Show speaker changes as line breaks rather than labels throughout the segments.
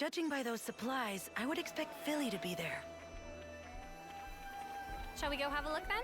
Judging by those supplies, I would expect Philly to be there.
Shall we go have a look then?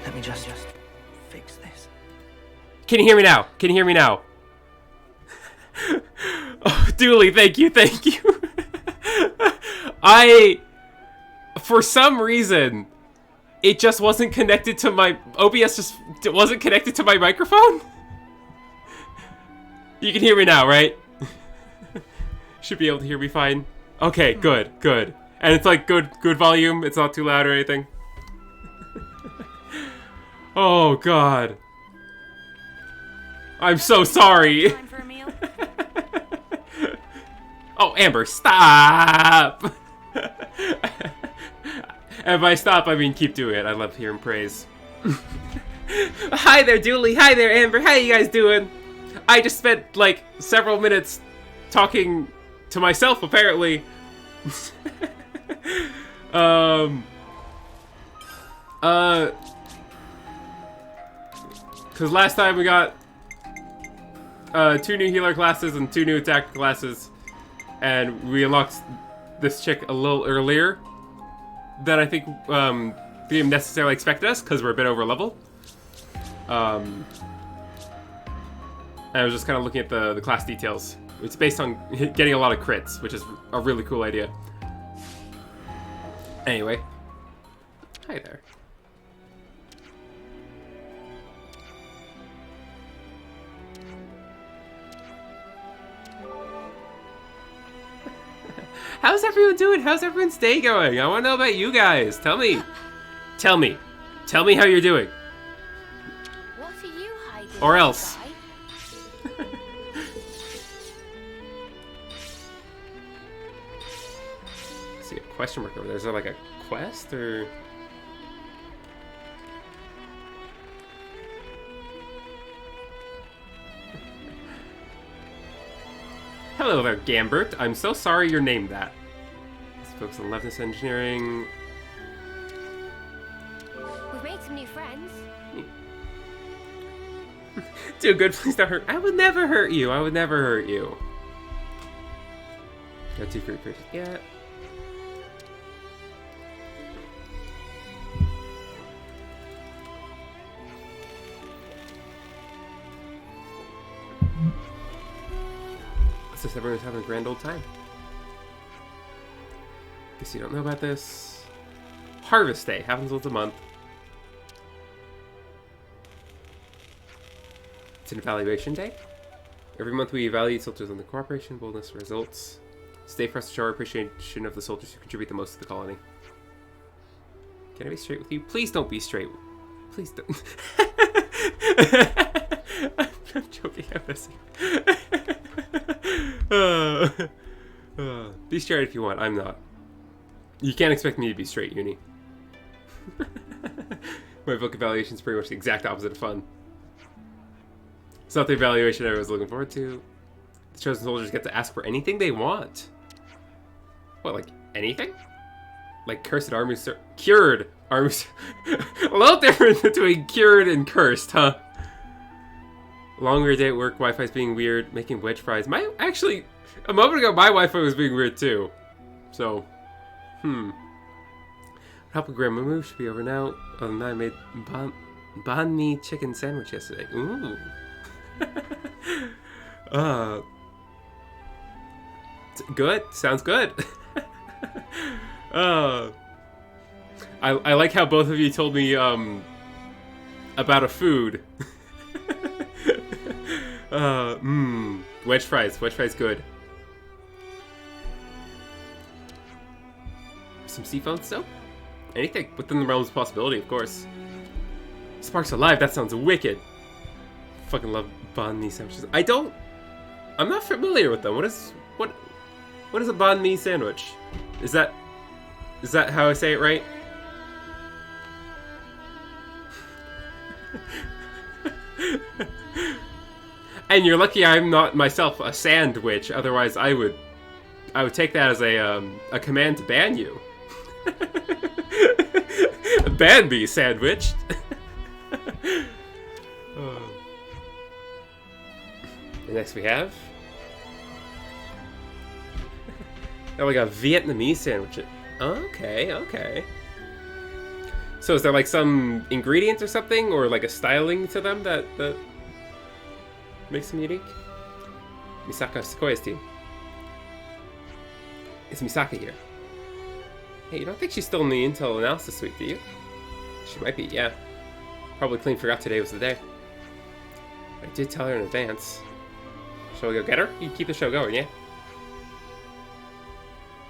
Let me just fix this.
Can you hear me now? Can you hear me now? Oh, Dooley, thank you. For some reason, it just wasn't connected to my, OBS just wasn't connected to my microphone? You can hear me now, right? Should be able to hear me fine. Okay, good. And it's like good volume, it's not too loud or anything. Oh, God. I'm so sorry.
Time for a meal?
Oh, Amber, stop! And by stop, I mean keep doing it. I love hearing praise. Hi there, Dooley. Hi there, Amber. How you guys doing? I just spent, like, several minutes talking to myself, apparently. Because last time we got 2 new healer classes and 2 new attack classes, and we unlocked this chick a little earlier than I think the game necessarily expected us, because we're a bit over level. And I was just kind of looking at the class details. It's based on getting a lot of crits, which is a really cool idea. Anyway. Hi there. How's everyone doing? How's everyone's day going? I want to know about you guys. Tell me. Tell me. Tell me how you're doing.
What are you hiding?
Or else. I see a question mark over there. Is there like a quest or? Hello there, Gambert. I'm so sorry you're named that. Let's focus on leftness engineering.
We've made some new friends.
Dude, good, please don't hurt. I would never hurt you. I would never hurt you. Got 2 free pictures. Yeah. It's just everyone's having a grand old time. Guess you don't know about this. Harvest Day happens once a month. It's an evaluation day. Every month we evaluate soldiers on the cooperation, boldness, results. It's a day for us to show our appreciation of the soldiers who contribute the most to the colony. Can I be straight with you? Please don't be straight. Please don't. I'm joking. I'm messing. Be straight if you want. I'm not. You can't expect me to be straight, Uni. My book evaluation is pretty much the exact opposite of fun. It's not the evaluation I was looking forward to. The chosen soldiers get to ask for anything they want. What, like anything? Like cursed army cured army a little difference between cured and cursed, huh? Longer day at work, Wi-Fi's being weird, making wedge fries. Actually, a moment ago, my Wi-Fi was being weird too. So, helping grandma move should be over now. Other than that, I made banh mi chicken sandwich yesterday. Ooh. Good. Sounds good. I like how both of you told me about a food. Wedge fries. Wedge fries good. Some sea phones still? Anything within the realms of possibility, of course. Sparks Alive, that sounds wicked. Fucking love banh mi sandwiches. I'm not familiar with them. What is a banh mi sandwich? Is that how I say it right? And you're lucky I'm not myself a sandwich. Otherwise, I would take that as a command to ban you. Ban me, sandwich. And next we have. Oh, we got Vietnamese sandwich. Okay. So is there like some ingredients or something, or like a styling to them that makes them unique? Misaka Sequoia's team. Is Misaka here? Hey, you don't think she's still in the Intel Analysis Suite, do you? She might be, yeah. Probably clean forgot today was the day. I did tell her in advance. Shall we go get her? You can keep the show going, yeah?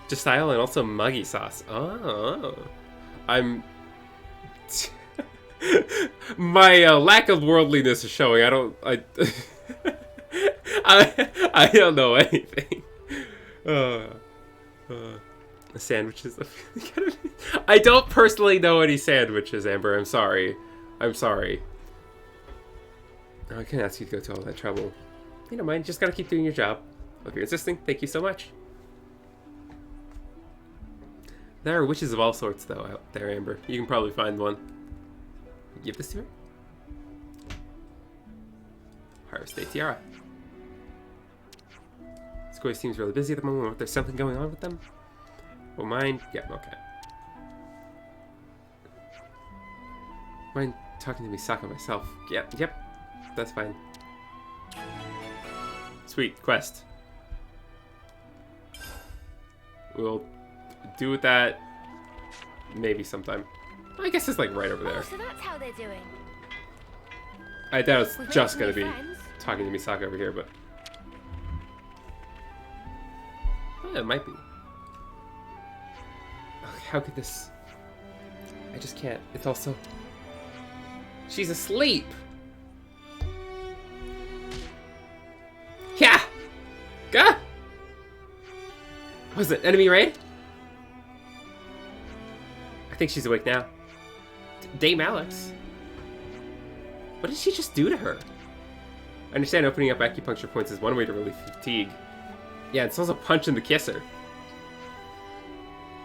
Just style and also muggy sauce. Oh. I'm... My lack of worldliness is showing. I don't know anything. Sandwiches. I don't personally know any sandwiches, Amber. I'm sorry. I can't ask you to go to all that trouble. You don't mind. Just gotta keep doing your job. If you're insisting, thank you so much. There are witches of all sorts, though, out there, Amber. You can probably find one. Give this to her. Harvest Day Tiara. Square seems really busy at the moment. There's something going on with them. Well, mine. Yeah, okay. Mind talking to Misaka myself? Yep. That's fine. Sweet quest. We'll do with that maybe sometime. I guess it's like right over there.
Oh, so that's how they're doing.
I thought it was
We've
just
made
gonna be
friends.
talking to Misaka over here, but it might be. How could this... I just can't. It's also... She's asleep! Yeah! Gah! Was it enemy raid? I think she's awake now. Dame Alex? What did she just do to her? I understand opening up acupuncture points is one way to relieve fatigue. Yeah, it's also punching the kisser.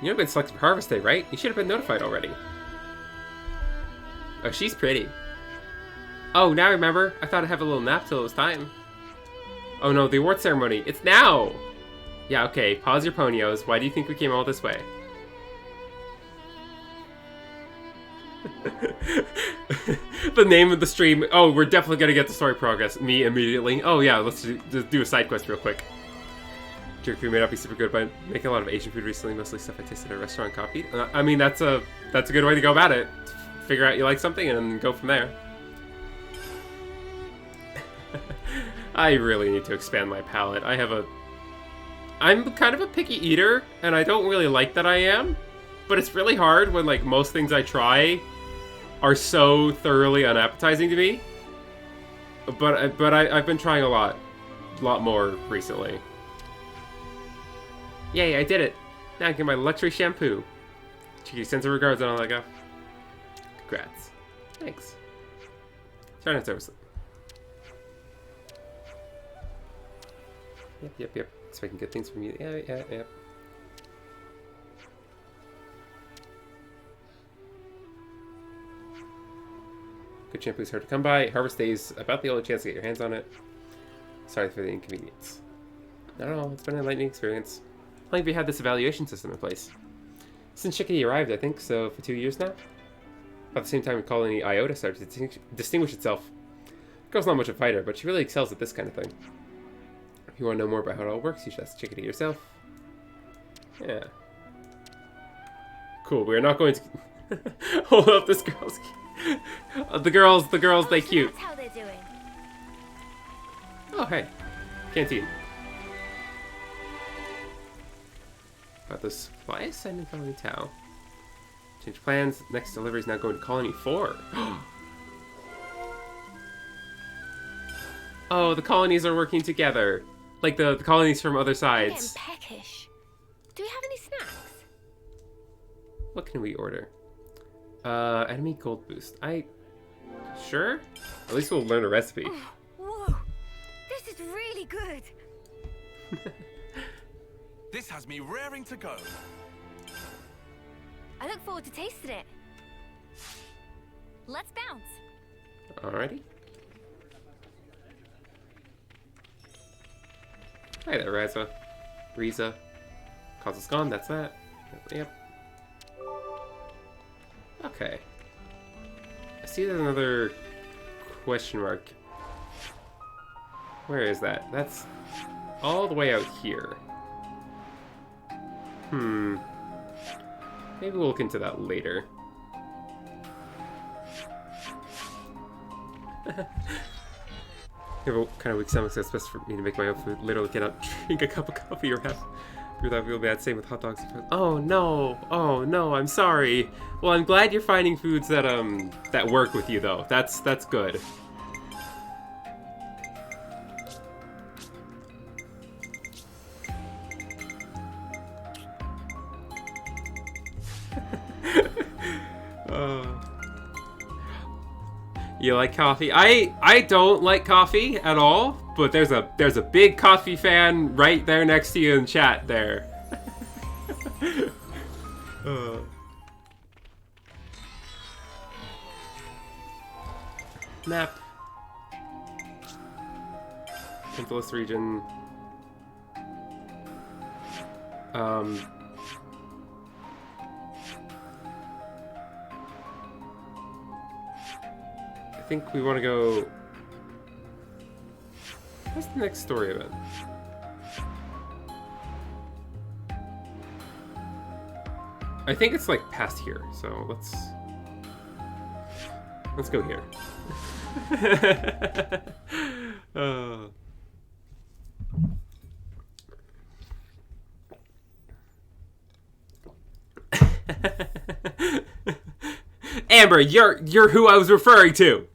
You know, been selected for Harvest Day, right? You should have been notified already. Oh, she's pretty. Oh, now I remember. I thought I'd have a little nap till it was time. Oh no, the award ceremony. It's now! Yeah, okay. Pause your ponios. Why do you think we came all this way? The name of the stream. Oh, we're definitely gonna get the story progress. Me immediately. Oh yeah, let's just do a side quest real quick. Jerk food may not be super good, but I'm making a lot of Asian food recently, mostly stuff I tasted at a restaurant and copied. I mean, that's a good way to go about it. Figure out you like something and then go from there. I really need to expand my palate. I'm kind of a picky eater, and I don't really like that I am, but it's really hard when, like, most things I try are so thoroughly unappetizing to me. But I've been trying a lot more recently. Yay, I did it! Now I can get my luxury shampoo. Cheeky sends her regards and all that guy. Congrats. Thanks. Try not to oversleep. Yep. Expecting good things from you. Yeah. Good shampoo is hard to come by. Harvest Day is about the only chance to get your hands on it. Sorry for the inconvenience. Not at all. It's been an enlightening experience. How long have you had this evaluation system in place? Since Chickadee arrived, I think, so for 2 years now. About the same time Colony Iota started to distinguish itself. The girl's not much of a fighter, but she really excels at this kind of thing. If you want to know more about how it all works, you should ask Chickadee yourself. Yeah. Cool, we're not going to... Hold up, this girl's... the girls, they cute.
That's how they're doing.
Oh, hey. Canteen. About the supplies sent in Colony Tau. Change plans. Next delivery is now going to Colony 4. Oh, the colonies are working together. Like the colonies from other
I'm
sides.
getting peckish. Do we have any snacks?
What can we order? Enemy gold boost. Sure? At least we'll learn a recipe.
Whoa, this is really good.
This has me raring to go.
I look forward to tasting it. Let's bounce.
Alrighty. Hi there, Riza. Console's gone, that's that. Yep. Okay. I see there's another question mark. Where is that? That's all the way out here. Maybe we'll look into that later. You have a kind of weak stomach, so it's best for me to make my own food. Literally cannot drink a cup of coffee or have without feeling bad. Same with hot dogs. Oh no! Oh no! I'm sorry. Well, I'm glad you're finding foods that that work with you though. That's good. You like coffee? I don't like coffee at all, but there's a big coffee fan right there next to you in chat there. Map. Simplest region. I think we want to go... What's the next story event? I think it's like past here, so let's go here. Amber, you're who I was referring to.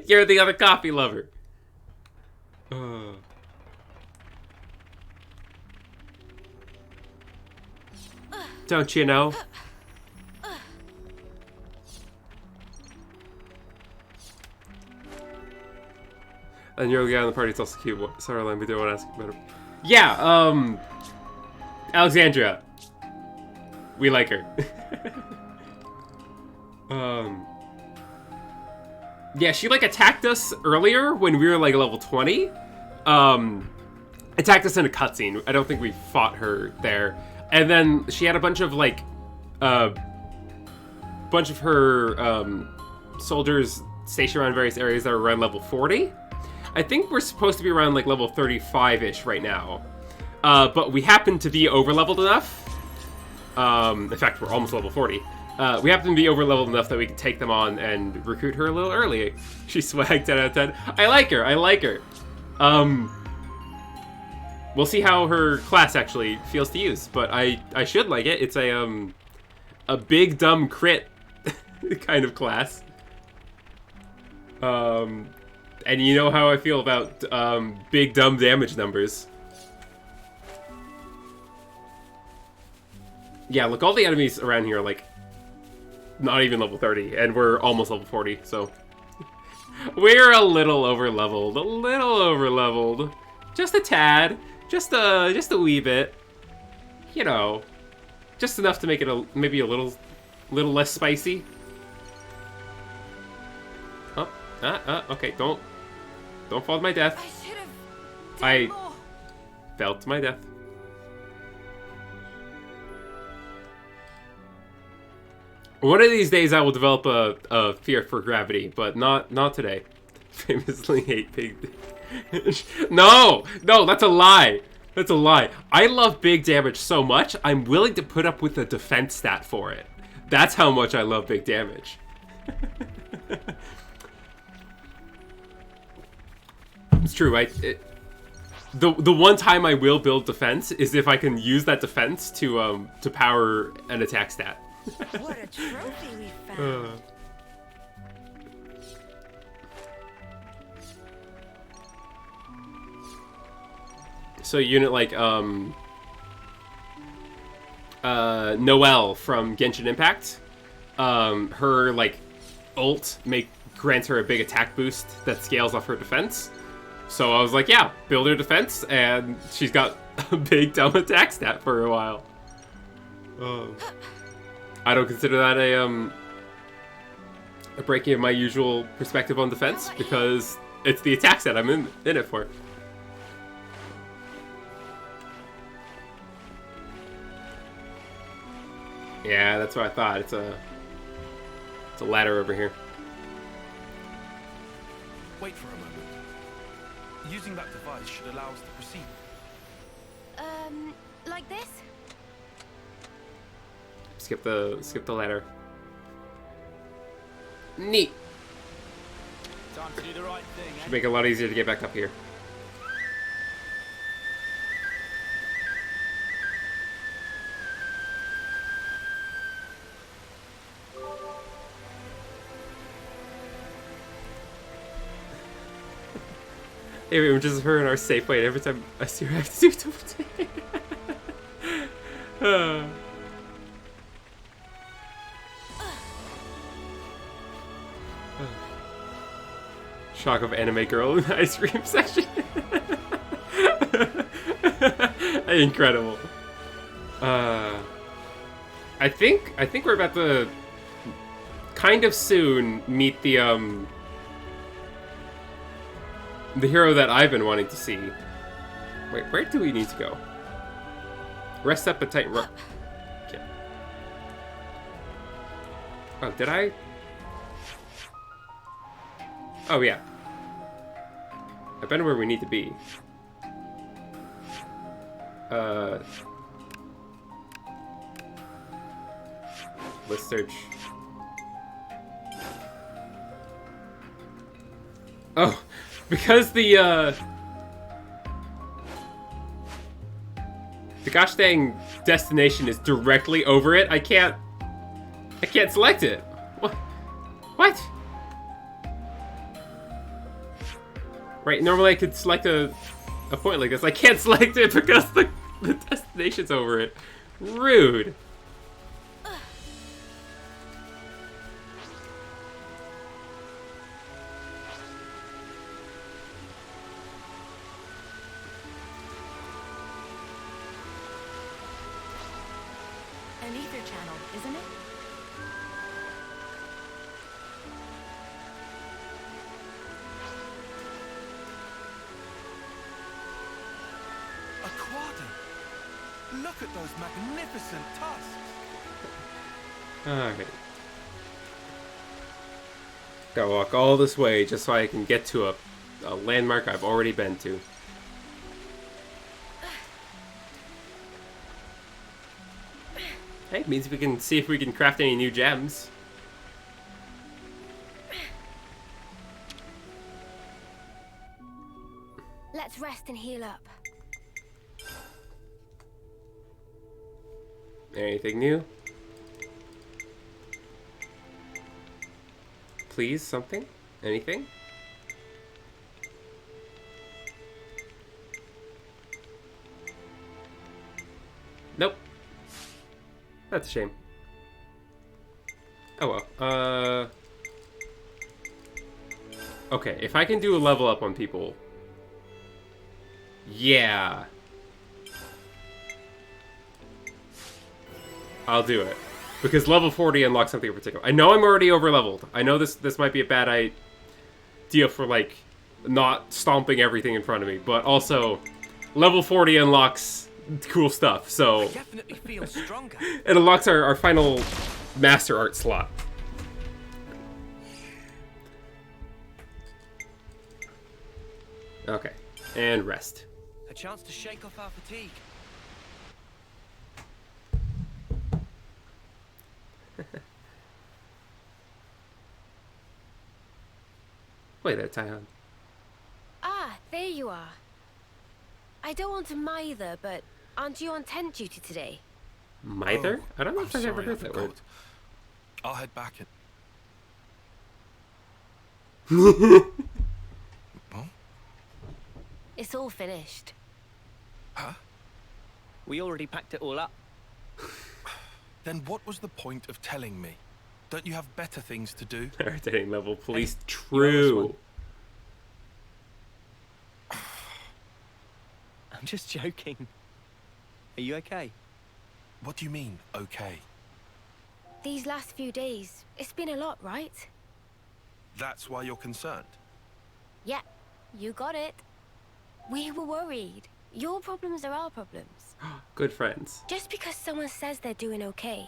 You're the other coffee lover. Don't you know? And you're the guy on the party. It's also cute. Sorry, let me do want to ask about it. Yeah, Alexandria. We like her. Yeah, she like attacked us earlier when we were like level 20. Attacked us in a cutscene. I don't think we fought her there. And then she had a bunch of like, bunch of her soldiers stationed around various areas that were around level 40. I think we're supposed to be around like level 35-ish right now. But we happen to be over-leveled enough. In fact, we're almost level 40. We happen to be over-leveled enough that we can take them on and recruit her a little early. She swagged 10 out of 10. I like her. I like her. We'll see how her class actually feels to use, but I should like it. It's a big dumb crit kind of class. And you know how I feel about big dumb damage numbers. Yeah, look, all the enemies around here are like not even level 30, and we're almost level 40, so we're a little over-leveled. A little over-leveled. Just a tad. Just a wee bit. You know, just enough to make it maybe a little less spicy. Oh, okay, don't fall to my death.
I should have
I
done more.
fell to my death. One of these days I will develop a fear for gravity, but not today. Famously hate big... No, that's a lie. That's a lie. I love big damage so much, I'm willing to put up with a defense stat for it. That's how much I love big damage. It's true, right? The one time I will build defense is if I can use that defense to power an attack stat.
What a trophy we found.
So a unit like Noelle from Genshin Impact, her like ult grants her a big attack boost that scales off her defense. So I was like, yeah, build her defense, and she's got a big dumb attack stat for a while. I don't consider that a breaking of my usual perspective on defense, because it's the attack stat I'm in it for. Yeah, that's what I thought. It's a ladder over here.
Wait for a moment. Using that device should allow us to proceed.
Like this?
Skip the ladder. Neat.
Time to do the right thing,
Should make it a lot easier to get back up here. Hey, we're just her in our safe way. Every time I see her, I have to do something. Shock of anime girl in the ice cream section. Incredible. I think we're about to kind of soon meet the hero that I've been wanting to see. Wait, where do we need to go? Rest up and tighten rope. Okay. Oh, did I? Oh, yeah. I've been where we need to be. Let's search. Oh, because The gosh dang destination is directly over it. I can't select it. What? Right, normally I could select a point like this. I can't select it because the destination's over it. Rude.
An ether channel, isn't it?
A quadrant. Look at those magnificent tusks.
Okay. Gotta walk all this way just so I can get to a landmark I've already been to. Hey, it means we can see if we can craft any new gems.
Let's rest and heal up.
Anything new? Please, something? Anything? Nope. That's a shame. Oh well. Okay, if I can do a level up on people... Yeah. I'll do it. Because level 40 unlocks something in particular. I know I'm already over leveled. I know this might be a bad idea for like not stomping everything in front of me, but also level 40 unlocks cool stuff. So
Definitely feel stronger.
it unlocks our final master art slot. Okay. And rest.
A chance to shake off our fatigue.
Wait there, Taihan.
Ah, there you are. I don't want to mither, but aren't you on tent duty today?
Mither?
Oh,
I don't know
I'm
if I've ever
sorry, I
heard that word.
forgot. I'll head back in. Oh?
It's all finished.
Huh?
We already packed it all up.
Then what was the point of telling me? Don't you have better things to do?
Irritating level police.
Hey,
True.
I'm just joking. Are you okay?
What do you mean, okay?
These last few days, it's been a lot, right?
That's why you're concerned?
Yeah, you got it. We were worried. Your problems are our problems.
Good friends.
Just because someone says they're doing okay,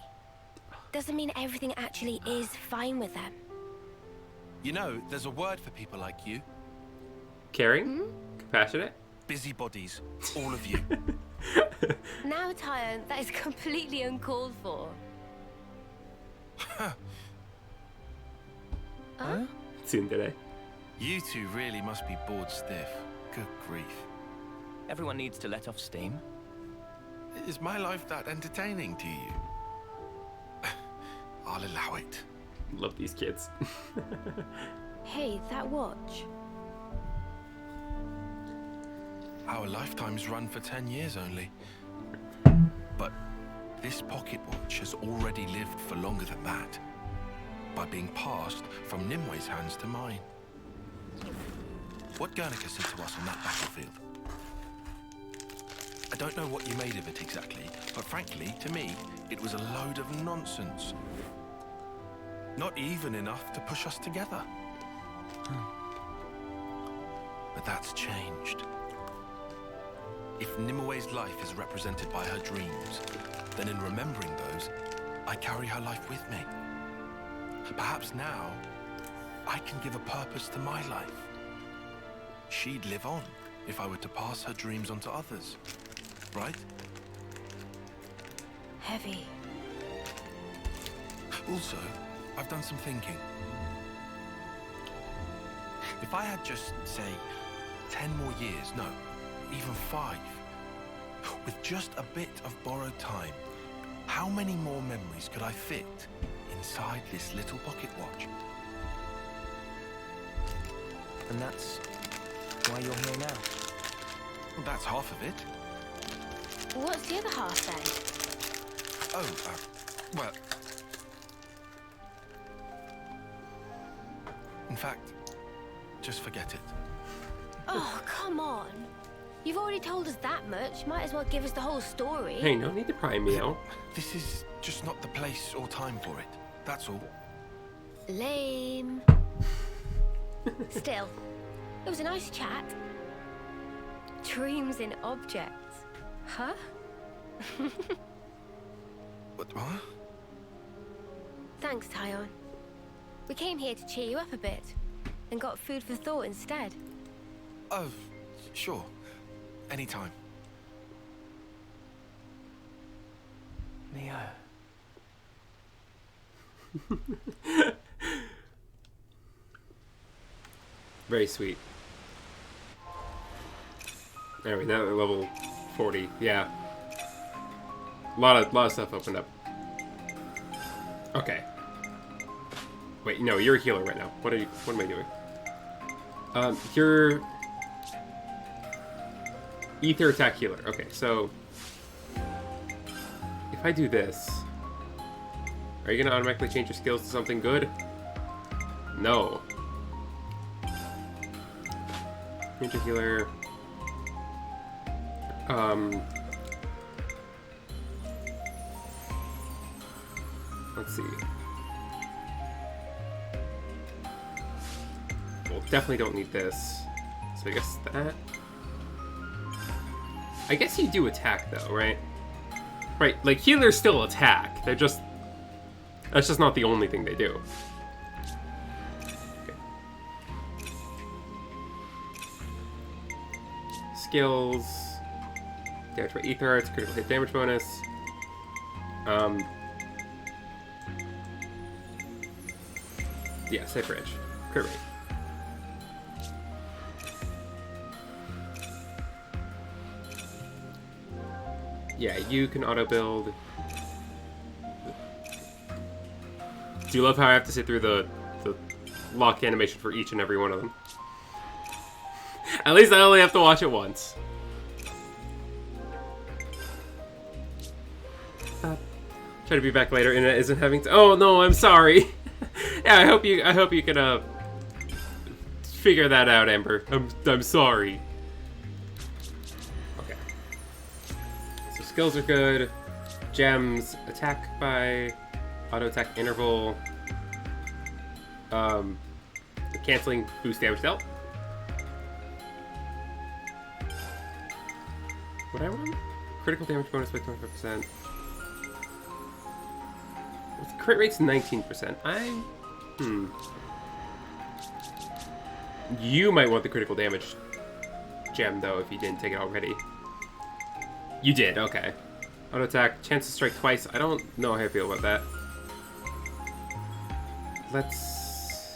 doesn't mean everything actually is fine with them.
You know, there's a word for people like you.
Caring? Compassionate?
Busybodies. All of you.
Now, Tyrant, that is completely uncalled for.
Huh?
Soon today.
You two really must be bored stiff. Good grief.
Everyone needs to let off steam.
Is my life that entertaining to you? I'll allow it.
Love these kids.
Hey, that watch.
Our lifetimes run for 10 years only. But this pocket watch has already lived for longer than that, by being passed from Nimwe's hands to mine. What Guernica said to us on that battlefield? I don't know what you made of it exactly, but frankly, to me, it was a load of nonsense. Not even enough to push us together. But that's changed. If Nimue's life is represented by her dreams, then in remembering those, I carry her life with me. Perhaps now, I can give a purpose to my life. She'd live on if I were to pass her dreams on to others, right?
Heavy.
Also, I've done some thinking. If I had just, say, 10 more years, no, even 5, With just a bit of borrowed time, how many more memories could I fit inside this little pocket watch?
And that's why you're here now.
Well, that's half of it.
What's the other half then?
Oh, well... In fact, just forget it.
Oh, come on. You've already told us that much. Might as well give us the whole story.
Hey, no need to pry me out.
This is just not the place or time for it. That's all.
Lame. Still, it was a nice chat. Dreams in objects. Huh?
What?
Thanks, Tyon. We came here to cheer you up a bit, and got food for thought instead.
Oh, sure. Anytime.
Neo.
Very sweet. There we go, level 40. Yeah. A lot of stuff opened up. Okay. Wait, no, you're a healer right now. What am I doing? You're ether attack healer. Okay, so if I do this, are you gonna automatically change your skills to something good? No. Ninja healer. Let's see. Well, definitely don't need this. So I guess that. I guess you do attack though, right? Right, like healers still attack. They're just. That's just not the only thing they do. Okay. Skills. Damage by ether arts, critical hit damage bonus. Yeah, safe range. Crit rate. Yeah, you can auto build. Do you love how I have to sit through the lock animation for each and every one of them? At least I only have to watch it once. Try to be back later. Internet isn't having to. Oh no, I'm sorry. Yeah, I hope you can figure that out, Amber. I'm sorry. Okay. So skills are good. Gems, attack by auto attack interval. Canceling boost damage dealt. What I want? Critical damage bonus by 25%. With crit rate's 19%. You might want the critical damage gem though if you didn't take it already. You did, okay. Auto attack, chance to strike twice. I don't know how I feel about that. Let's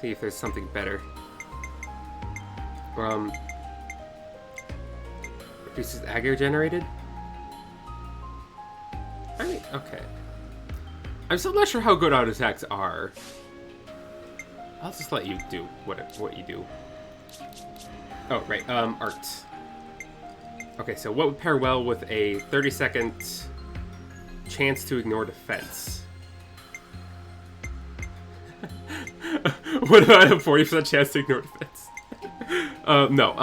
see if there's something better. Reduces aggro generated? I mean, okay. I'm still not sure how good auto attacks are. I'll just let you do what you do. Oh, right, art. Okay, so what would pair well with a 30-second chance to ignore defense? What about a 40% chance to ignore defense? No,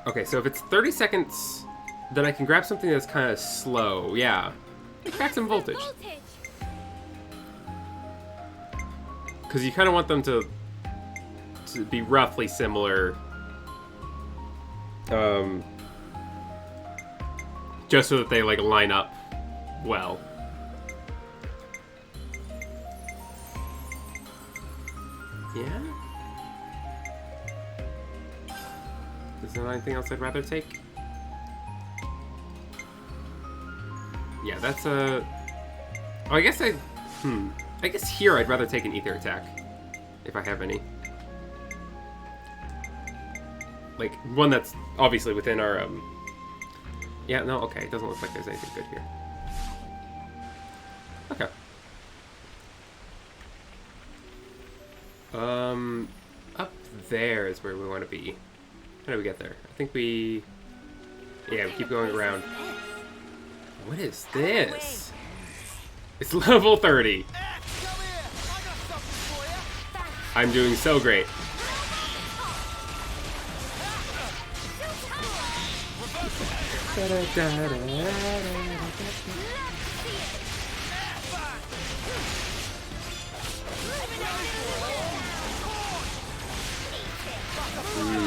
Okay, so if it's 30 seconds, then I can grab something that's kind of slow. Yeah. Like maximum voltage. Because you kind of want them to be roughly similar. Just so that they, like, line up well. Yeah? Is there anything else I'd rather take? Yeah, that's a... Oh, I guess I guess here I'd rather take an ether attack. if I have any. Like, one that's obviously within our, Yeah, no, okay, it doesn't look like there's anything good here. Okay. Up there is where we want to be. How do we get there? I think we... Yeah, we keep going around. What is this? It's level 30. I'm doing so great.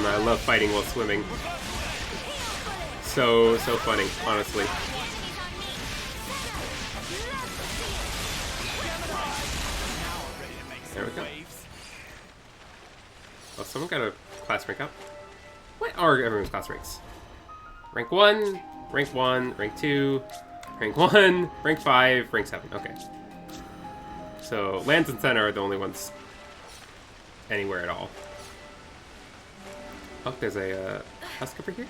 I love fighting while swimming. So funny, honestly. There we go. Oh, someone got a class rank up? What are everyone's class ranks? Rank 1, rank 1, rank 2, rank 1, rank 5, rank 7. Okay. So, Lands and Senna are the only ones anywhere at all. Oh, there's a husk over here.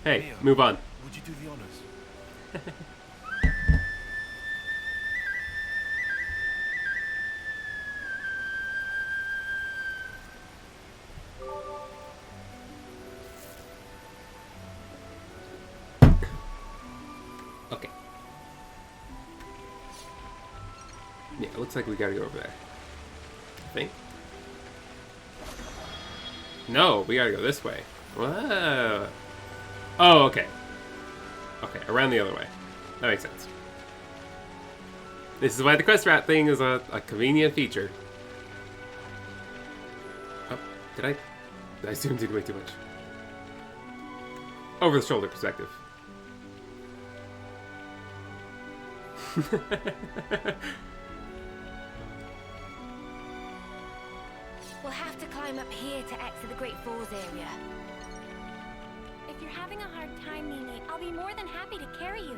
Hey,
Mia,
move on.
Would you do the honors?
Okay. Yeah, it looks like we gotta go over there. I think. No, we gotta go this way. Whoa. Oh, okay. Okay, around the other way. That makes sense. This is why the quest route thing is a convenient feature. Oh, did I zoomed in way too much. Over the shoulder perspective.
We'll have to climb up here to exit the Great Falls area.
If you're having a hard time, Nini, I'll be more than happy to carry you.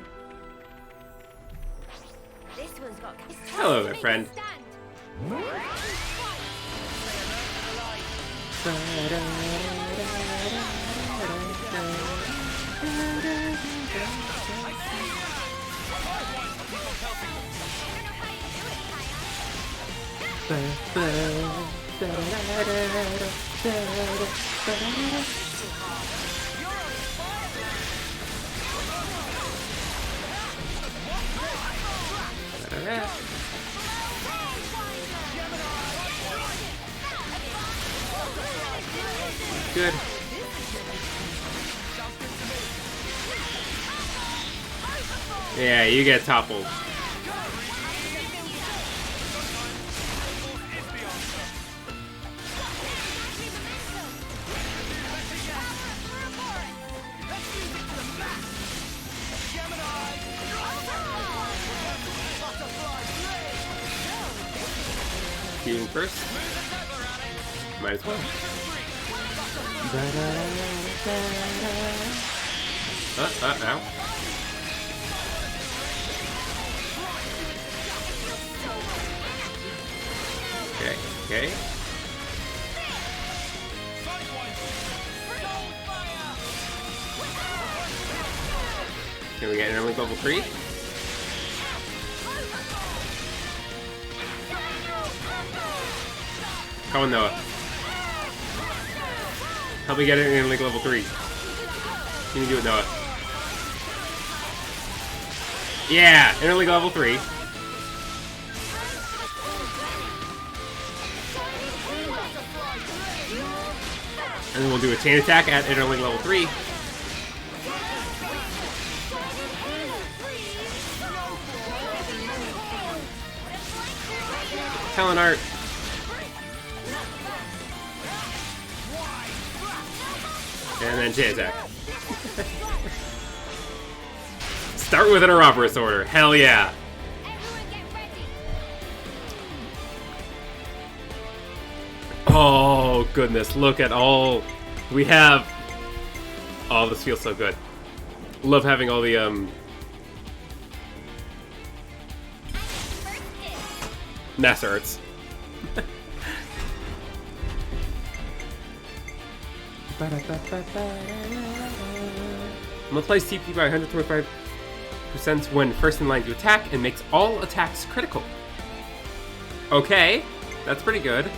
This one's got...
Hello there, friend. Good. Yeah, you get toppled. Shooting first. Might as well. Ow. Okay. Can we get an early level 3? Come on, Noah. Help me get it in level 3. You can do it, Noah. Yeah! Interleague level 3. And then we'll do a chain attack at Interleague level 3. Talent art. And then chain attack. Start with an Ouroboros order. Hell yeah. Oh goodness, look at all we have. Oh, this feels so good. Love having all the Master Arts. Multiplies TP by 125% when first in line to attack and makes all attacks critical. Okay, that's pretty good.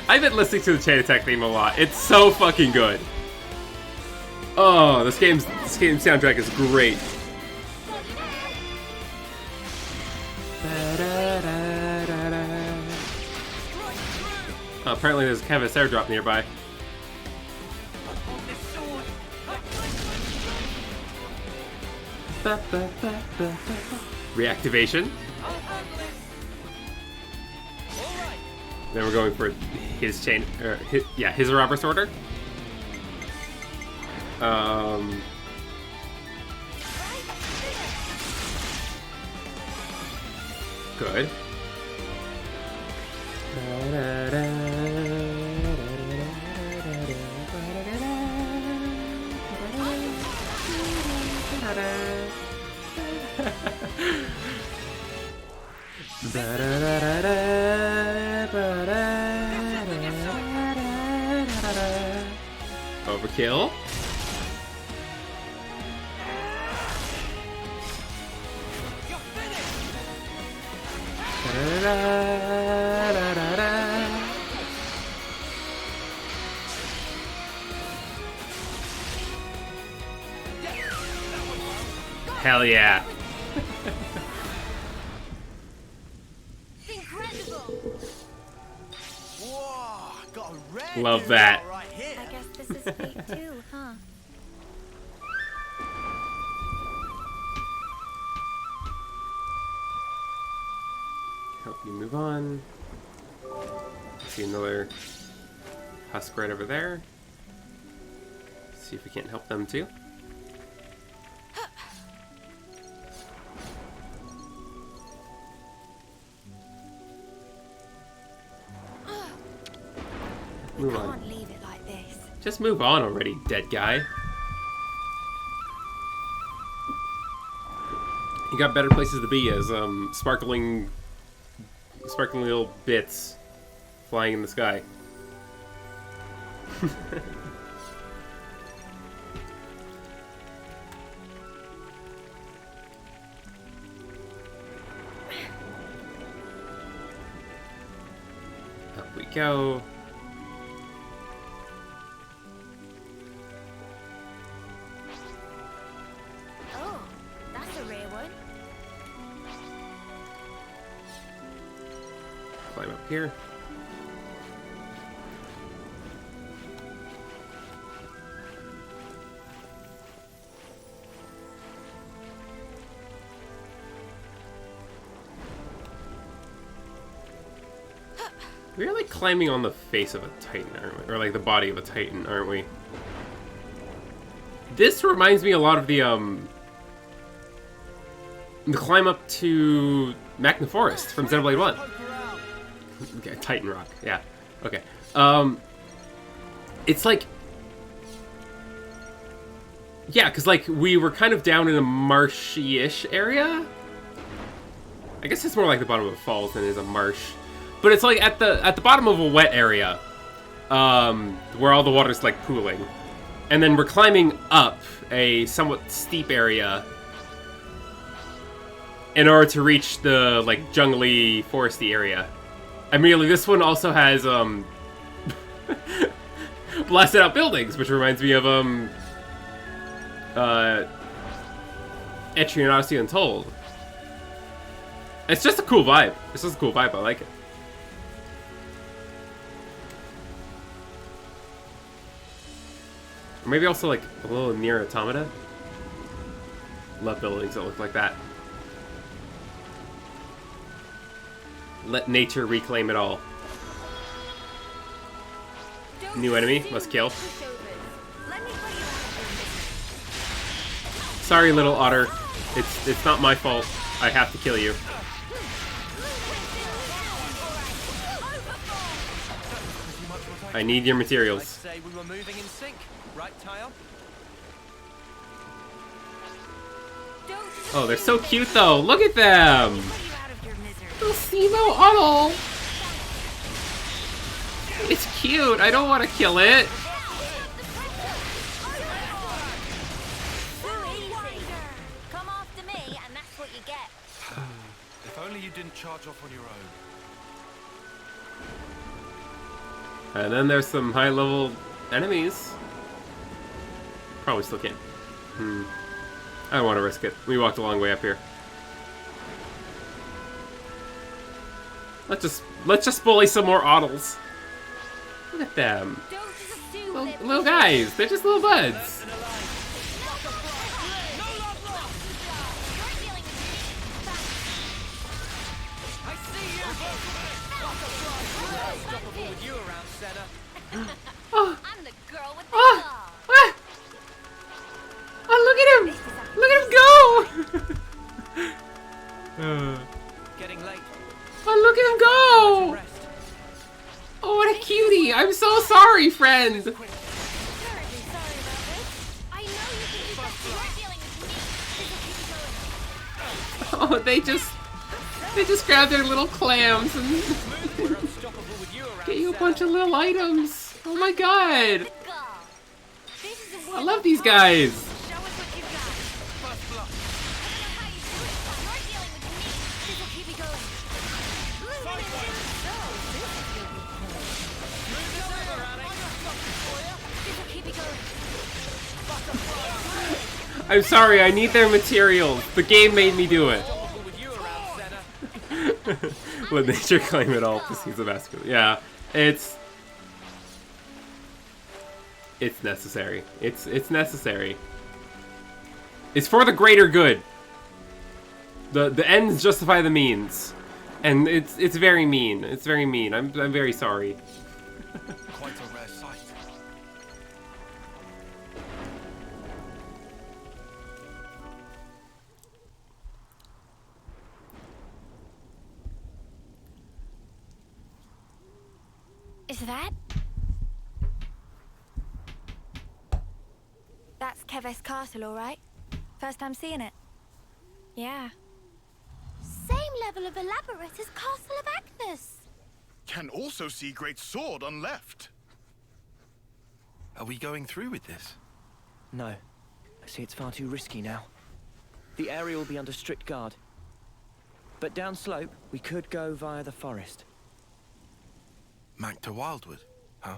I've been listening to the Chain Attack theme a lot. It's so fucking good. Oh, this game's soundtrack is great. Apparently there's kind of a airdrop nearby. Reactivation. Then we're going for his chain, his robber sorter. Good. Overkill. Hell yeah.
Whoa, got a rare
Love
dude
that.
right here.
I guess this is fate too, huh?
Help you move on. See another husk right over there. See if we can't help them too.
We
Move on.
can't leave it like this.
Just move on already, dead guy. You got better places to be as sparkling little bits flying in the sky. Up we go.
Oh, that's a rare one.
Climb up here. We're like climbing on the face of a titan, aren't we? Or like the body of a titan, aren't we? This reminds me a lot of the climb up to Magna Forest from Xenoblade 1. Okay, Titan Rock. Yeah. Okay. It's like, yeah, because like we were kind of down in a marshy-ish area. I guess it's more like the bottom of a falls than it is a marsh. But it's like at the bottom of a wet area, where all the water's like pooling, and then we're climbing up a somewhat steep area in order to reach the like jungly, foresty area. Immediately, this one also has blasted out buildings, which reminds me of Etrian Odyssey Untold. It's just a cool vibe. It's just a cool vibe. I like it. Or maybe also like a little near Automata. Love buildings that look like that. Let nature reclaim it all. New enemy, must kill. Sorry, little otter. It's not my fault. I have to kill you. I need your materials.
Say we were moving in sync, right, Tile?
Oh, they're so cute though. Look at them. Little Simo Oddle. It's cute. I don't want to kill it.
Come after me, and that's what you get.
If only you didn't charge off on your own.
And then there's some high-level enemies. Probably still can. I don't want to risk it. We walked a long way up here. Let's just bully some more Oddles. Look at them. Little guys. They're just little buds.
With you around, Senna.
Oh.
I'm the girl with the
Oh.
claw.
Ah. Oh, look at him. Look at him go.
Getting late.
Oh, look at him go.
Rest.
Oh, what a cutie. I'm so sorry, friend.
Terribly sorry about this. I know you can do best. You're dealing with me.
Oh, they just grab their little clams and
We're unstoppable with you around,
get you a
Senna.
bunch of little items. Oh my god.
Go. This is a
I love these guys.
Show us what you've got.
First blood.
I don't know how you do it, but you're dealing with me. This will keep me going. This will keep me going.
I'm sorry, I need their materials. The game made me do it.
Unstoppable with you around, Senna.
Let nature claim it all to seize the masculine. Yeah, it's necessary. It's necessary. It's for the greater good. The ends justify the means, and it's very mean. It's very mean. I'm very sorry.
Quite a rare sight.
Is that? That's Keves Castle, all right? First time seeing it. Yeah. Same level of elaborate as Castle of Agnes.
Can also see great sword on left.
Are we going through with this?
No. I see it's far too risky now. The area will be under strict guard. But downslope, we could go via the forest.
Mac to Wildwood, huh?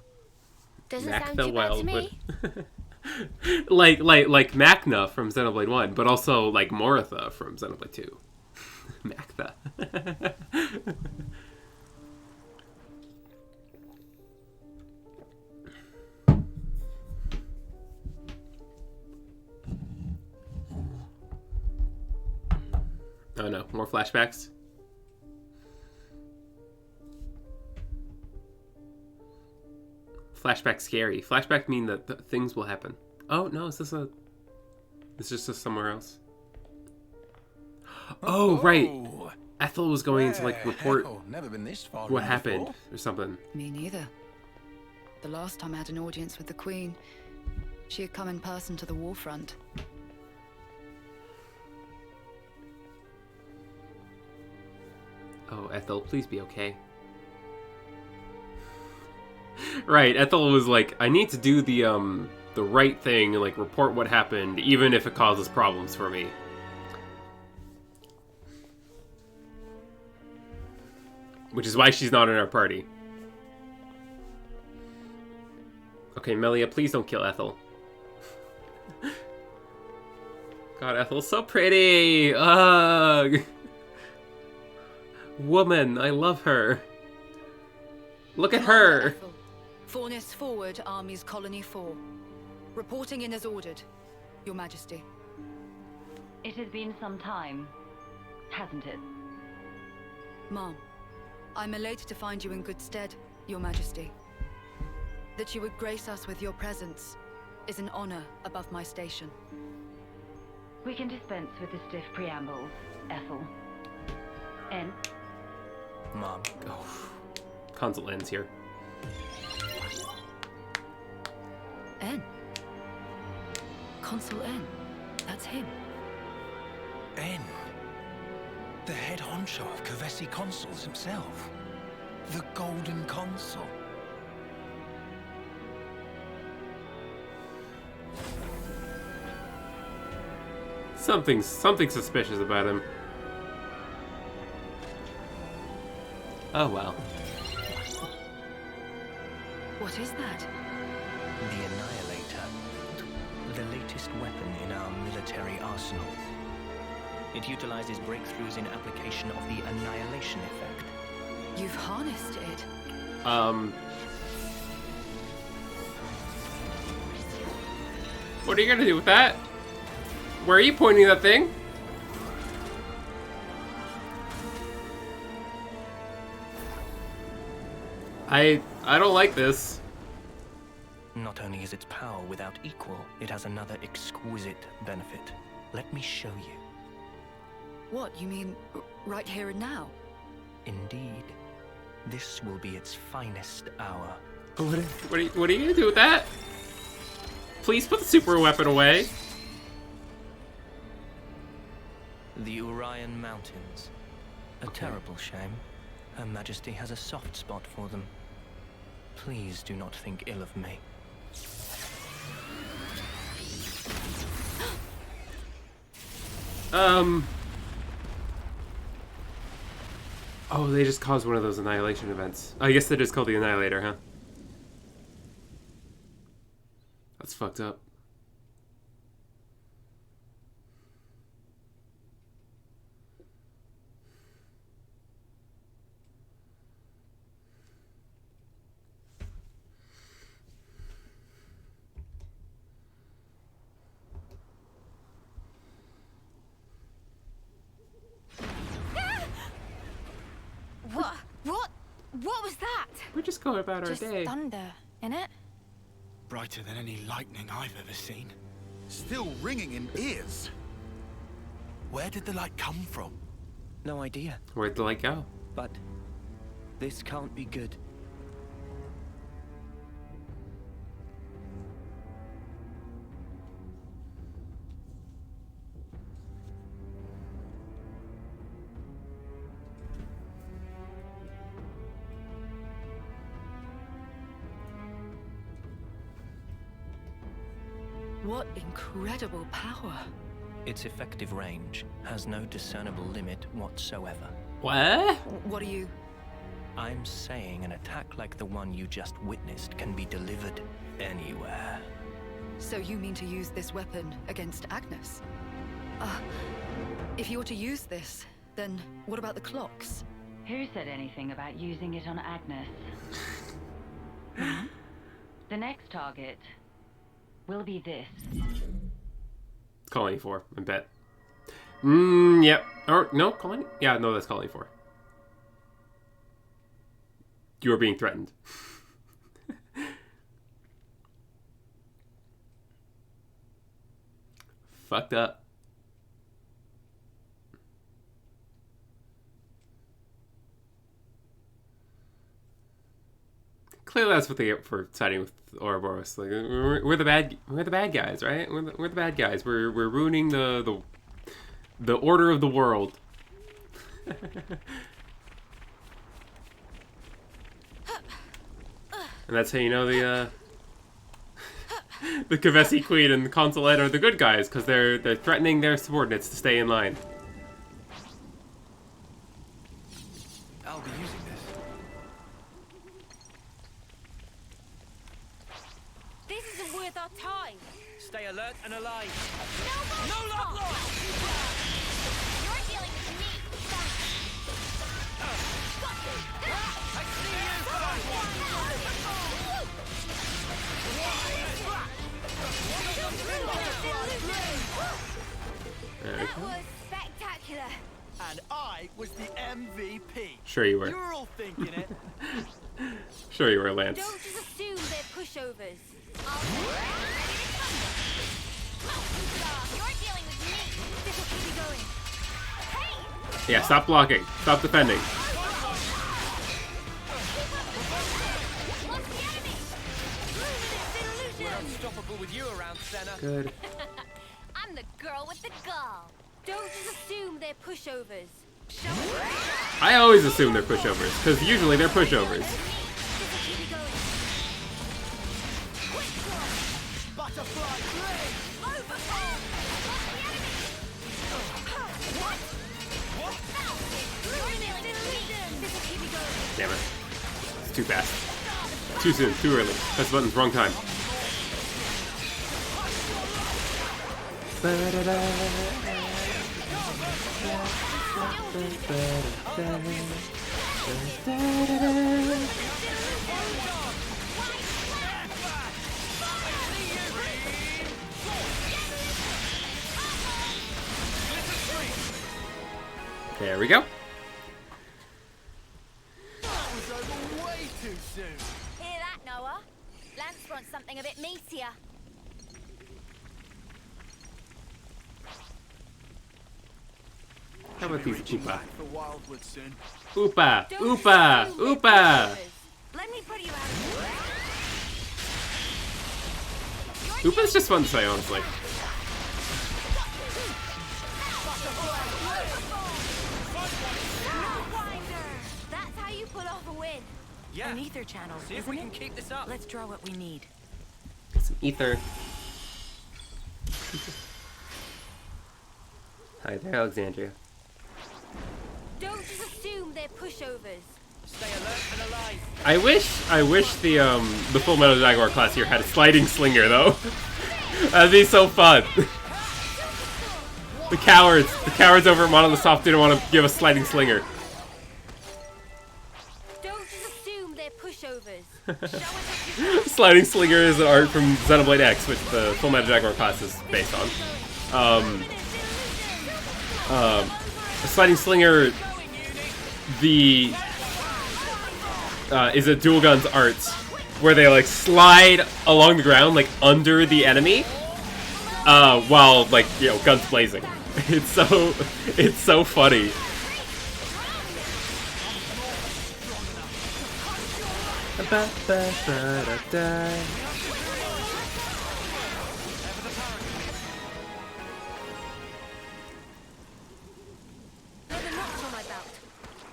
Doesn't
Mac
sound
the
too bad to
Wildwood.
me.
like Macna from Xenoblade 1, but also like Moritha from Xenoblade 2. Mactha. Oh no, more flashbacks. Flashback scary. Flashback mean that things will happen. Oh no, is this a? Is this just somewhere else? Oh right, Ethel was going to like report
Never been this far
what
in
happened
before.
or something.
Me neither. The last time I had an audience with the Queen, she had come in person to the war front.
Oh, Ethel, please be okay. Right, Ethel was like, I need to do the right thing and like report what happened, even if it causes problems for me. Which is why she's not in our party. Okay, Melia, please don't kill Ethel. God, Ethel's so pretty! Ugh! Woman, I love her. Look at her!
Ethel. Forness forward, Army's Colony 4. Reporting in as ordered, Your Majesty.
It has been some time, hasn't it?
Ma'am, I'm elated to find you in good stead, Your Majesty. That you would grace us with your presence is an honor above my station.
We can dispense with the stiff preambles, Ethel. N.
Mom.
Oh. Console ends here.
N. Consul N. That's him.
N. The head honcho of Kavesi Consuls himself. The Golden Consul.
Something suspicious about him. Oh well.
What is that?
The Annihilator. The latest weapon in our military arsenal. It utilizes breakthroughs in application of the annihilation effect.
You've harnessed it.
What are you gonna do with that? Where are you pointing that thing? I don't like this.
Not only is its power without equal, it has another exquisite benefit. Let me show you.
What, you mean right here and now?
Indeed. This will be its finest hour.
What are you gonna do with that? Please put the super weapon away.
The Orion Mountains. A terrible shame. Her Majesty has a soft spot for them. Please do not think ill of me.
Oh, they just caused one of those annihilation events. I guess they just called the Annihilator, huh? That's fucked up.
What was that?
We're just going about our
Just
day.
thunder, innit?
Brighter than any lightning I've ever seen. Still ringing in ears.
Where did the light come from?
No idea,
Where'd the light go?
but this can't be good.
What incredible power.
Its effective range has no discernible limit whatsoever.
What?
What are you?
I'm saying an attack like the one you just witnessed can be delivered anywhere.
So you mean to use this weapon against Agnes? If you were to use this, then what about the clocks?
Who said anything about using it on Agnes? The next target will be this.
Colony 4, I bet. Yep. Or, no, Colony? Yeah, no, that's Colony 4. You are being threatened. Fucked up. Clearly, that's what they get for siding with Ouroboros. Like, we're the bad guys, right? We're the bad guys. We're ruining the order of the world. And that's how you know the Kavesi Queen and the Consulate are the good guys, because they're threatening their subordinates to stay in line.
I'll be using this.
This isn't worth our time.
Stay alert and alive.
No love lost. You're dealing with me. That was spectacular.
And I was the MVP.
Sure you were.
You're all thinking it.
Sure you were, Lance.
Don't just assume they're pushovers. You're dealing with me.
Yeah, stop blocking. Stop defending.
We're unstoppable with you around, Senna.
Good.
I'm the girl with the gall.
Don't just assume they're pushovers.
I always assume they're pushovers, because usually they're pushovers.
Butterfly blade!
Damn it. It's too fast. Too soon, too early. Press the buttons, wrong time. There we go.
That was over way too soon.
Hear that, Noah? Lance wants something a bit meatier.
How about these
Reaching
Oopa?
back for Wildwood soon.
Oopa! Oopa! Oopa!
Let me put you out of
Oopa's just fun to say, honestly.
That's how you pull off a win.
Yeah.
An ether channel,
See if
isn't
we
it?
can keep this up.
Let's draw what we need.
Some ether. Hi there, Alexandria.
Don't just assume they're pushovers.
Stay alert and alive.
I wish the Full Metal Jaguar class here had a sliding slinger though. That'd be so fun. The cowards over at Monolith Soft didn't want to give a sliding slinger.
Don't just assume they're pushovers.
Sliding slinger is an art from Xenoblade X, which the Full Metal Jaguar class is based on. A sliding slinger, is a dual guns arts where they like slide along the ground like under the enemy, while like guns blazing. It's so funny.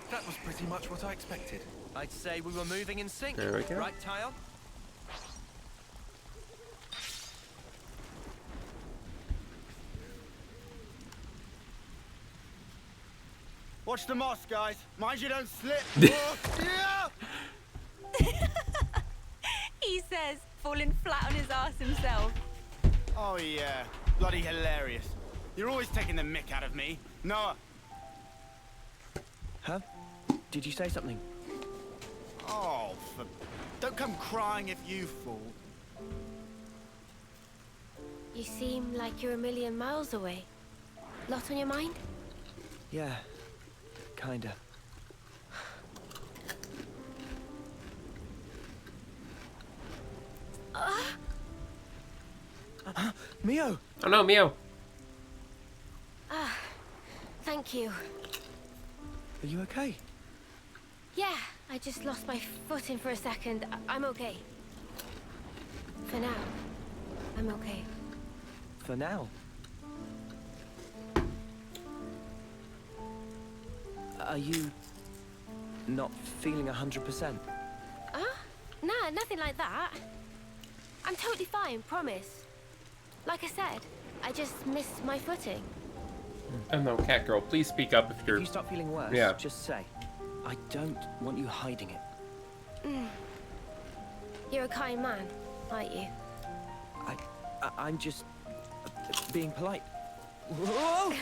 That was pretty much what I expected.
I'd say we were moving in sync.
There we go.
Right, Tile? Watch the moss, guys. Mind you don't slip. Yeah!
He says, falling flat on his ass himself.
Oh yeah, bloody hilarious. You're always taking the mick out of me. Noah.
Huh? Did you say something?
Oh, don't come crying if you fall.
You seem like you're a million miles away. Lot on your mind?
Yeah, kinda. Mio!
Oh no, Mio.
Thank you.
Are you okay?
Yeah, I just lost my footing for a second. I'm okay. For now, I'm okay.
For now? Are you not feeling 100%?
Nah, nothing like that. I'm totally fine, promise. Like I said, I just missed my footing.
Oh no, cat girl, please speak up if you're.
If you start feeling worse,
Yeah.
just say. I don't want you hiding it.
You're a kind man, aren't you?
I'm just being polite. Whoa!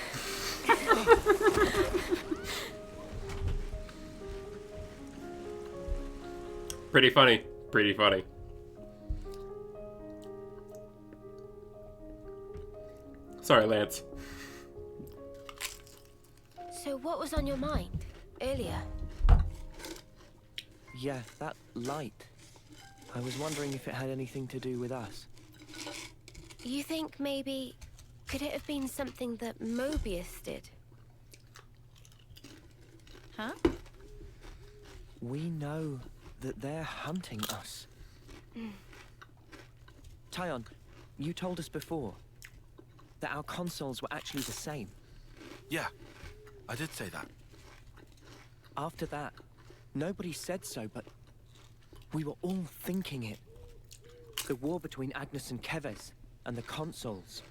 Pretty funny. Pretty funny. Sorry, Lance.
So what was on your mind earlier?
Yeah, that light. I was wondering if it had anything to do with us.
You think maybe... Could it have been something that Mobius did?
Huh?
We know that they're hunting us. Tyon, you told us before that our consoles were actually the same.
Yeah, I did say that.
After that, nobody said so, but we were all thinking it. The war between Agnes and Keves and the consoles,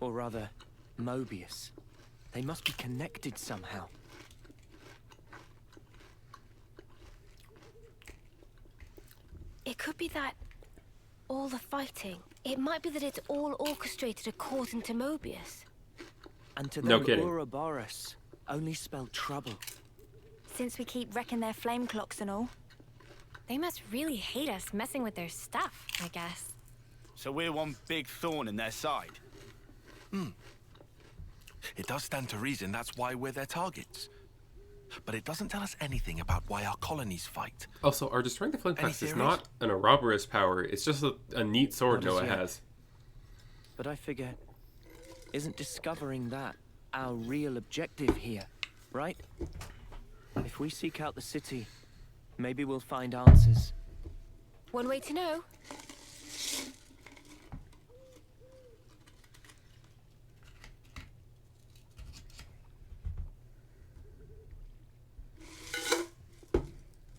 or rather, Mobius. They must be connected somehow.
It could be that all the fighting. It might be that it's all orchestrated according to Mobius.
And to
No
them,
kidding.
Ouroboros only spelled trouble.
Since we keep wrecking their flame clocks and all. They must really hate us messing with their stuff, I guess.
So we're one big thorn in their side.
It does stand to reason that's why we're their targets. But it doesn't tell us anything about why our colonies fight.
Also, our Destroying the Flame
Any
Crest is
theories?
not an Ouroboros power. It's just a neat sword
Not as
Noah
yet.
has.
But I figure, isn't discovering that our real objective here, right? If we seek out the city, maybe we'll find answers.
One way to know.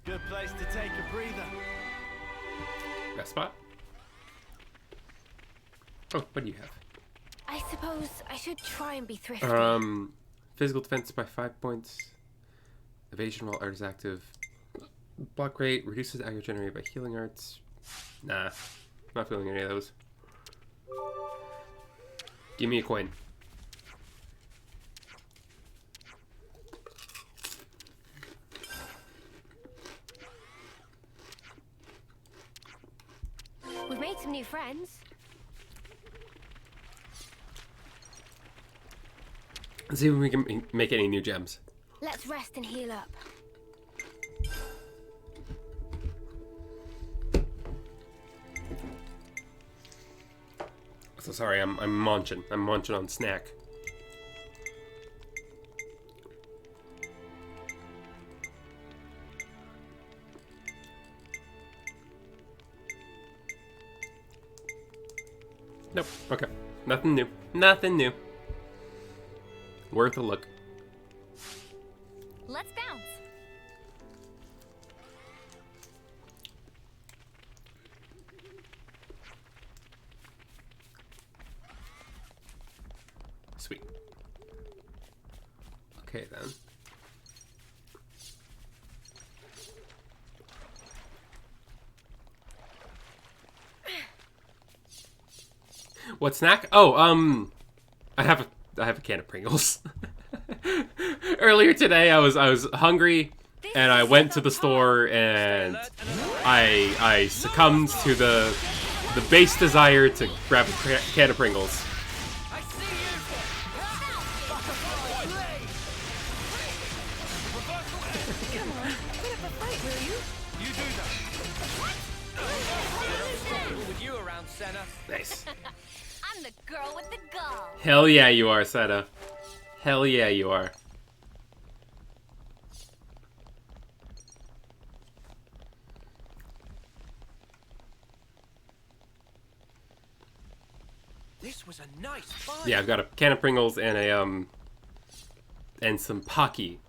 Good place to take a breather.
That spot? Oh, what do you have?
I suppose I should try and be thrifty.
Physical defense by 5 points. Evasion while art is active. Block rate reduces aggro generated by healing arts. Nah, not feeling any of those. Give me a coin.
We've made some new friends.
Let's see if we can make any new gems.
Let's rest and heal up.
So sorry, I'm munching. I'm munching on snack. Nope. Okay. Nothing new. Nothing new. Worth a look.
Let's bounce.
Sweet. Okay then. What snack? Oh, I have a can of Pringles. Earlier today, I was hungry, and I went to the store, and I succumbed to the base desire to grab a can of Pringles. Nice.
I'm the girl with the gall.
Hell yeah, you are, Seta. Hell yeah, you are.
This was a nice fight.
Yeah, I've got a can of Pringles and and some Pocky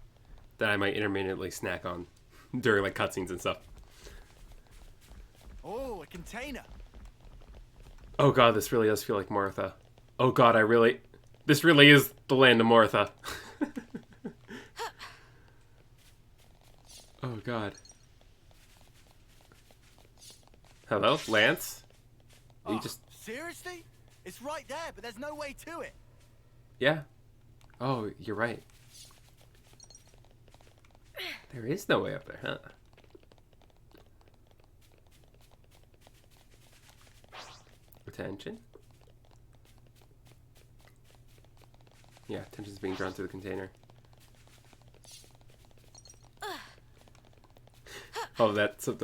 that I might intermittently snack on during like cutscenes and stuff.
Oh, a container.
Oh god, this really does feel like Martha. Oh god, this really is the land of Martha. Oh god. Hello, Lance? You just...
Seriously? It's right there, but there's no way to it.
Yeah. Oh, you're right. There is no way up there, huh? Attention. Yeah, attention's being drawn to the container. Oh, that's when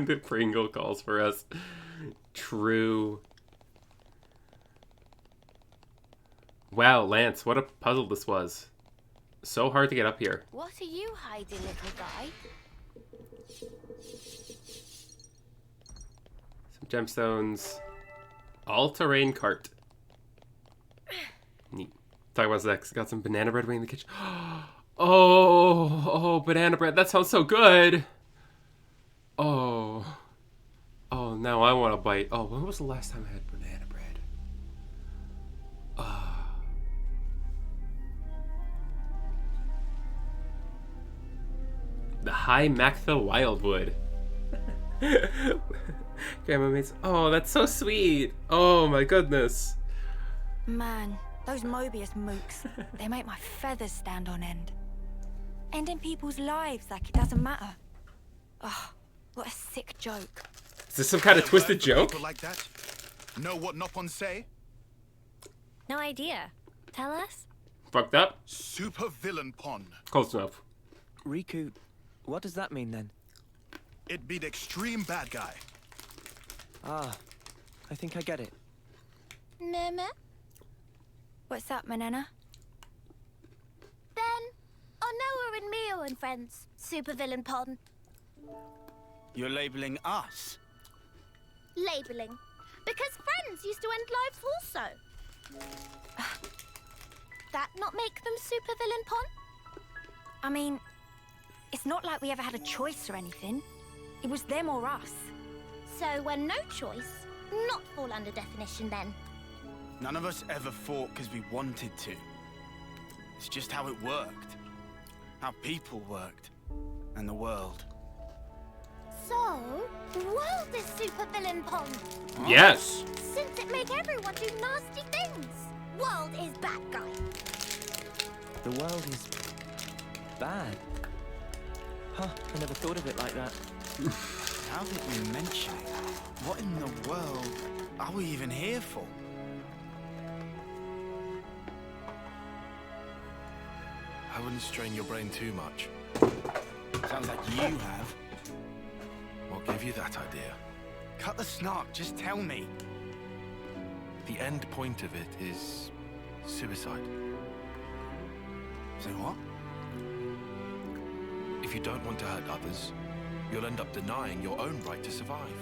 the Pringle calls for us. True. Wow, Lance, what a puzzle this was. So hard to get up here.
What are you hiding, little guy?
Some gemstones. All-terrain cart. Neat. Talk about next. Got some banana bread waiting in the kitchen. Oh, banana bread. That sounds so good. Oh, now I want to bite. Oh, when was the last time I had banana bread? The High Mactha Wildwood. Grandma mates. Oh, that's so sweet. Oh my goodness.
Man, those Mobius mooks, they make my feathers stand on end. Ending people's lives like it doesn't matter. Oh, what a sick joke.
Is this some kind of twisted joke?
Like that? Know what Nopon say?
No idea. Tell us.
Fucked up?
Super villain pon.
Close enough.
Riku, what does that mean then?
It be the extreme bad guy.
Ah, I think I get it.
Meme? What's up, Manana?
Then, Noah and Mio and friends. Supervillain Pon.
You're labeling us?
Labeling. Because friends used to end lives also. That not make them supervillain Pon?
I mean, it's not like we ever had a choice or anything. It was them or us.
So when no choice, not fall under definition then.
None of us ever fought because we wanted to. It's just how it worked. How people worked. And the world.
So, the world is supervillain Pon.
Yes.
Since it make everyone do nasty things. World is bad guy.
The world is bad. Huh, I never thought of it like that.
How did we mention it? What in the world are we even here for?
I wouldn't strain your brain too much.
Sounds like you have.
What gave you that idea?
Cut the snark, just tell me.
The end point of it is suicide.
So what?
If you don't want to hurt others, you'll end up denying your own right to survive.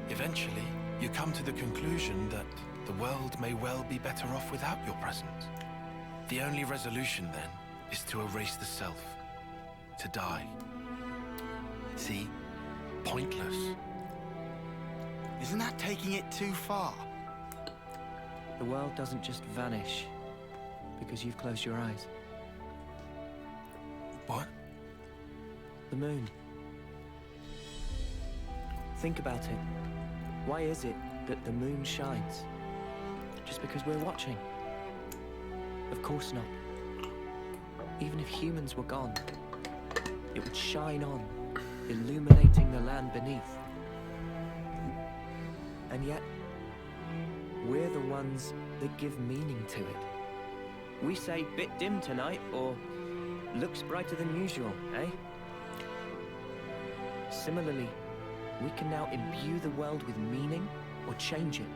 Eventually, you come to the conclusion that the world may well be better off without your presence. The only resolution then is to erase the self, to die. See? Pointless.
Isn't that taking it too far?
The world doesn't just vanish because you've closed your eyes.
What?
The moon. Think about it. Why is it that the moon shines? Just because we're watching? Of course not. Even if humans were gone, it would shine on, illuminating the land beneath. And yet, we're the ones that give meaning to it. We say, bit dim tonight, or looks brighter than usual, eh? Similarly, we can now imbue the world with meaning or change it.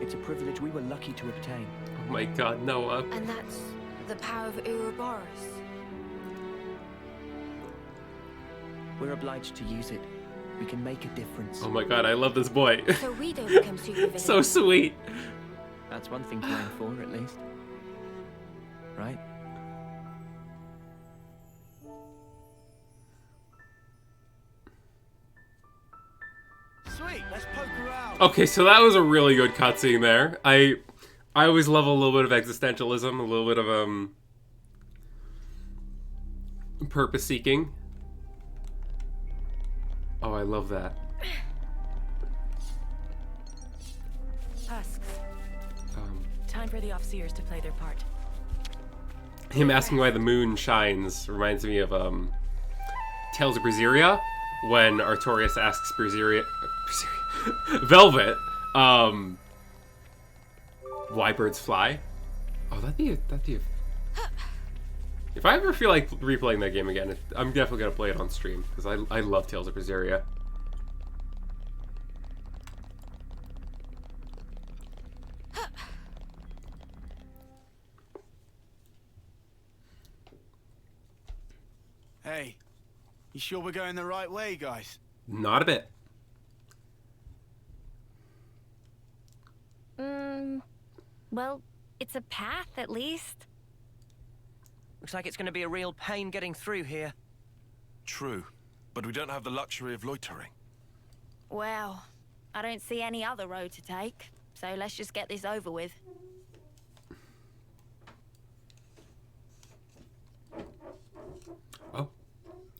It's a privilege we were lucky to obtain.
Oh my god, Noah.
And that's the power of Ouroboros.
We're obliged to use it. We can make a difference.
Oh my god, I love this boy.
So we don't become supervillains.
So sweet.
That's one thing to aim for, at least. Right?
Sweet, let's poke around.
Okay, so that was a really good cutscene there. I always love a little bit of existentialism, a little bit of purpose seeking. Oh, I love that.
Husks. Time for the Offseers to play their part.
Him asking why the moon shines reminds me of Tales of Berseria, when Artorias asks Velvet, why birds fly. Oh, that'd be a if I ever feel like replaying that game again, I'm definitely gonna play it on stream, because I love Tales of Berseria.
You sure we're going the right way, guys?
Not a bit.
Well, it's a path at least.
Looks like it's going to be a real pain getting through here.
True, but we don't have the luxury of loitering.
Well, I don't see any other road to take, so let's just get this over with.
Oh,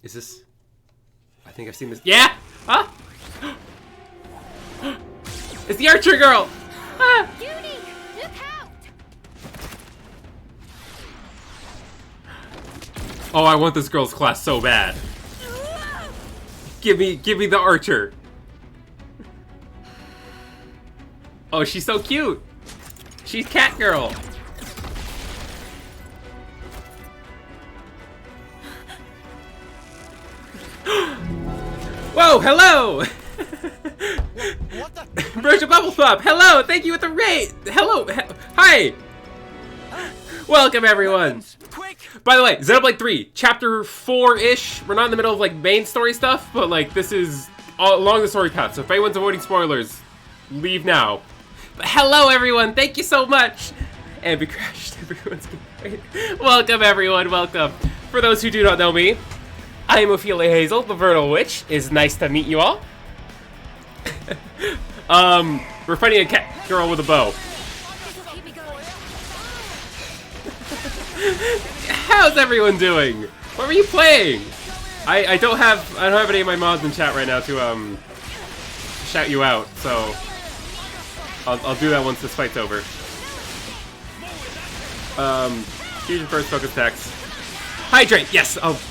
is this? I think I've seen this. Yeah! Huh? It's the archer girl! Ah!
Uni, look out!
Oh, I want this girl's class so bad. Give me the archer. Oh, she's so cute. She's cat girl. Whoa, hello!
What the?
Virtual Bubble Pop, hello! Thank you with the raid! Hello! Hi! Welcome, everyone!
Quick!
By the way, Xenoblade 3, Chapter 4-ish. We're not in the middle of, like, main story stuff, but, like, this is all along the story path. So if anyone's avoiding spoilers, leave now. But hello, everyone! Thank you so much! And we crashed everyone's game. Welcome, everyone, welcome. For those who do not know me, I am Ophelia Hazel, the Vernal Witch. It's nice to meet you all. We're fighting a cat girl with a bow. How's everyone doing? What were you playing? I don't have any of my mods in chat right now to shout you out, so I'll do that once this fight's over. Fusion first, focus attacks. Hydrate, yes. Oh,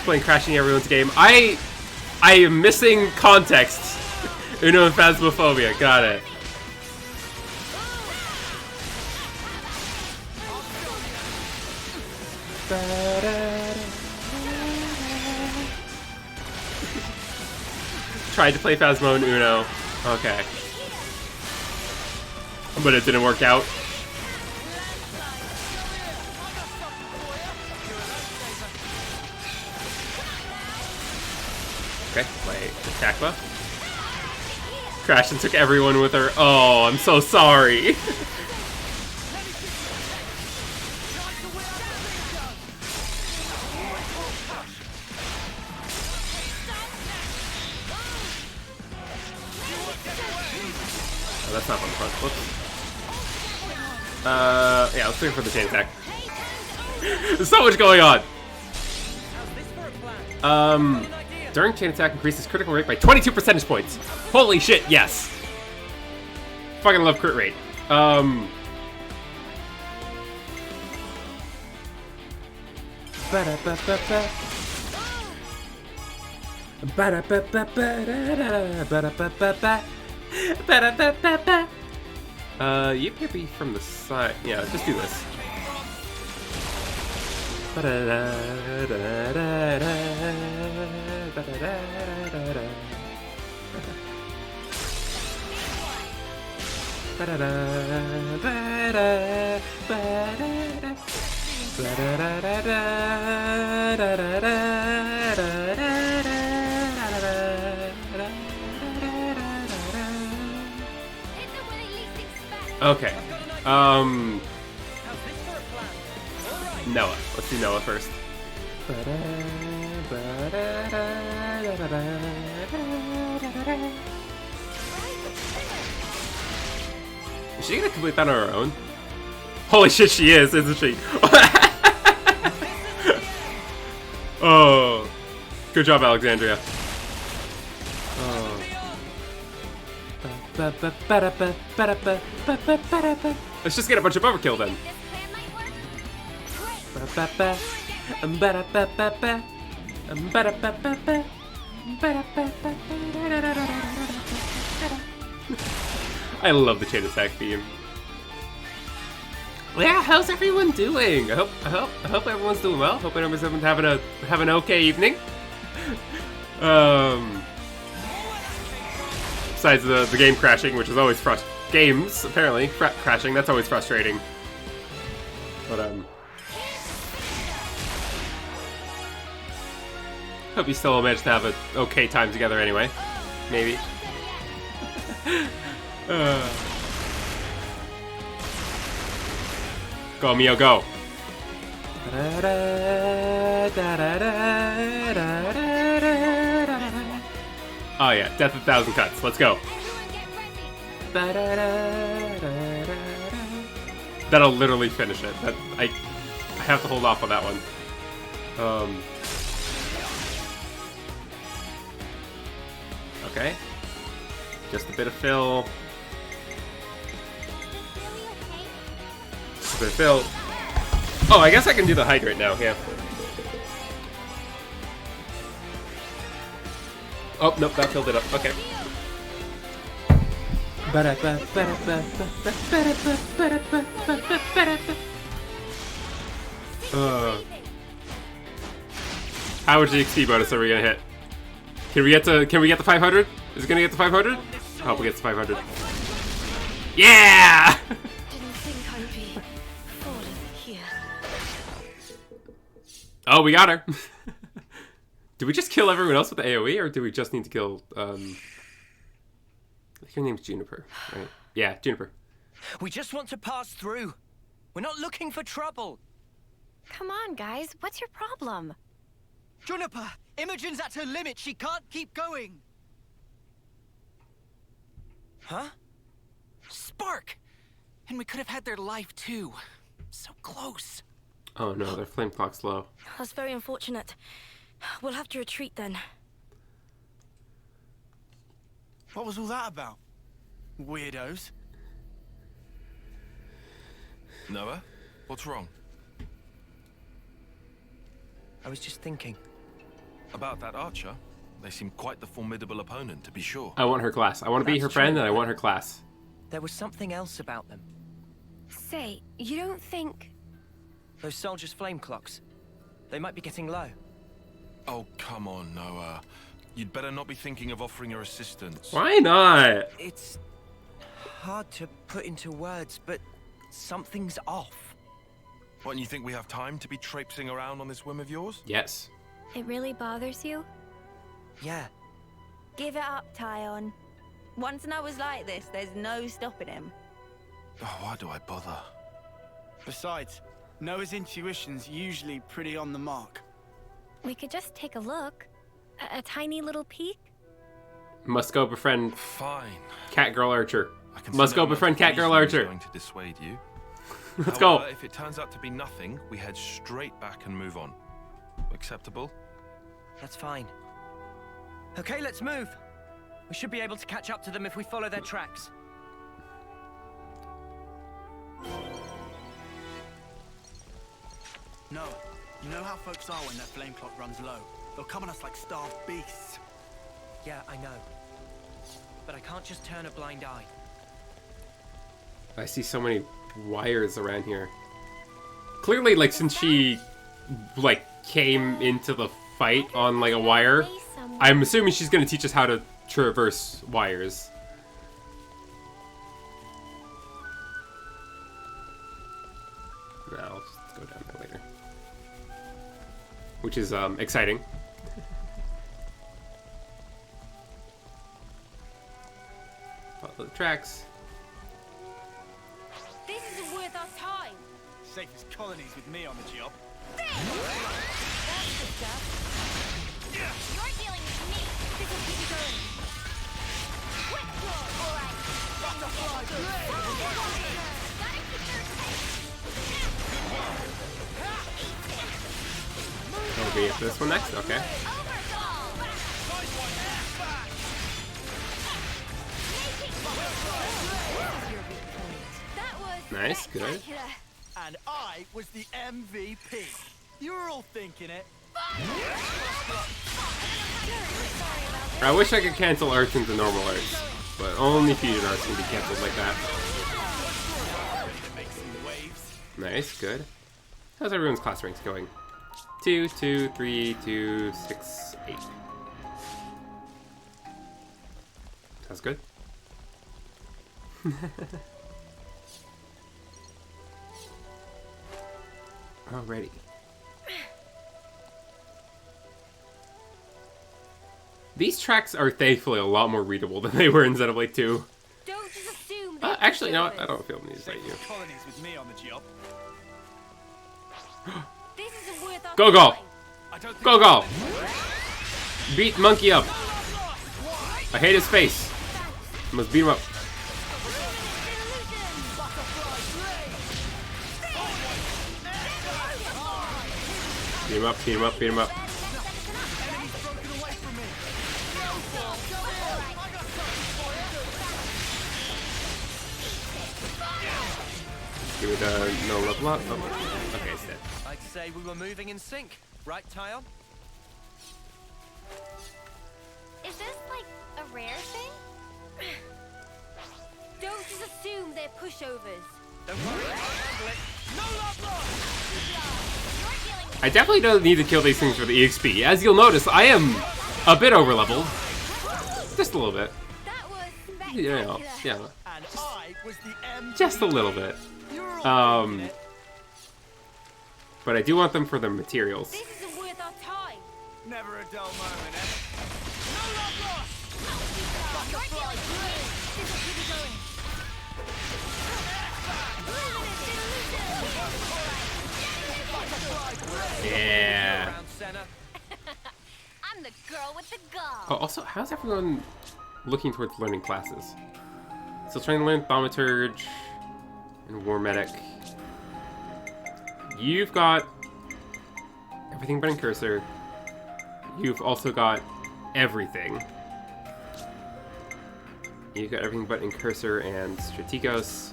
playing crashing everyone's game. I am missing context. Uno and Phasmophobia, got it. Tried to play Phasmo and Uno. Okay. But it didn't work out. Okay, my attack buff. Crashed and took everyone with her. Oh, I'm so sorry. Oh, that's not on the front. Whoops. Yeah, let's go for the chain attack. There's so much going on. During chain attack increases critical rate by 22 percentage points. Holy shit, yes. Fucking love crit rate. You can be from the side. Yeah, just do this. Okay. Noah. Let's do Noah first. Is she gonna complete that on her own? Holy shit, she is, isn't she? Oh. Good job, Alexandria. Oh. Let's just get a bunch of overkill then. I love the chain attack theme. Yeah, how's everyone doing? I hope everyone's doing well. Hope everyone's having an okay evening. Besides the game crashing, which is always games apparently crashing. That's always frustrating. But Hope you still managed to have an okay time together anyway. Maybe. Go, Mio, go. Oh yeah, Death of 1,000 Cuts. Let's go. That'll literally finish it. I have to hold off on that one. Okay. Just a bit of fill. Just a bit of fill. Oh, I guess I can do the hydrate now, yeah. Oh, nope, that filled it up. Okay. How much XP bonus are we gonna hit? Can we get the 500? Is it gonna get the 500? I hope we get the 500. Yeah!
Didn't think I'd be falling here.
Oh, we got her. Did we just kill everyone else with the AoE, or do we just need to kill, I think her name's Juniper, right? Yeah, Juniper.
We just want to pass through. We're not looking for trouble.
Come on, guys. What's your problem?
Juniper, Imogen's at her limit. She can't keep going. Huh?
Spark! And we could have had their life too. So close.
Oh no, their flame clock's low.
That's very unfortunate. We'll have to retreat then.
What was all that about? Weirdos.
Noah, what's wrong?
I was just thinking.
About that archer? They seem quite the formidable opponent, to be sure.
I want her class. I want to be her friend, and I want her class.
There was something else about them.
Say, you don't think...
Those soldiers' flame clocks. They might be getting low.
Oh, come on, Noah. You'd better not be thinking of offering her assistance.
Why not?
It's hard to put into words, but something's off.
What, and you think we have time to be traipsing around on this whim of yours?
Yes.
It really bothers you?
Yeah.
Give it up, Tyon. Once Noah's like this, there's no stopping him.
Oh, why do I bother?
Besides, Noah's intuition's usually pretty on the mark.
We could just take a look. A tiny little peek?
Must go befriend
Fine.
Catgirl Archer.
I can see
Must go
no
befriend
reason
Catgirl
is
Archer.
going to dissuade you.
Let's
However,
go.
if it turns out to be nothing, we head straight back and move on. Acceptable?
That's fine. Okay, let's move. We should be able to catch up to them if we follow their tracks.
No, you know how folks are when their flame clock runs low. They'll come on us like starved beasts.
Yeah, I know. But I can't just turn a blind eye.
I see so many wires around here. Clearly, like, since she, like, came into the fight on, like, a wire, I'm assuming she's gonna teach us how to traverse wires. No, I'll just go down there later. Which is, exciting. Follow the tracks.
This isn't worth our time.
Safest colonies with me on the job.
You're dealing with me. This will keep you going. Quick draw. All right.
Oh, we get this one next? Okay. Nice, good.
And I was the MVP. You were all thinking it.
I wish I could cancel arts into normal arts, but only fusion arts can be canceled like that. Nice, good. How's everyone's class ranks going? 2, 2, 3, 2, 6, 8. Sounds good. Alrighty. These tracks are thankfully a lot more readable than they were in Xenoblade 2.
Don't just assume
Actually, no, I don't feel the need to cite you.
Colonies with me on the job.
This isn't worth our
Go, go!
time.
I don't think
Go, go! Beat Monkey up. I hate his face. I must beat him up. Beat him up, beat him up, beat him up. Give me the no level up. Oh, okay, it's dead.
I'd say we were moving in sync, right, Tyon?
Is this like a rare thing? Don't just assume they're pushovers.
Don't worry, I'll handle it.
I definitely don't need to kill these things for the EXP. As you'll notice, I am a bit over-leveled. Just a little bit.
That was
Yeah,
spectacular.
yeah.
And I was the MVP.
Just a little bit.
You're all thinking it.
But I do want them for the materials.
This isn't worth our time.
Never a dull moment, eh? No love lost! Butterfly
Yeah.
Around Senna.
I'm the girl with the gall.
Oh, also, how's everyone looking towards learning classes? Still trying to learn Thaumaturge and War Medic. You've got everything but Incursor. You've also got everything. You've got everything but Incursor and Strategos.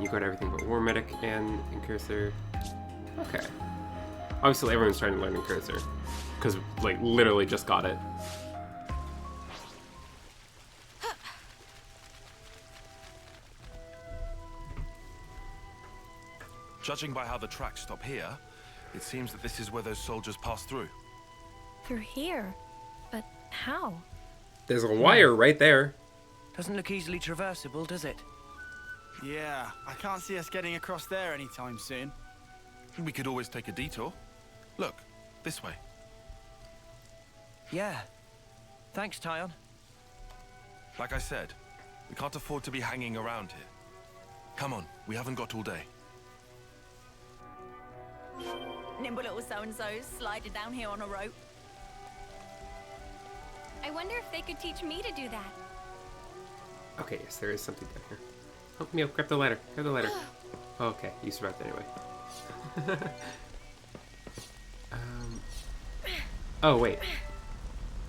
You've got everything but War Medic and Incursor. Okay. Obviously, everyone's trying to learn Incursor. Because, like, literally just got it.
Judging by how the tracks stop here, it seems that this is where those soldiers passed through.
Through here? But how?
There's a wire right there.
Doesn't look easily traversable, does it?
Yeah, I can't see us getting across there anytime soon.
We could always take a detour. Look, this way.
Yeah. Thanks, Tyon.
Like I said, we can't afford to be hanging around here. Come on, we haven't got all day.
Nimble little so-and-sos sliding down here on a rope.
I wonder if they could teach me to do that.
Okay, yes, there is something down here. Oh, Mio, grab the ladder. Grab the ladder. Oh, okay, you survived anyway. Oh, wait.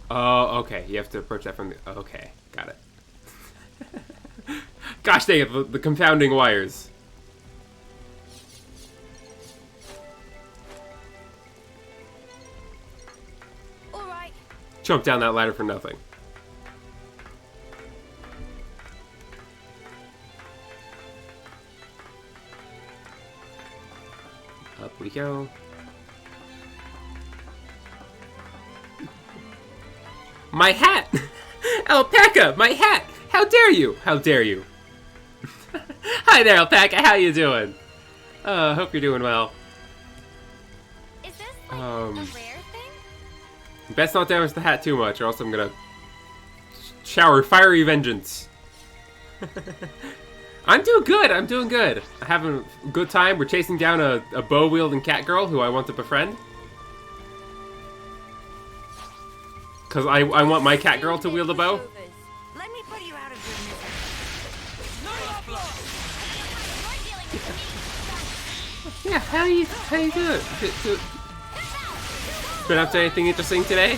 Oh, okay, you have to approach that from the... Okay, got it. Gosh dang it, the confounding wires.
All right.
Jump down that ladder for nothing. Up we go. My hat! Alpaca, my hat! How dare you? How dare you? Hi there, Alpaca, how you doing? Hope you're doing well.
Is this like a rare thing?
Best not damage the hat too much, or else I'm gonna shower fiery vengeance. I'm doing good, I'm doing good. I'm having a good time. We're chasing down a bow-wielding cat girl who I want to befriend. Because I want my cat girl to wield a bow.
Let me put you out of your misery.
Yeah, how you doing? Been up to anything interesting today?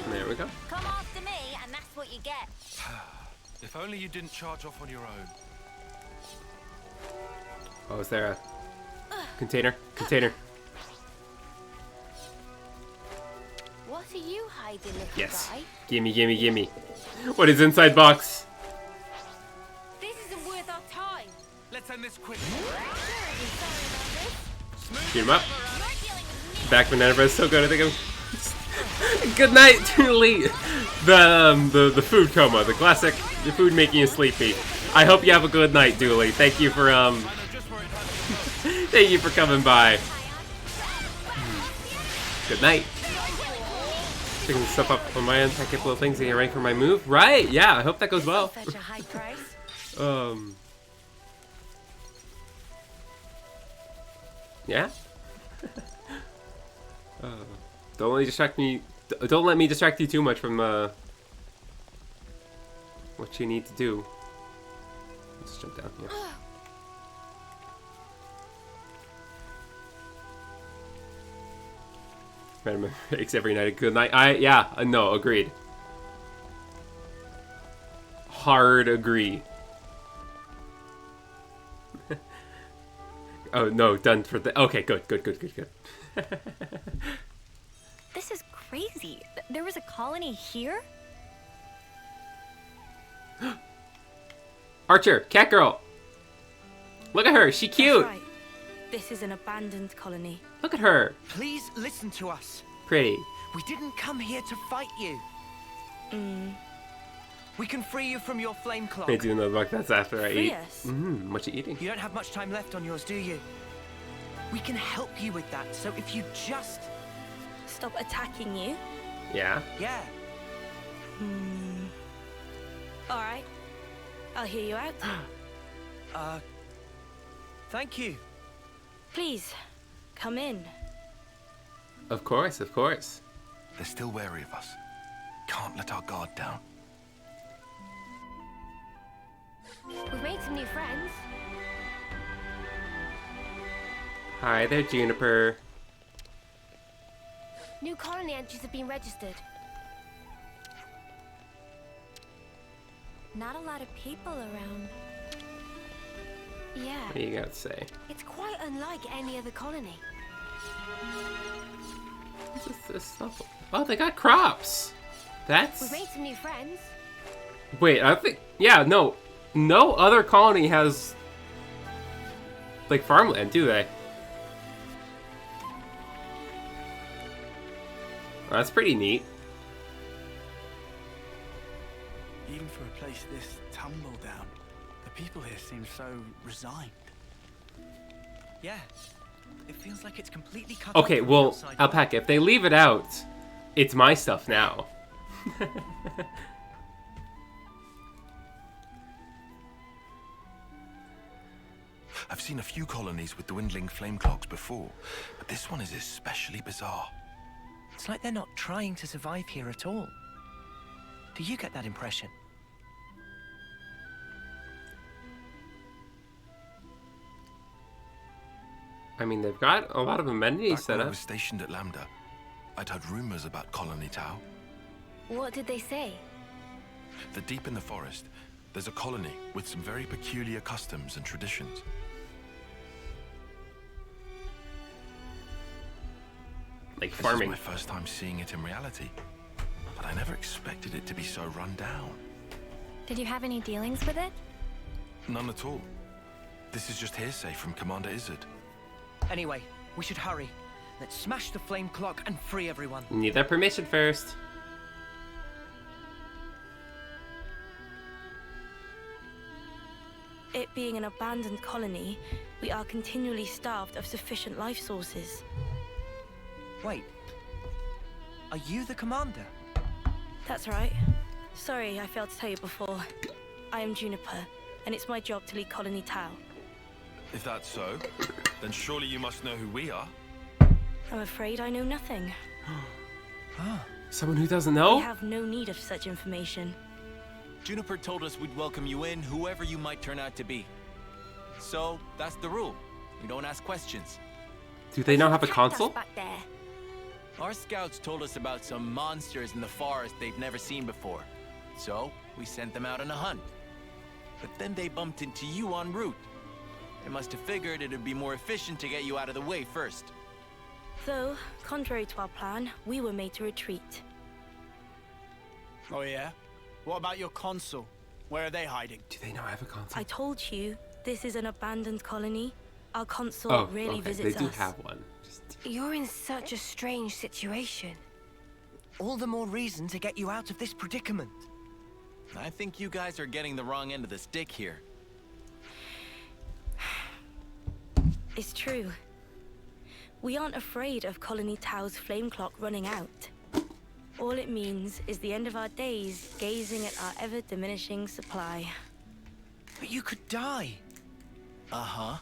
There we go.
Come after me, and that's what you get.
If only you didn't charge off on your own.
Oh, is there a container? Container.
What are you hiding, little
Yes.
guy?
Gimme, gimme, gimme. What is inside box?
This isn't worth our time.
Let's end this quick.
Beat him up. Back when Never is so good, I think I'm Good night, Julie. The food coma, the classic, the food making you sleepy. I hope you have a good night, Dooley. Thank you for thank you for coming by. Good night. Picking stuff up on my end, pack up little things and get ready for my move. Right? Yeah, I hope that goes well.
Fetch a high price.
Yeah. Don't let me distract me. Don't let me distract you too much from what you need to do. Let's jump down here. Random makes every night a good night. No, agreed. Hard agree. Oh no, done for the. Okay, good.
This is crazy. There was a colony here?
Archer, cat girl. Look at her, she cute.
That's right. This is an abandoned colony.
Look at her,
Please listen to us.
pretty.
We didn't come here to fight you. We can free you from your flame clock.
I do another buck. That's after I
Free
eat.
us?
What you eating?
You don't have much time left on yours, do you? We can help you with that, so if you just...
Stop attacking you.
Yeah.
Yeah.
All right. I'll hear you out.
Thank you.
Please, come in.
Of course.
They're still wary of us. Can't let our guard down.
We've made some new friends.
Hi there, Juniper.
New colony entries have been registered.
Not a lot of people around.
Yeah,
What do you got to say?
it's quite unlike any other colony.
What's this stuff? Oh, they got crops. That's.
We've made some new friends.
Wait, I think. Yeah, no. No other colony has. Like farmland, do they? That's pretty neat.
Even for a place this tumble down, the people here seem so resigned.
Yeah. It feels like it's completely cut
Okay,
off from the
well,
outside world.
Alpaca, if they leave it out, it's my stuff now.
I've seen a few colonies with dwindling flame clocks before, but this one is especially bizarre.
It's like they're not trying to survive here at all. Do you get that impression?
I mean, they've got a lot of amenities
Back
set
when I
up.
was stationed at Lambda, I'd heard rumors about Colony Tau.
What did they say?
That deep in the forest, there's a colony with some very peculiar customs and traditions.
Like
This
farming.
is my first time seeing it in reality, but I never expected it to be so run down.
Did you have any dealings with it?
None at all. This is just hearsay from Commander Izzard.
Anyway, we should hurry. Let's smash the flame clock and free everyone.
You need that permission first.
It being an abandoned colony, we are continually starved of sufficient life sources.
Wait. Are you the commander?
That's right. Sorry, I failed to tell you before. I am Juniper, and it's my job to lead Colony Tau.
If that's so, then surely you must know who we are.
I'm afraid I know nothing.
Someone who doesn't
We
know?
have no need of such information.
Juniper told us we'd welcome you in, whoever you might turn out to be. So, that's the rule. We don't ask questions.
Do they now have a
Cactus
console?
back there.
Our scouts told us about some monsters in the forest they've never seen before. So, we sent them out on a hunt. But then they bumped into you en route. They must have figured it'd be more efficient to get you out of the way first.
Though, contrary to our plan, we were made to retreat.
Oh yeah? What about your consul? Where are they hiding?
Do they now have a console?
I told you, this is an abandoned colony. Our consul
Oh,
rarely
okay.
visits
They do
us.
have one.
You're in such a strange situation.
All the more reason to get you out of this predicament.
I think you guys are getting the wrong end of the stick here.
It's true. We aren't afraid of Colony Tao's flame clock running out. All it means is the end of our days gazing at our ever-diminishing supply.
But you could die.
Uh-huh.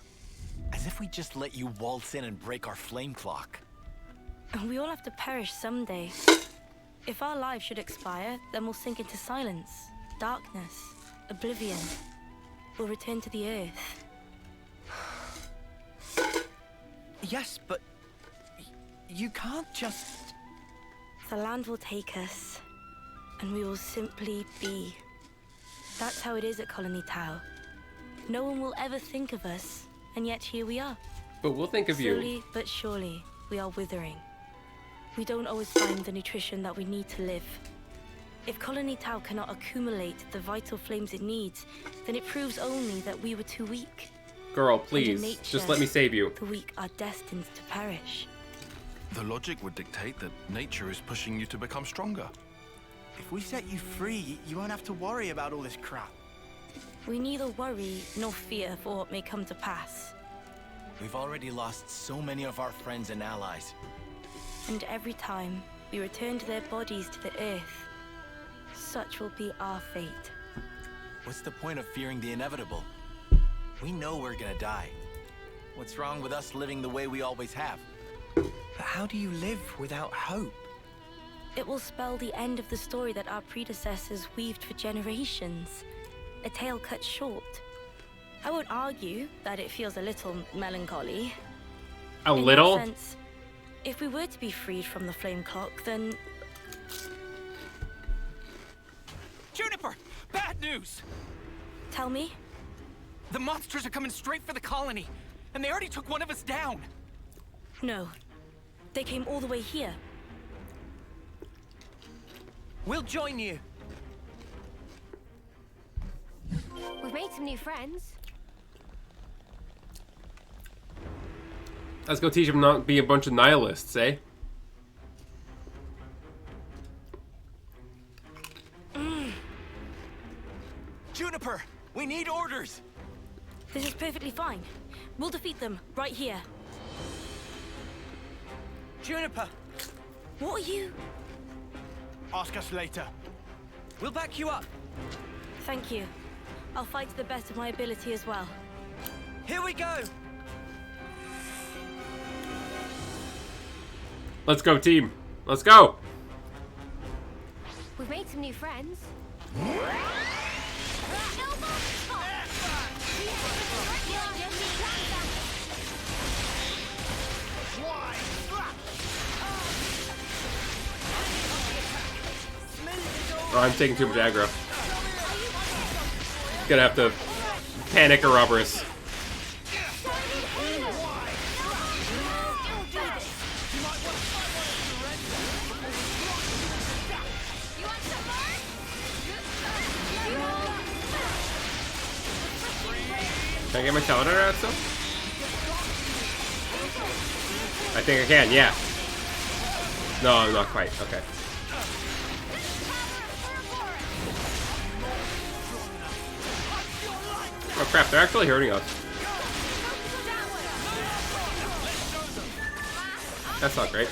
As if we just let you waltz in and break our flame clock.
And we all have to perish someday. If our lives should expire, then we'll sink into silence, darkness, oblivion. We'll return to the Earth.
Yes, but you can't just...
The land will take us, and we will simply be. That's how it is at Colony Tau. No one will ever think of us, and yet here we are.
But we'll think of you.
Slowly but surely, we are withering. We don't always find the nutrition that we need to live. If Colony Tau cannot accumulate the vital flames it needs, then it proves only that we were too weak.
Girl,
And in
please,
nature,
just let me save you.
The weak are destined to perish.
The logic would dictate that nature is pushing you to become stronger.
If we set you free, you won't have to worry about all this crap.
We neither worry nor fear for what may come to pass.
We've already lost so many of our friends and allies.
And every time we return to their bodies to the Earth, such will be our fate.
What's the point of fearing the inevitable? We know we're gonna die. What's wrong with us living the way we always have?
But how do you live without hope?
It will spell the end of the story that our predecessors weaved for generations. A tale cut short. I won't argue that it feels a little melancholy.
A
In
little?
that sense, if we were to be freed from the flame clock, then...
Juniper! Bad news!
Tell me?
The monsters are coming straight for the colony, and they already took one of us down.
No. They came all the way here.
We'll join you.
We've made some new friends.
Let's go teach them not to be a bunch of nihilists, eh?
Juniper! We need orders!
This is perfectly fine. We'll defeat them right here.
Juniper!
What are you?
Ask us later.
We'll back you up.
Thank you. I'll fight to the best of my ability as well.
Here we go!
Let's go, team. Let's go!
We've made some new friends.
Oh, I'm taking too much aggro. Gonna have to panic Ouroboros. Can I get my Teledotter out still? I think I can, yeah. No, not quite. Okay. Oh crap, they're actually hurting us. That's not great.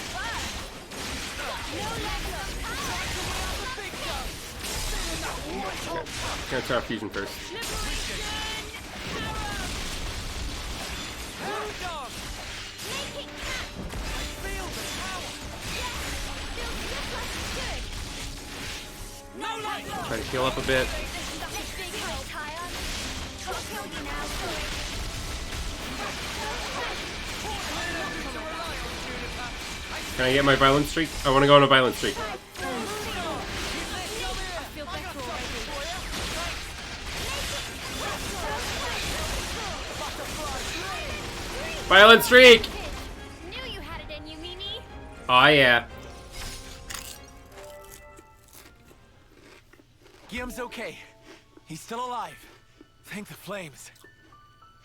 Okay. Gonna try fusion first. Try to heal up a bit. Can I get my violent streak? I want to go on a violent streak. Violent streak!
Knew you had it in you, Mimi.
Oh yeah.
Guillaume's okay. He's still alive. Thank the flames.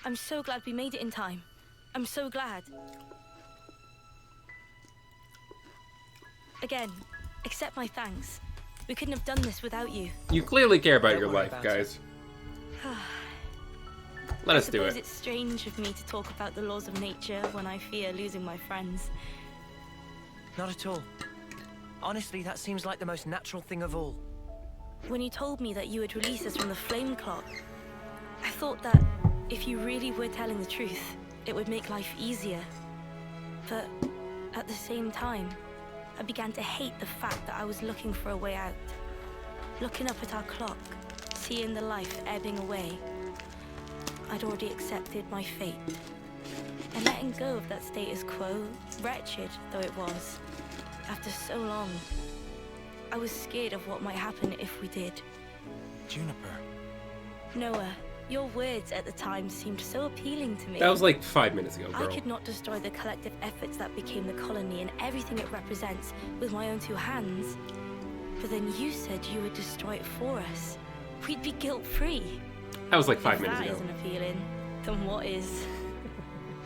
I'm so glad we made it in time. I'm so glad. Again, Accept my thanks. We couldn't have done this without you.
You clearly care about
Don't
your
worry
life,
about
guys. Let us do
I suppose
it.
it's strange of me to talk about the laws of nature when I fear losing my friends.
Not at all. Honestly, that seems like the most natural thing of all.
When you told me that you would release us from the flame clock, I thought that if you really were telling the truth, it would make life easier. But at the same time, I began to hate the fact that I was looking for a way out. Looking up at our clock, seeing the life ebbing away, I'd already accepted my fate. And letting go of that status quo, wretched though it was, after so long, I was scared of what might happen if we did.
Juniper.
Noah, your words at the time seemed so appealing to me.
That was like 5 minutes ago, girl.
I could not destroy the collective efforts that became the colony and everything it represents with my own two hands. But then you said you would destroy it for us. We'd be guilt-free.
That was like 5
If
minutes
that
ago.
isn't appealing, then what is?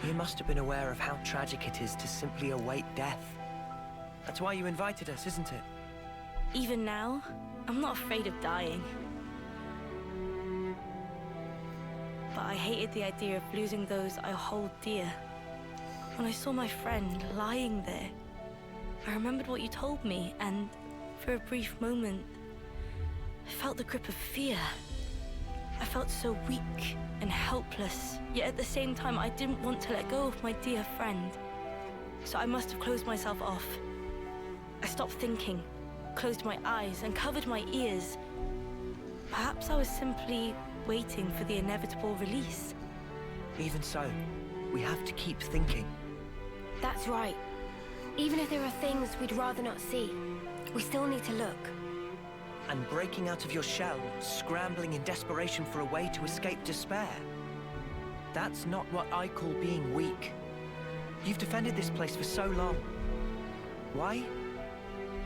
You must have been aware of how tragic it is to simply await death. That's why you invited us, isn't it?
Even now, I'm not afraid of dying. But I hated the idea of losing those I hold dear. When I saw my friend lying there, I remembered what you told me, and for a brief moment, I felt the grip of fear. I felt so weak and helpless, yet at the same time I didn't want to let go of my dear friend. So I must have closed myself off. I stopped thinking, closed my eyes and covered my ears. Perhaps I was simply waiting for the inevitable release.
Even so, we have to keep thinking.
That's right. Even if there are things we'd rather not see, we still need to look.
And breaking out of your shell, scrambling in desperation for a way to escape despair. That's not what I call being weak. You've defended this place for so long. Why?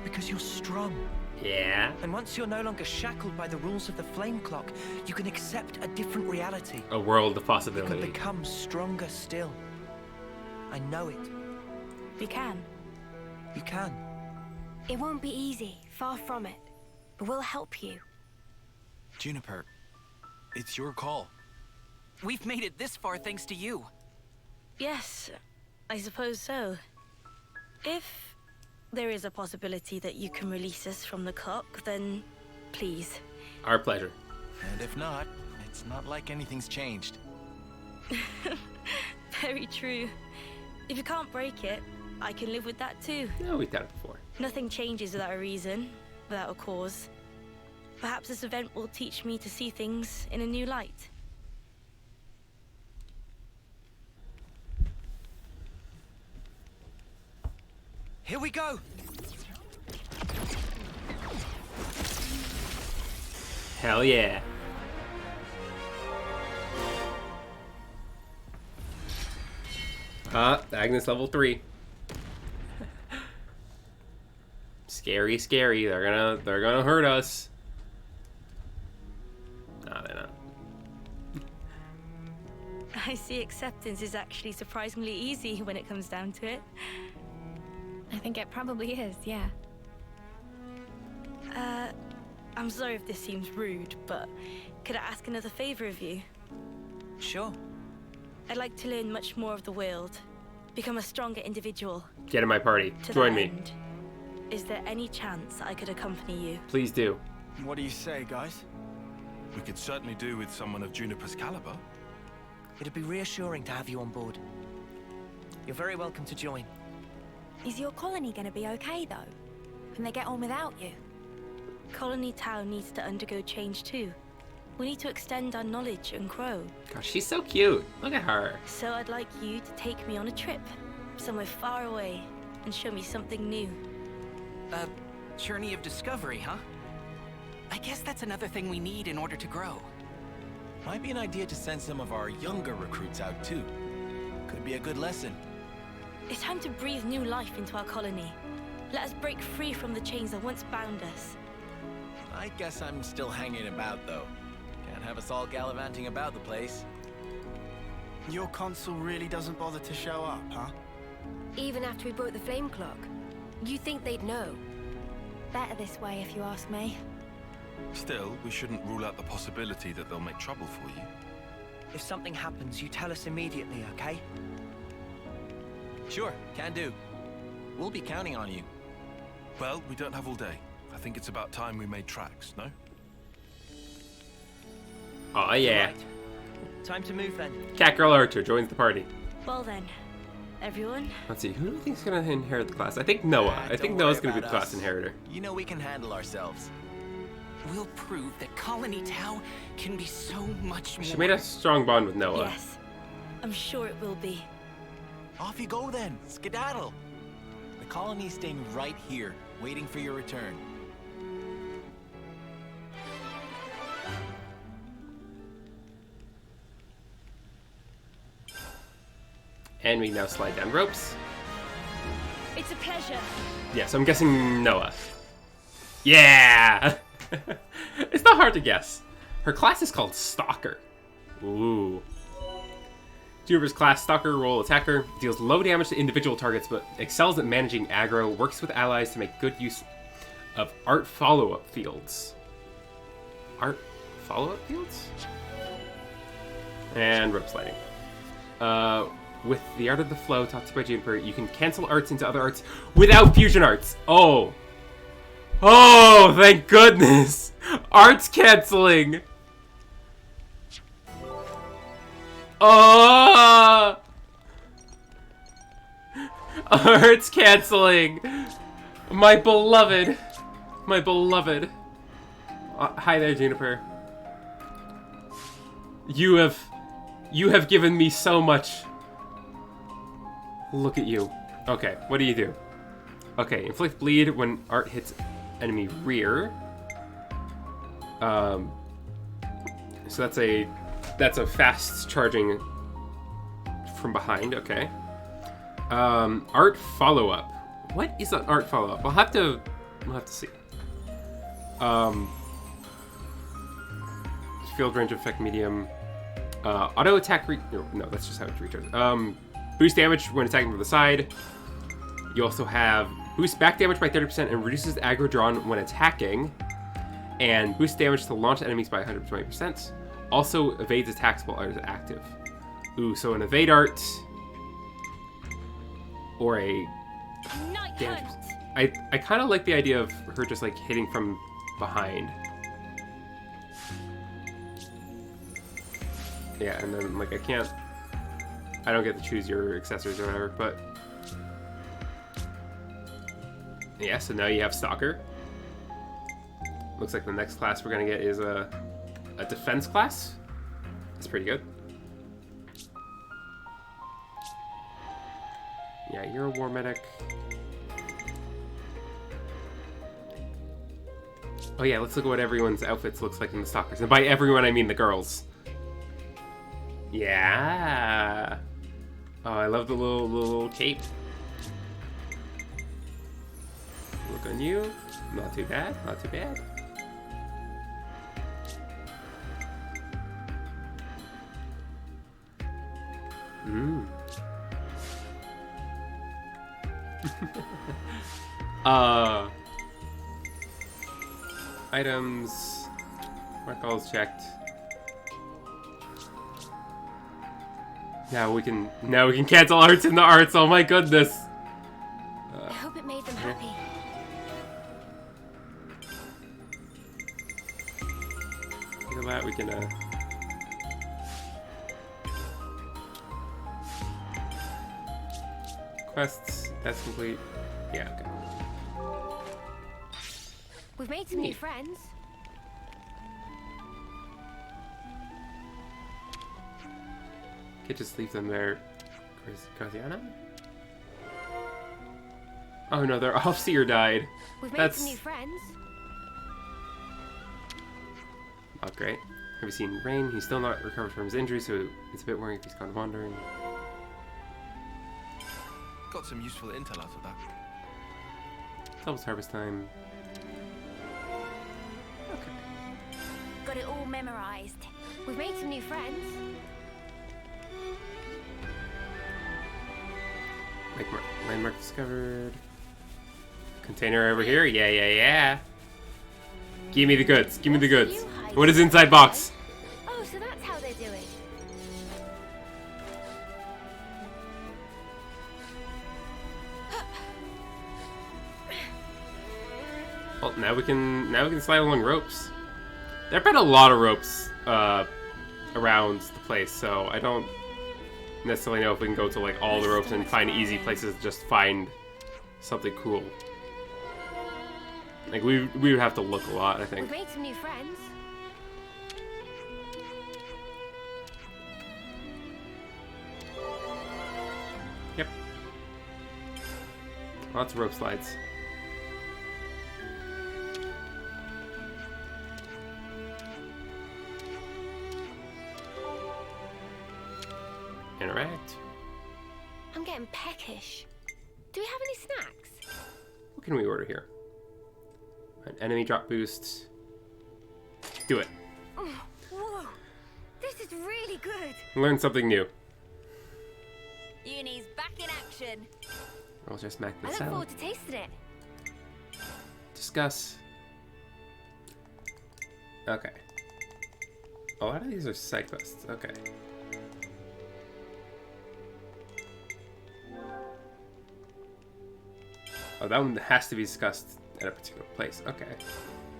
Because you're strong.
Yeah.
And once you're no longer shackled by the rules of the flame clock, you can accept a different reality.
A world of
You
possibility.
can become stronger still. I know it.
We can.
You can.
It won't be easy, far from it. But we'll help you.
Juniper, it's your call.
We've made it this far thanks to you.
Yes, I suppose so. If there is a possibility that you can release us from the clock, then please.
Our pleasure.
And if not, it's not like anything's changed.
Very true. If you can't break it, I can live with that too.
No, we've done it before.
Nothing changes without a reason, without a cause. Perhaps this event will teach me to see things in a new light.
Here we go!
Hell yeah. Agnes level 3. Scary, scary. They're gonna hurt us. No, they're not.
I see acceptance is actually surprisingly easy when it comes down to it.
I think it probably is, yeah.
I'm sorry if this seems rude, but could I ask another favor of you?
Sure.
I'd like to learn much more of the world, become a stronger individual.
Get in my party.
To
Join
that
me.
end, is there any chance I could accompany you?
Please do.
What do you say, guys?
We could certainly do with someone of Juniper's caliber.
It'd be reassuring to have you on board. You're very welcome to join.
Is your colony gonna be okay, though? Can they get on without you?
Colony Town needs to undergo change too. We need to extend our knowledge and grow.
Gosh, she's so cute. Look at her.
So I'd like you to take me on a trip, somewhere far away, and show me something new.
A journey of discovery, huh? I guess that's another thing we need in order to grow.
Might be an idea to send some of our younger recruits out too. Could be a good lesson.
It's time to breathe new life into our colony. Let us break free from the chains that once bound us.
I guess I'm still hanging about though. Can't have us all gallivanting about the place.
Your consul really doesn't bother to show up, huh?
Even after we broke the flame clock, you think they'd know?
better this way, if you ask me.
Still, we shouldn't rule out the possibility that they'll make trouble for you.
If something happens, you tell us immediately, okay?
Sure, can do. We'll be counting on you.
Well, we don't have all day. I think it's about time we made tracks, no?
Oh yeah.
Right. Time to move then.
Catgirl Archer joins the party.
Well then, everyone.
Let's see, who do you think is gonna inherit the class? I think Noah. I think
Don't
Noah's
worry
gonna be the
about
class
us.
inheritor.
You know we can handle ourselves.
We'll prove that Colony Tau can be so much more.
She made a strong bond with Noah.
Yes, I'm sure it will be.
Off you go then, skedaddle. The colony's staying right here, waiting for your return.
And we now slide down ropes.
It's a pleasure.
Yeah, so I'm guessing Noah. Yeah! It's not hard to guess. Her class is called Stalker. Ooh. Juniper's class, Stalker, role attacker, deals low damage to individual targets, but excels at managing aggro, works with allies to make good use of art follow-up fields. Art follow-up fields? And rope sliding. With the Art of the Flow, taught to you by Juniper, you can cancel arts into other arts without fusion arts. Oh! Oh, thank goodness! Arts canceling! Oh! Arts canceling! My beloved! My beloved. Hi there, Juniper. You have given me so much. Look at you. Okay, what do you do? Okay, inflict bleed when art hits enemy rear. So that's a fast charging from behind. Okay. Art follow up. What is an art follow up? We'll have to see. Field range effect medium. Auto attack. No, that's just how it recharges. Boost damage when attacking from the side. You also have boost back damage by 30% and reduces aggro drawn when attacking. And boost damage to launch enemies by 120%. Also evades attacks while art is active. Ooh, so an evade art. Or a damage. I kind of like the idea of her just like hitting from behind. Yeah, and then like I don't get to choose your accessories or whatever, but yeah, so now you have Stalker. Looks like the next class we're gonna get is a defense class. That's pretty good. Yeah, you're a war medic. Oh yeah, let's look at what everyone's outfits looks like in the Stalkers. And by everyone, I mean the girls. Yeah. Oh, I love the little cape. Look on you. Not too bad. Not too bad. Items. Mark all's checked. Now we can cancel arts in the arts. Oh my goodness.
I hope it made them happy.
Look at that. We can quests. That's complete. Yeah. Okay.
We've made some new friends.
Could just leave them there. Graziana? Oh no, their Offseer died.
We've made
That's
some new friends.
not great. Have you seen Rain? He's still not recovered from his injury, so it's a bit worrying if he's gone wandering.
Got some useful intel out of that.
It's almost harvest time.
Got it all memorized.
We've made some new friends.
Landmark discovered. Container over here. Yeah, yeah, yeah. Give me the goods. Give me the goods. What is inside box?
Oh, so that's how they do it.
Well, now we can slide along ropes. There've been a lot of ropes around the place, so I don't necessarily know if we can go to like all the ropes and find easy places to just find something cool. Like we would have to look a lot, I think.
We've made some new friends.
Yep. Lots of rope slides. Interact.
I'm getting peckish. Do we have any snacks?
What can we order here? An enemy drop boost. Do it.
Oh, whoa. This is really good.
Learn something new.
Uni's back in action.
I'll just smack
I
this
look
out.
forward to tasting it.
Discuss. Okay. A lot of these are side quests. Okay. Oh, that one has to be discussed at a particular place. Okay.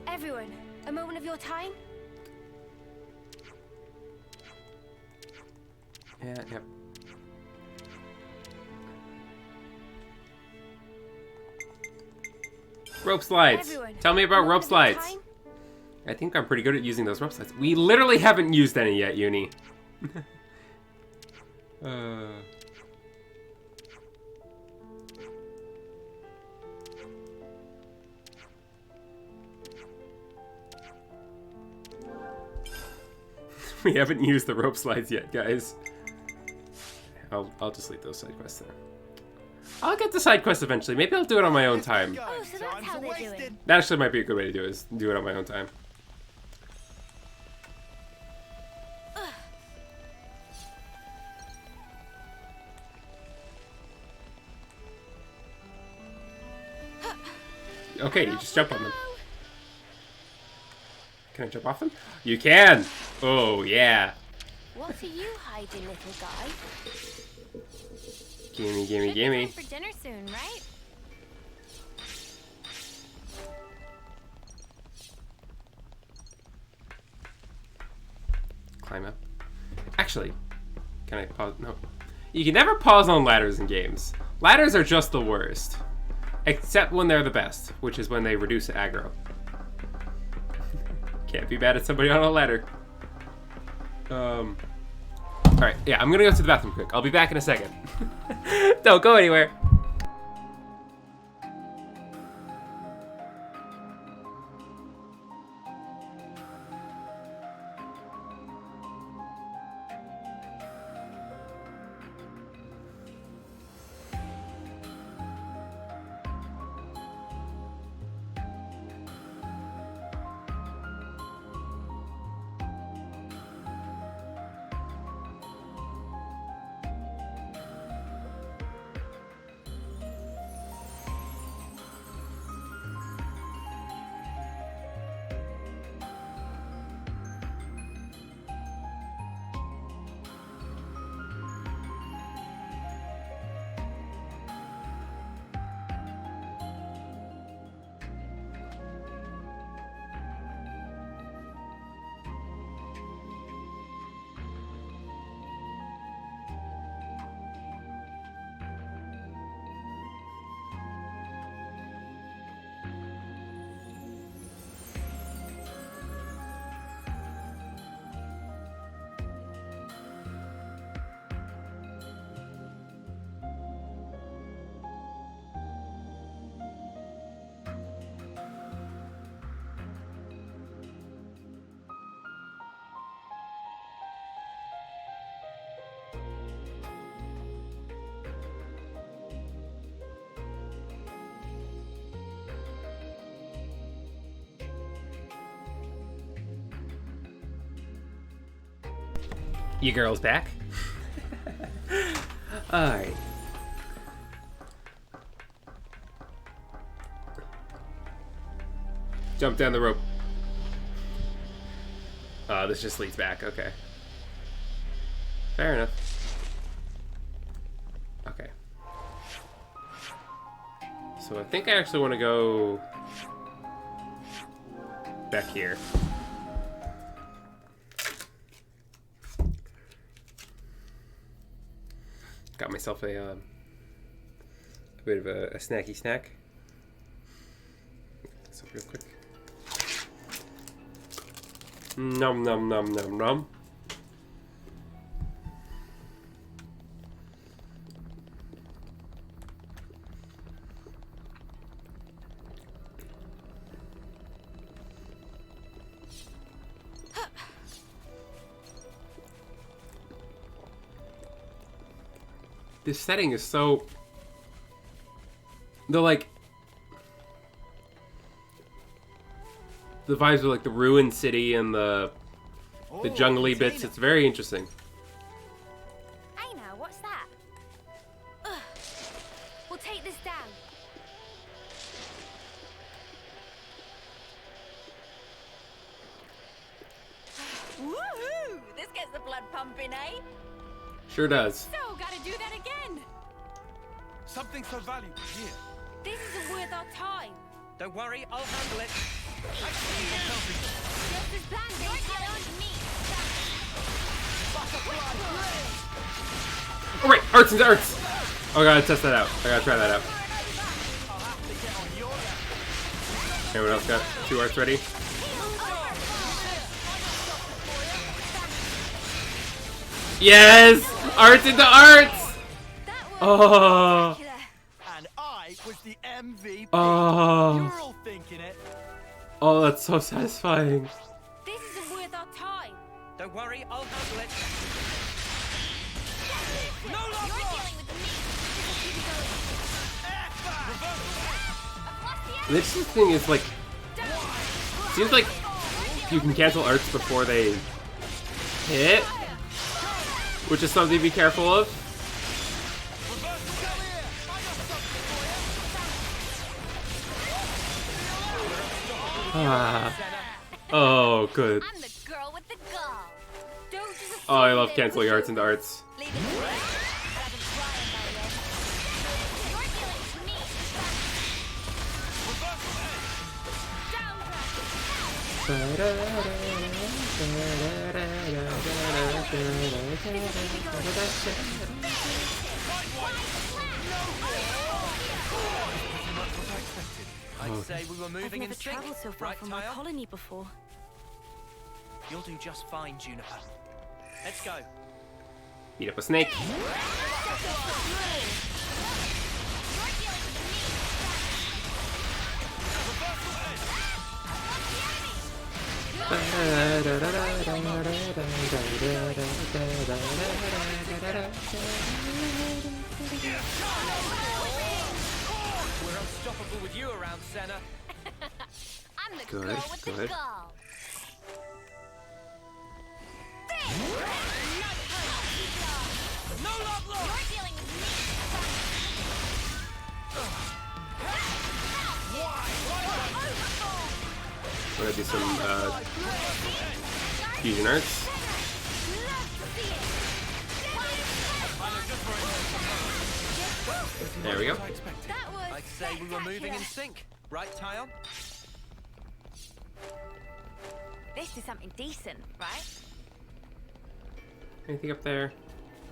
Everyone, a moment of your time?
Yeah, yep. Rope slides.
Everyone,
Tell me
a
about
moment
rope
of your
slides.
time?
I think I'm pretty good at using those rope slides. We literally haven't used any yet, Uni. We haven't used the rope slides yet, guys. I'll just leave those side quests there. I'll get the side quest eventually. Maybe I'll do it on my own time.
Oh, so that's how they do it.
That actually might be a good way to do it, is do it on my own time. Okay, you just jump on them. Can I jump off them? You can! Oh, yeah.
What are you hiding, little guy?
Gimme, gimme,
Should be
gimme.
time for dinner soon, right?
Climb up. Actually, can I pause? No. You can never pause on ladders in games. Ladders are just the worst. Except when they're the best, which is when they reduce aggro. Can't be bad at somebody on a ladder. Alright, yeah, I'm gonna go to the bathroom quick. I'll be back in a second. Don't go anywhere. You girls back? Alright. Jump down the rope. This just leads back. Okay. Fair enough. Okay. So I think I actually want to go back here. Got myself a bit of a snacky snack. So real quick. Nom nom nom nom nom. This setting is so... The like... The vibes of like the ruined city and the jungly bits. It's very interesting.
Hey now, what's that? Ugh. We'll take this down.
Woohoo! This gets the blood pumping, eh?
Sure does.
So, gotta do that again.
Something so valuable here.
This isn't worth our time.
Don't worry, I'll handle it.
Just as planned, they carry on to me.
Alright, arts and arts! Oh, I gotta test that out. I gotta try that out. Anyone else got 2 arts ready? Yes! Arts into arts! Oh!
And I was the MVP.
Oh.
You're all thinking it.
Oh, that's so satisfying.
This isn't worth our time.
Don't worry, I'll handle it.
No, you're dealing with me.
The interesting thing is, like, seems like you can cancel arts before they hit, which is something to be careful of. Ah. Oh, good.
I'm the girl with the gall. Don't just
Oh, I love canceling arts into arts.
leave it to me. I'll have a try on my end. You're dealing with me.
I'd say we were
I've
moving in
never
sync,
traveled so far
right,
from my
Tyre?
colony before.
You'll do just fine, Juniper. Let's go.
Beat up a snake.
We're unstoppable with you around, Senna.
I'm the
Good,
girl with the
good.
gall.
No love lost!
You're dealing with me.
We're gonna do some fusion arts. There we go.
That was
I'd say we were moving in sync, right, Tyon?
This is something decent, right?
Anything up there?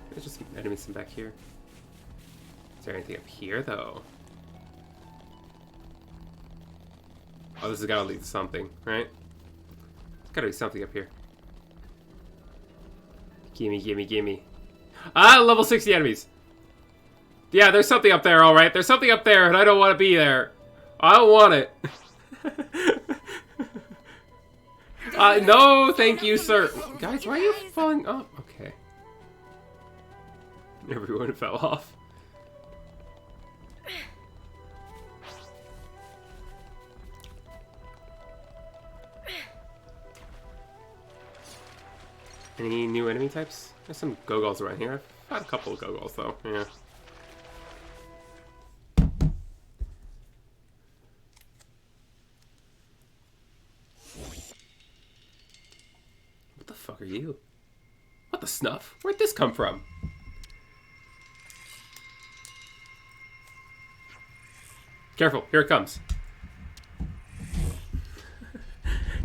There's just some enemies in back here. Is there anything up here, though? Oh, this has got to lead to something, right? There's got to be something up here. Gimme, gimme, gimme. Ah, level 60 enemies! Yeah, there's something up there, alright. There's something up there, and I don't want to be there. I don't want it. No, thank you, sir. Guys, why are you falling off? Okay. Everyone fell off. Any new enemy types? There's some Gogols around here. I've had a couple of Gogols, though. Yeah. fuck are you? What the snuff? Where'd this come from? Careful, here it comes.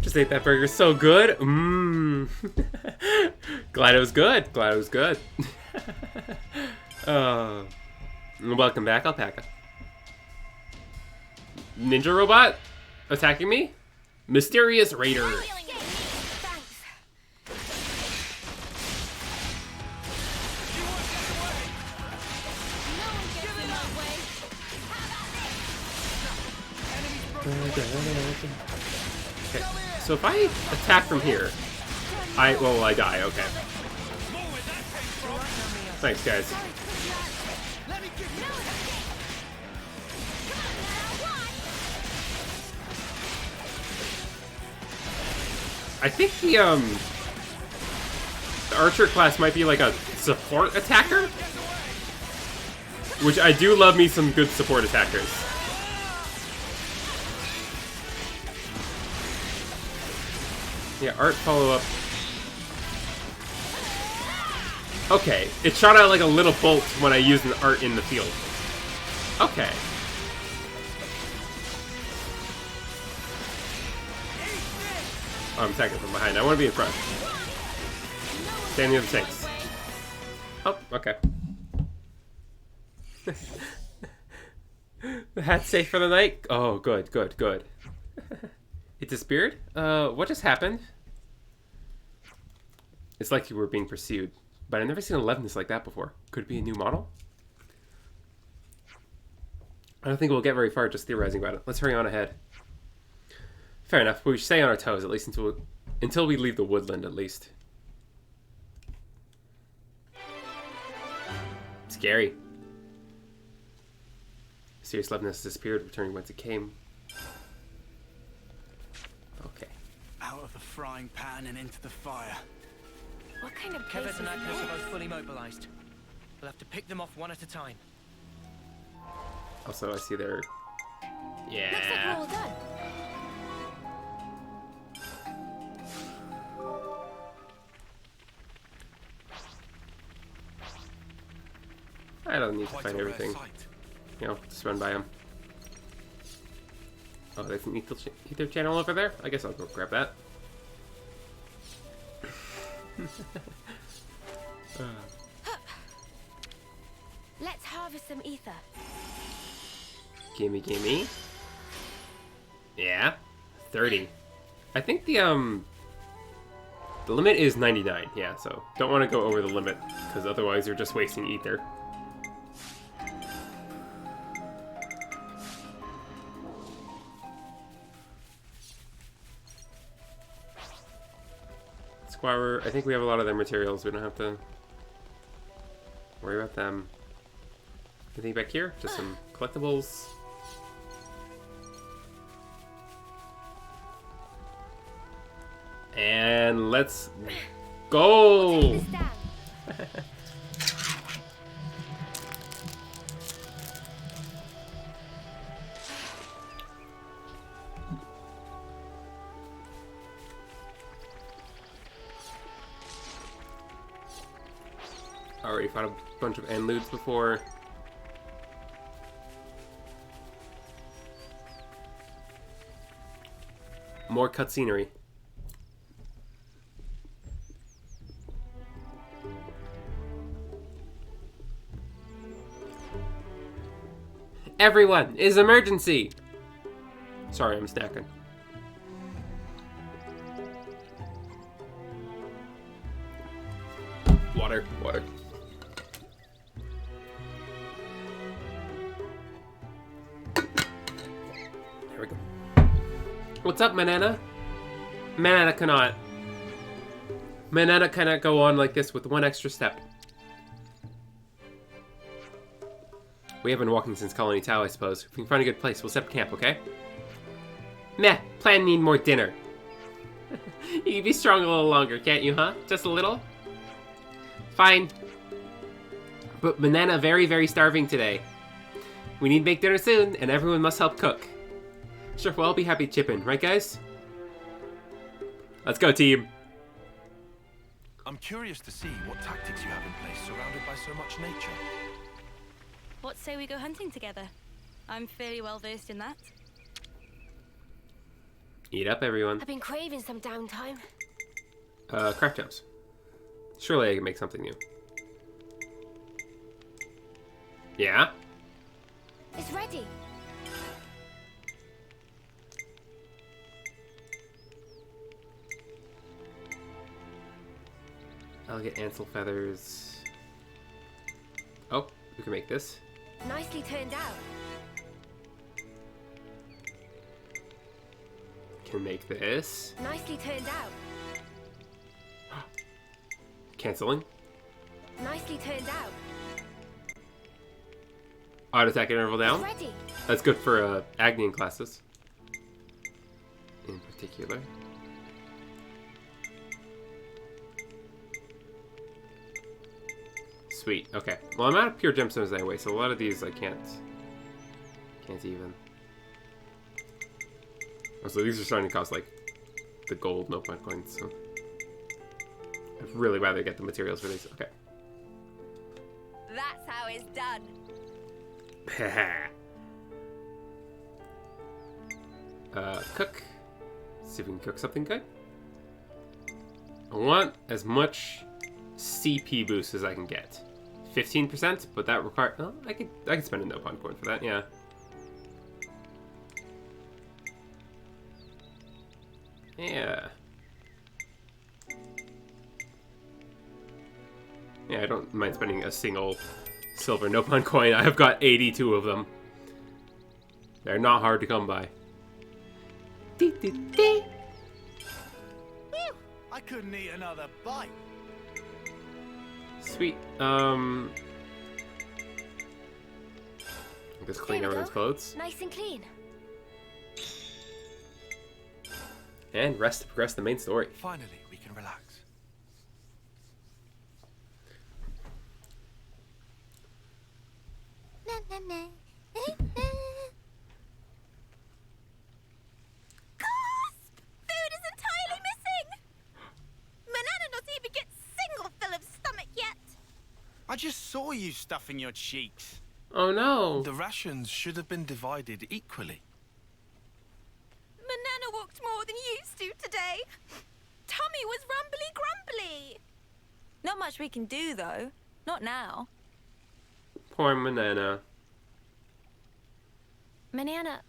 Just ate that burger, so good. Mmm. Glad it was good. Glad it was good. Welcome back, Alpaca. Ninja robot attacking me? Mysterious Raider. Okay, so if I attack from here, I die, okay. Thanks, guys. I think the archer class might be like a support attacker, which I do love me some good support attackers. Yeah, art follow-up. Okay, it shot out like a little bolt when I used an art in the field. Okay. Oh, I'm attacking from behind. I want to be in front. Stand near the tanks. Oh, okay. The hat's safe for the night? Oh, good, good, good. It disappeared? What just happened? It's like you were being pursued. But I've never seen a leftness like that before. Could it be a new model? I don't think we'll get very far just theorizing about it. Let's hurry on ahead. Fair enough, but we should stay on our toes, at least until we leave the woodland, at least. Scary. Serious leftness disappeared, returning whence it came. Okay.
Out of the frying pan and into the fire.
What kind of place
Kevez
is
and Agnes
this?
are both fully mobilized. We'll have to pick them off one at a time.
Also, I see their... Yeah.
Looks like we're all done.
I don't need to
Quite
fight
a rare
everything.
sight.
You know, just run by them. Oh, there's an ether channel over there? I guess I'll go grab that.
Let's harvest some ether.
Gimme, gimme. Yeah. 30. I think the limit is 99. Yeah, so don't want to go over the limit, because otherwise you're just wasting ether. Squire, I think we have a lot of their materials. We don't have to worry about them. Anything back here? Just some collectibles. And let's go!
We'll take this down.
Already fought a bunch of Enludes before. More cutscenery. Everyone, is emergency! Sorry, I'm snacking. Water, water. There we go. What's up, Manana? Manana cannot. Manana cannot go on like this with one extra step. We have been walking since Colony Tau, I suppose. If we can find a good place, we'll set up camp, okay? Meh, plan need more dinner. You can be strong a little longer, can't you, huh? Just a little? Fine. But Manana very, very starving today. We need to make dinner soon, and everyone must help cook. Sure, we'll all be happy to chip in, right guys? Let's go, team.
I'm curious to see what tactics you have in place surrounded by so much nature.
What say we go hunting together? I'm fairly well versed in that.
Eat up, everyone.
I've been craving some downtime.
Craft jumps. Surely I can make something new. Yeah?
It's ready.
I'll get Ansel feathers. Oh, we can make this.
Nicely turned out.
Can make this.
Nicely turned out.
Canceling.
Nicely turned out.
Auto attack interval down.
It's ready.
That's good for Agnian classes. In particular. Sweet. Okay. Well, I'm out of pure gemstones anyway, so a lot of these I can't even. Oh, so these are starting to cost like the gold no point coins. So I'd really rather get the materials for these. Okay.
That's how it's done.
Cook. See if we can cook something good. I want as much CP boost as I can get. 15%, but that requires. Oh, I could spend a no point coin for that. Yeah. Yeah. Yeah, I don't mind spending a single silver no point coin. I have got 82 of them. They're not hard to come by.
Whew, I couldn't eat another bite.
Sweet. Just clean
There we
everyone's
go.
clothes.
Nice and clean.
And rest to progress the main story.
Finally, we can relax.
Gasp! Food is entirely missing! Manana not even get single fill of stomach yet.
I just saw you stuffing your cheeks.
Oh no!
The rations should have been divided equally.
Manana walked more than used to today. Tummy was rumbly grumbly. Not much we can do though. Not now.
Poor Manana.
Manana,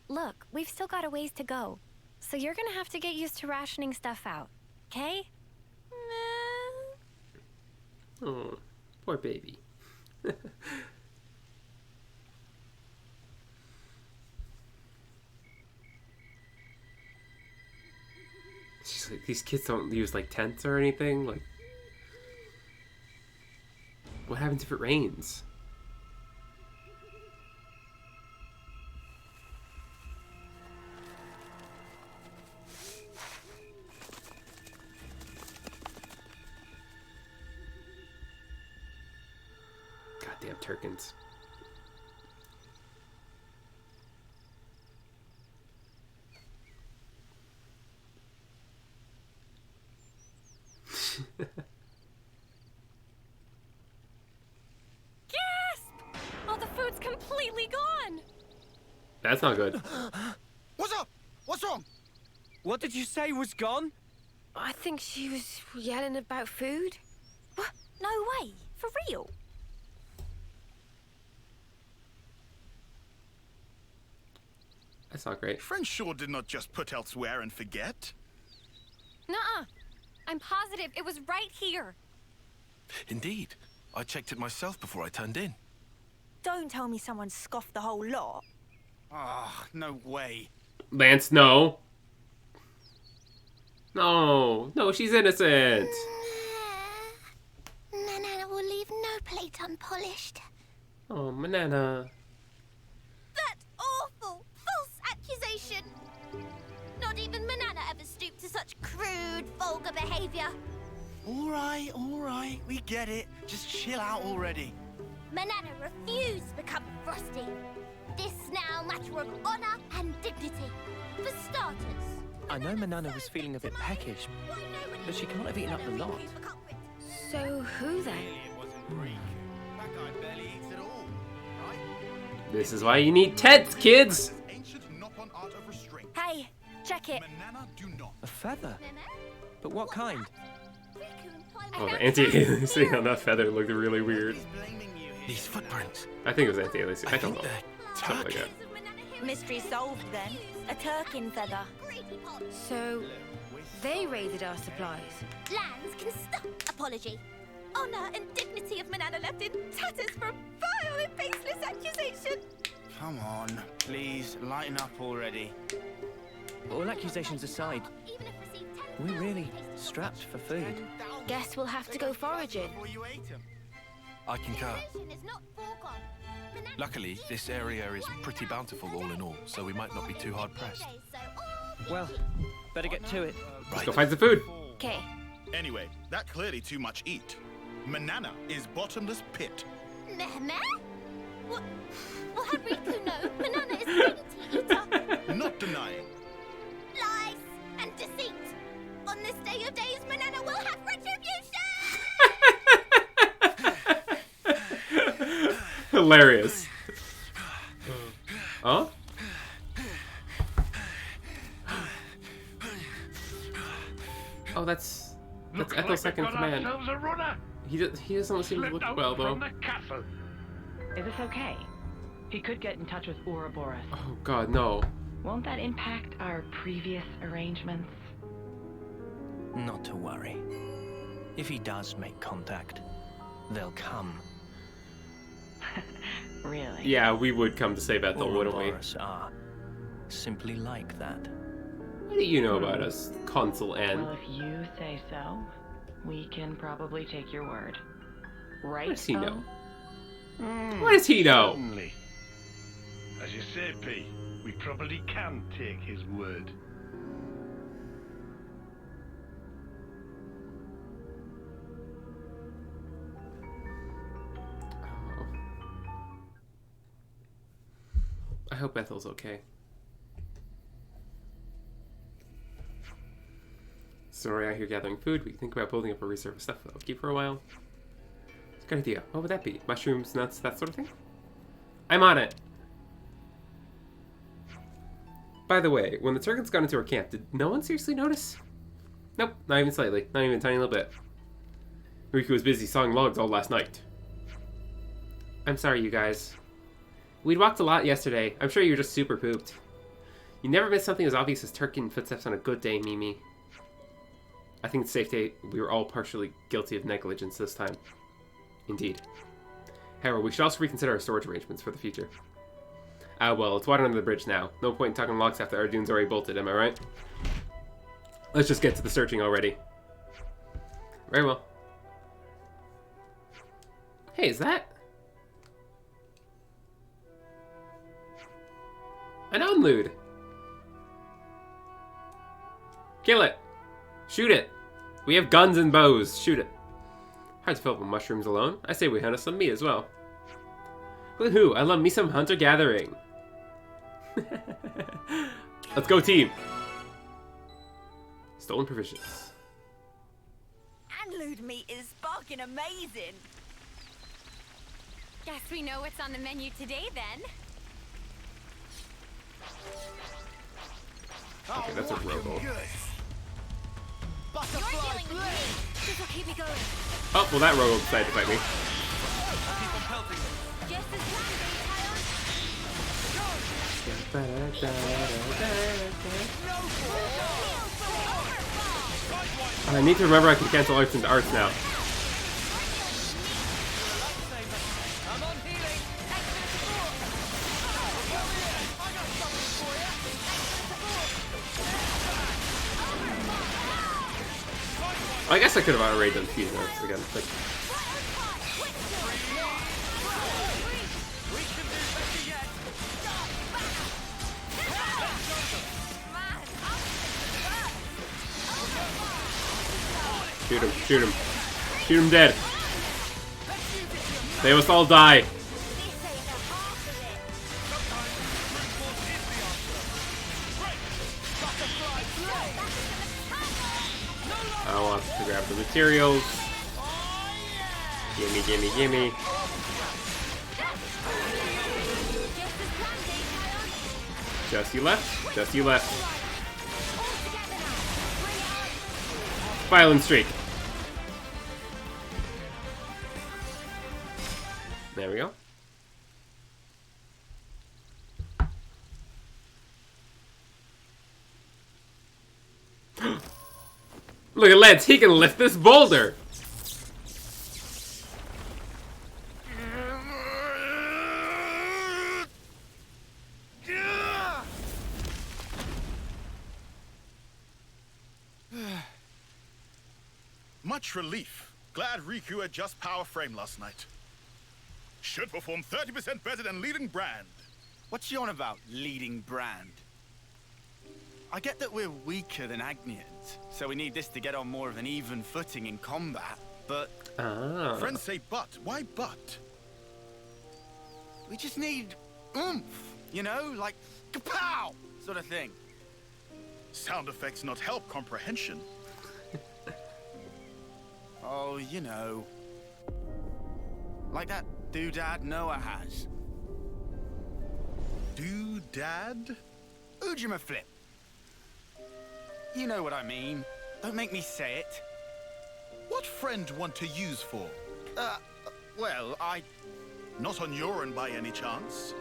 look, we've still got a ways to go. So you're gonna have to get used to rationing stuff out, okay?
Oh, poor baby. It's just like these kids don't use like tents or anything. Like, what happens if it rains? Goddamn Turkins.
Gasp! Oh, the food's completely gone!
That's not good.
What's up? What's wrong?
What did you say was gone?
I think she was yelling about food.
What? No way. For real?
That's not great.
Friend sure did not just put elsewhere and forget.
Nuh-uh. I'm positive it was right here.
Indeed. I checked it myself before I turned in.
Don't tell me someone scoffed the whole lot.
Ah, no way.
Lance, no. No. No, she's innocent.
Manana will leave no plate unpolished.
Oh, Manana.
That awful, false accusation! Not even Manana ever stooped to such crude, vulgar behavior.
All right, we get it. Just chill out already.
Manana refused to become Frosty. This now matter of honor and dignity. For starters,
I know Manana was feeling a bit peckish.
why nobody
but she can't have eaten up the lot.
So who then?
That guy barely eats at all, right?
This is why you need tents, kids!
Ancient knock-on art of restraint.
Hey, check it.
Manana do not.
A feather? But what kind?
Oh, the anti-aliasing sitting on that feather looked really weird.
These footprints.
I think it was anti-aliasing. I don't know.
they're
Something like
turkey.
that.
Mystery solved then. A Turkin feather.
So they raided our supplies.
Lands can stop apology. Honor and dignity of Manana left in tatters for a vile and baseless accusation.
Come on, please, lighten up already.
All accusations aside, we're really strapped for food.
Guess we'll have to go foraging.
Before you ate him.
I concur. Luckily, this area is pretty bountiful all in all, so we might not be too hard pressed.
Well, better get to it.
Let's go find some food.
Okay.
Anyway, that clearly too much eat. Manana is bottomless pit.
Meh? What? Will have Riku know Manana is a dainty eater.
Not denying.
Lies and deceit. On this day of days, Manana will have retribution!
Hilarious. Huh? Oh, that's Ethel's second command. He doesn't seem to look well though.
Is this okay? He could get in touch with Ouroboros.
Oh God, no.
Won't that impact our previous arrangements?
Not to worry. If he does make contact, they'll come.
Really?
Yeah, we would come to save Ethel, wouldn't we?
Ouroboros are simply like that.
What do you know about us, Consul N?
Well, if you say so, we can probably take your word. Right?
What does he know?
Mm.
What does he know?
Certainly. As you say, P, we probably can take his word.
I hope Ethel's okay. Sorry, out here gathering food. We can think about building up a reserve of stuff that'll keep for a while. It's a good idea. What would that be? Mushrooms, nuts, that sort of thing? I'm on it! By the way, when the Turkins got into our camp, did no one seriously notice? Nope, not even slightly. Not even a tiny little bit. Riku was busy sawing logs all last night. I'm sorry, you guys. We'd walked a lot yesterday. I'm sure you were just super pooped. You never miss something as obvious as Turkin footsteps on a good day, Mimi. I think it's safe to say we were all partially guilty of negligence this time. Indeed. However, we should also reconsider our storage arrangements for the future. Ah, well, it's water under the bridge now. No point in talking logs after Ardune's already bolted, am I right? Let's just get to the searching already. Very well. Hey, is that... an unlude? Kill it! Shoot it! We have guns and bows. Shoot it. Hard to fill up with mushrooms alone. I say we hunt us some meat as well. Woohoo! I love me some hunter-gathering. Let's go, team! Stolen provisions.
Unlude meat is sparking amazing.
Guess we know what's on the menu today then.
Okay, that's a robo.
You're dealing with me. This will keep me going.
Oh, well that robo decided to fight me.
Just as
I need to remember I can cancel arts into arts now. I guess I could have outraged them fusion arts again. Like, shoot him, shoot him. Shoot him dead. They must all die. I want to grab the materials. Gimme, gimme, gimme. Just you left. Just you left. Violent streak. There we go. Look at Lance, he can lift this boulder!
Much relief. Glad Riku had just power frame last night. Should perform 30% better than leading brand.
What's you on about, leading brand? I get that we're weaker than Agnians, so we need this to get on more of an even footing in combat, but...
Friends say but. Why but?
We just need oomph, you know? Like, kapow! Sort of thing.
Sound effects not help comprehension.
Oh, you know. Like that doodad Noah has.
Doodad?
Ujima flip. You know what I mean. Don't make me say it.
What friend want to use for?
Well, I...
Not on Yoran by any chance?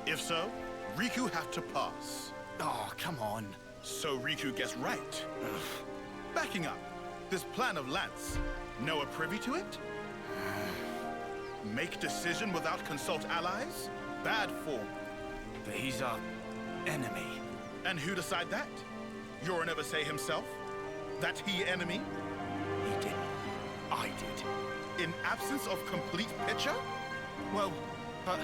If so, Riku have to pass.
Oh, come on.
So Riku gets right. Backing up. This plan of Lance, Noah privy to it? Make decision without consult allies? Bad form.
But he's our enemy.
And who decide that? Yoran ever say himself? That he enemy?
He did. I did.
In absence of complete picture?
Well, but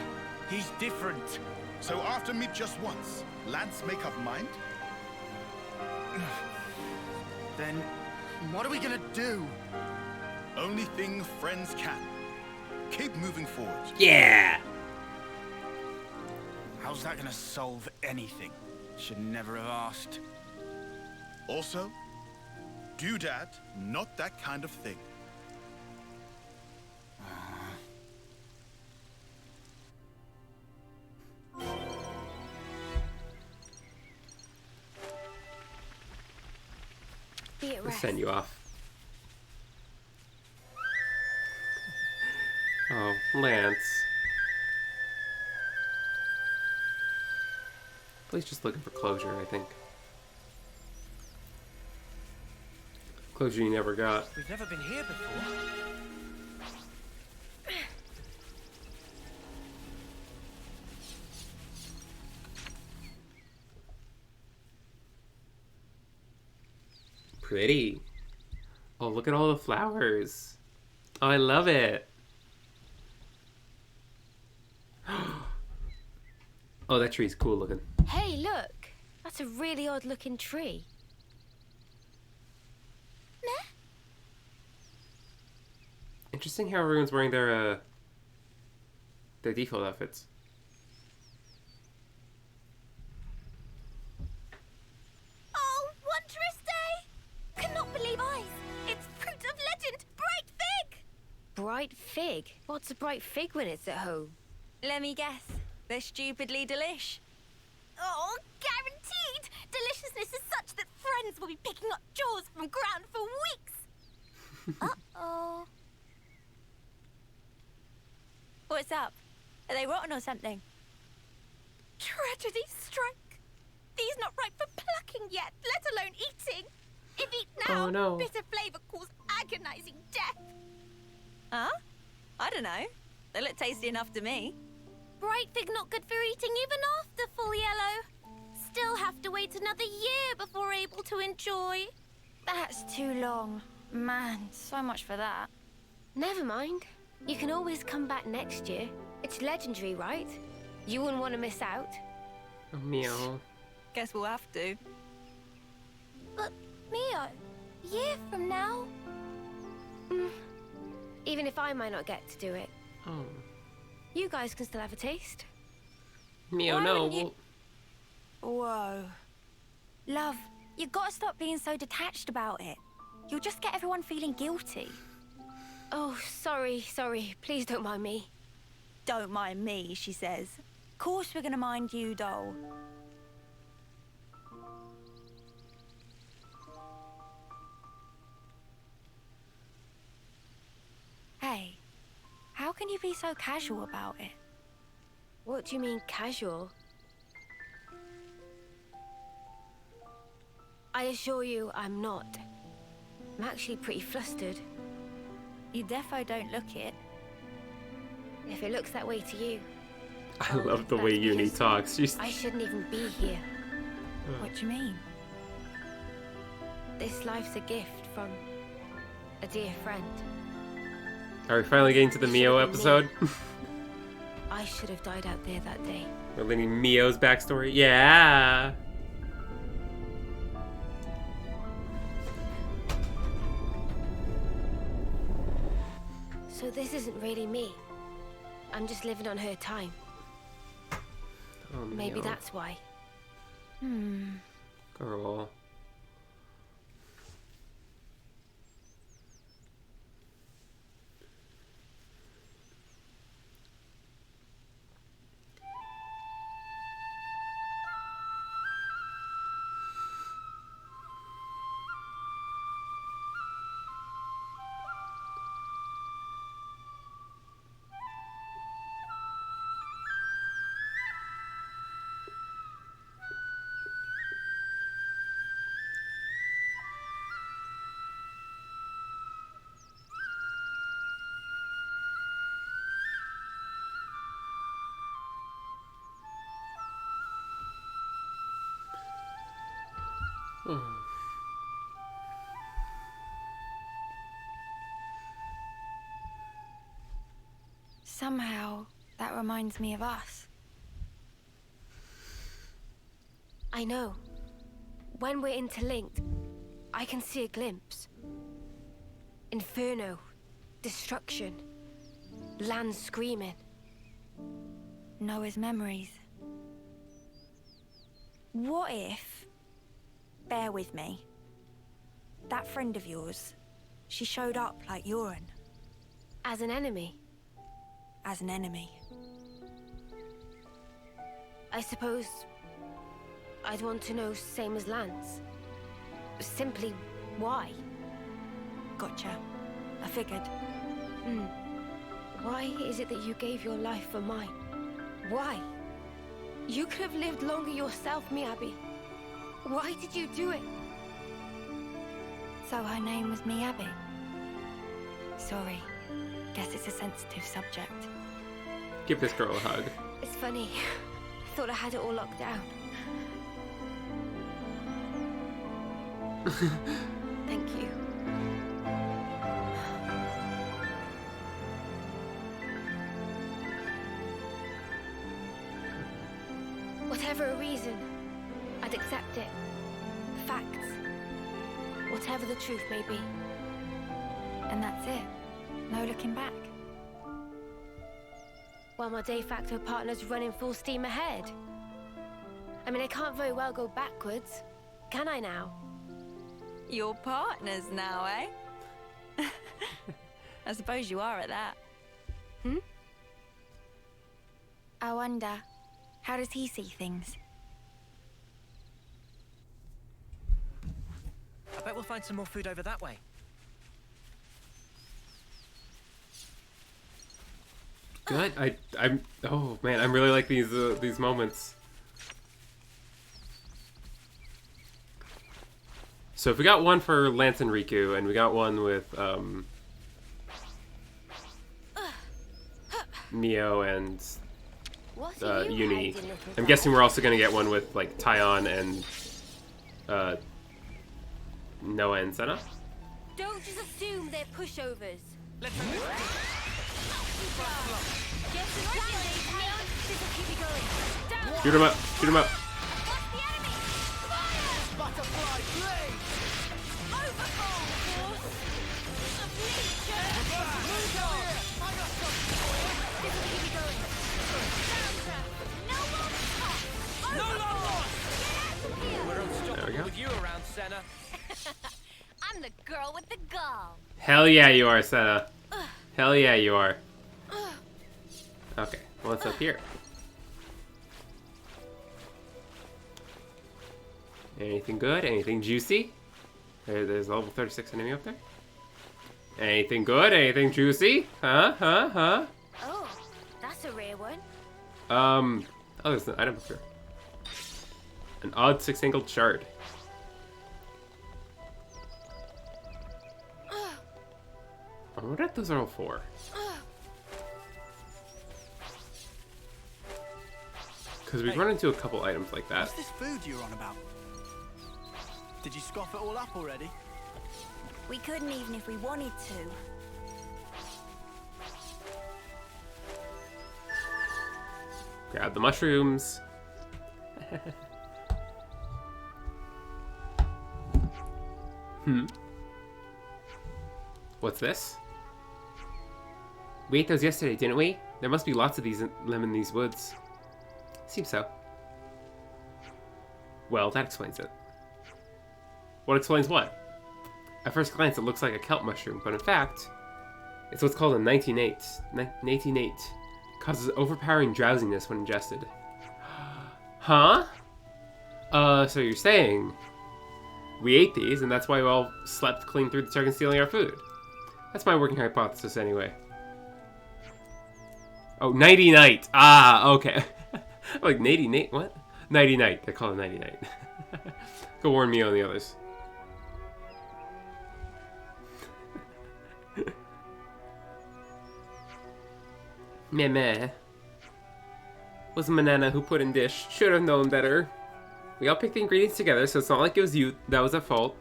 he's different.
So after meet just once, Lance make up mind?
Then what are we gonna do?
Only thing friends can. Keep moving forward.
Yeah!
How's that gonna solve anything? Should never have asked.
Also, doodad, not that kind of thing.
Be at
I'll
rest.
send you off. Oh, Lance. He's just looking for closure, I think. Closure you never got.
We've never been here before.
Pretty. Oh, look at all the flowers. Oh, I love it. Oh, that tree's cool looking.
Hey, look. That's a really odd-looking tree.
Interesting how everyone's wearing their default outfits.
Oh, wondrous day! Cannot believe eyes. It's fruit of legend, bright fig!
Bright fig? What's a bright fig when it's at home?
Let me guess. They're stupidly delish.
Oh, guaranteed! Deliciousness is such that friends will be picking up jaws from ground for weeks. Uh-oh.
What's up? Are they rotten or something?
Tragedy strike. These not ripe for plucking yet, let alone eating. If eat now,
Oh, no.
bitter flavor cause agonizing death.
Huh? I don't know. They look tasty enough to me.
Bright fig not good for eating even after full yellow. Still have to wait another year before able to enjoy.
That's too long. Man, so much for that.
Never mind. You can always come back next year. It's legendary, right? You wouldn't want to miss out.
Oh, meow.
Guess we'll have to.
But, Mio, year from now?
Even if I might not get to do it,
Oh.
you guys can still have a taste.
Meow,
Why
no.
wouldn't you- Whoa. Love, You gotta stop being so detached about it. You'll just get everyone feeling guilty.
Oh, sorry. Please don't mind me.
Don't mind me, she says. Course we're gonna mind you, doll. Hey, how can you be so casual about it?
What do you mean, casual? I assure you, I'm not. I'm actually pretty flustered.
You defo don't look it.
If it looks that way to you.
I love the way Uni talks. She's...
I shouldn't even be here.
What do you mean?
This life's a gift from a dear friend.
Are we finally getting to the Mio episode?
I should have died out there that day.
We're learning Mio's backstory. Yeah.
So this isn't really me. I'm just living on her time.
Oh,
Maybe
Mio.
that's why.
Girl.
Somehow, that reminds me of us.
I know. When we're interlinked, I can see a glimpse. Inferno, destruction, land screaming.
Noah's memories. What if... Bear with me. That friend of yours, she showed up like Yoren.
As an enemy?
As an enemy.
I suppose I'd want to know same as Lance. Simply why?
Gotcha. I figured.
Why is it that you gave your life for mine? Why? You could have lived longer yourself, Miyabi. Why did you do it?
So her name was Miyabi. Sorry. Guess it's a sensitive subject.
Give this girl a hug.
It's funny. I thought I had it all locked down. Thank you. Whatever a reason, I'd accept it. Facts. Whatever the truth may be.
And that's it. No looking back.
While my de facto partner's running full steam ahead. I mean, I can't very well go backwards, can I now?
Your partners now, eh? I suppose you are at that. I wonder, how does he see things?
I bet we'll find some more food over that way.
Good. I'm. Oh man, I'm really like these moments. So if we got one for Lance and Riku, and we got one with Mio and Uni. I'm guessing we're also gonna get one with like Tyon and Noah and Senna.
Don't just assume they're pushovers.
Let's
Shoot him up! Shoot him up! There we go.
with you around.
around, Senna.
I'm the girl with the gall.
Hell yeah, you are, Senna. Hell yeah, you are. Okay, what's up here? Anything good? Anything juicy? There's a level 36 enemy up there. Anything good? Anything juicy? Huh?
Oh, that's a rare one.
Oh, there's an item up here. An odd 6-angled shard. I wonder what those are all for. Because we've run into a couple items like that.
What's this food you're on about? Did you scoff it all up already?
We couldn't even if we wanted to.
Grab the mushrooms. What's this? We ate those yesterday, didn't we? There must be lots of these in these woods. Seems so. Well, that explains it. What explains what? At first glance, it looks like a kelp mushroom, but in fact, it's what's called a 19-8. Causes overpowering drowsiness when ingested. Huh? So you're saying we ate these, and that's why we all slept clean through the Turk stealing our food? That's my working hypothesis, anyway. Oh, nighty-night. Ah, okay. I'm like, nighty-night? What? Nighty-night. They call it nighty-night. Go warn me on the others. Meh. Was Manana who put in dish. Should have known better. We all picked the ingredients together, so it's not like it was you that was at fault.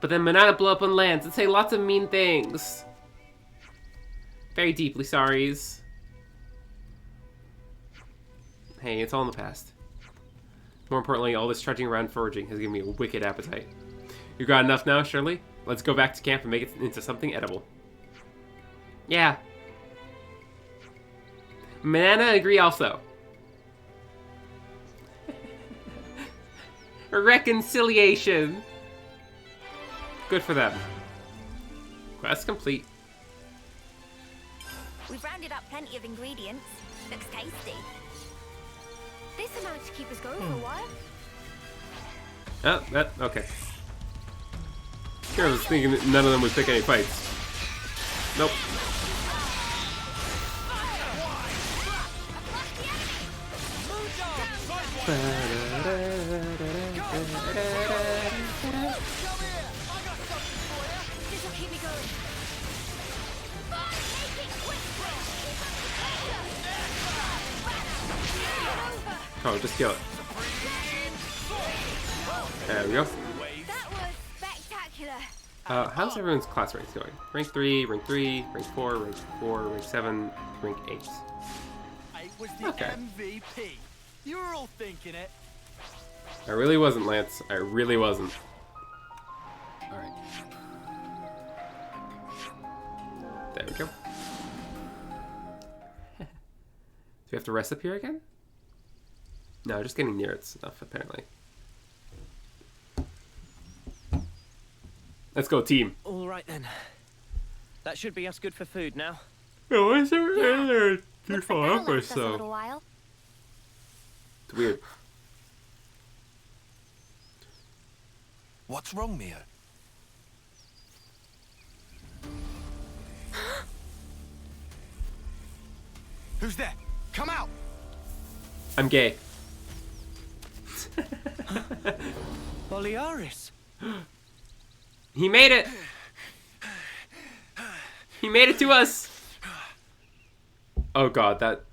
But then Manana blew up on lands and say lots of mean things. Very deeply sorries. Hey, it's all in the past. More importantly, all this trudging around foraging has given me a wicked appetite. You got enough now, Shirley? Let's go back to camp and make it into something edible. Yeah. Manana agree also. Reconciliation. Good for them. Quest complete.
We've rounded up plenty of ingredients. Looks tasty.
This amount to keep us going for a while.
Oh, okay. Here, I was thinking that none of them would pick any fights. Nope.
This'll keep me going.
Oh, just kill it. There we go.
That was spectacular.
How's everyone's class ranks going? Rank 3, rank 3, rank 4, rank 4, rank 7, rank 8.
It was the MVP. You were all thinking it.
I really wasn't, Lance. I really wasn't. Alright. There we go. Do we have to rest up here again? No, just getting near it's enough, apparently. Let's go, team.
All right, then. That should be us good for food now.
Oh, is there too far up or
A
so?
little while.
It's weird.
What's wrong, Mio?
Who's there? Come out!
I'm gay.
Boliaris.
He made it! He made it to us! Oh god, that...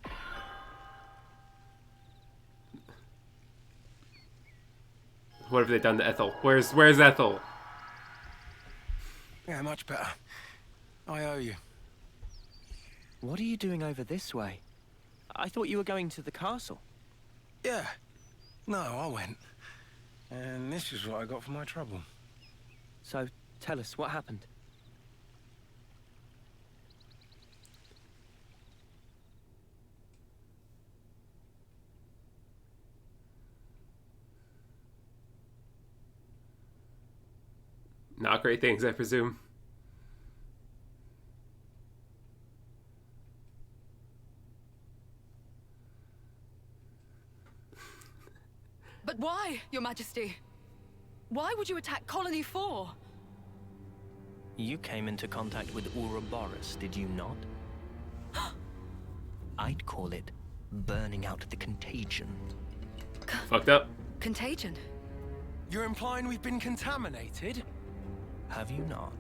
What have they done to Ethel? Where's Ethel?
Yeah, much better. I owe you.
What are you doing over this way? I thought you were going to the castle.
Yeah. No, I went. And this is what I got for my trouble.
So, tell us, what happened?
Not great things, I presume.
But why, Your Majesty? Why would you attack Colony 4?
You came into contact with Ouroboros, did you not? I'd call it burning out the contagion.
Fucked up.
Contagion?
You're implying we've been contaminated?
Have you not?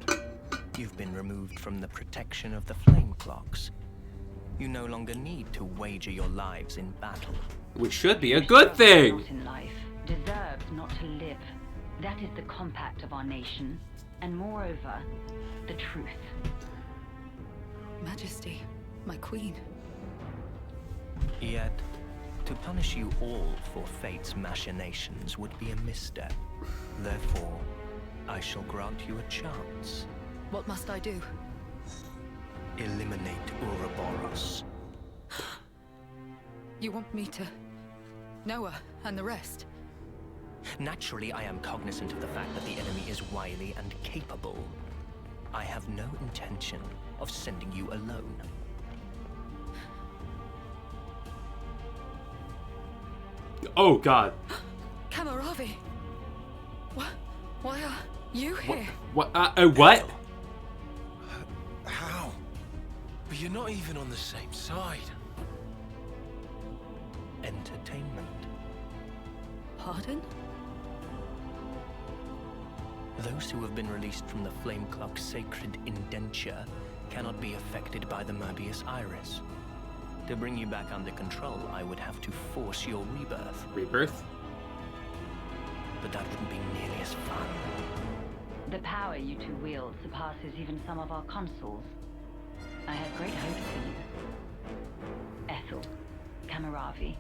You've been removed from the protection of the flame clocks. You no longer need to wager your lives in battle.
Which should be a good thing!
Not in life, deserves not to live. That is the compact of our nation. And moreover, the truth.
Majesty, my queen.
Yet, to punish you all for fate's machinations would be a misstep. Therefore, I shall grant you a chance.
What must I do?
Eliminate Ouroboros.
You want me to... Noah and the rest?
Naturally, I am cognizant of the fact that the enemy is wily and capable. I have no intention of sending you alone.
Oh, God.
Kamaravi! Why are you here?
What? What?
How? But you're not even on the same side.
Entertainment.
Pardon?
Those who have been released from the Flame Clock's sacred indenture cannot be affected by the Mobius Iris. To bring you back under control, I would have to force your rebirth.
Rebirth?
But that wouldn't be nearly as fun.
The power you two wield surpasses even some of our consuls. I have great hope for you. Ethel, Kamaravi.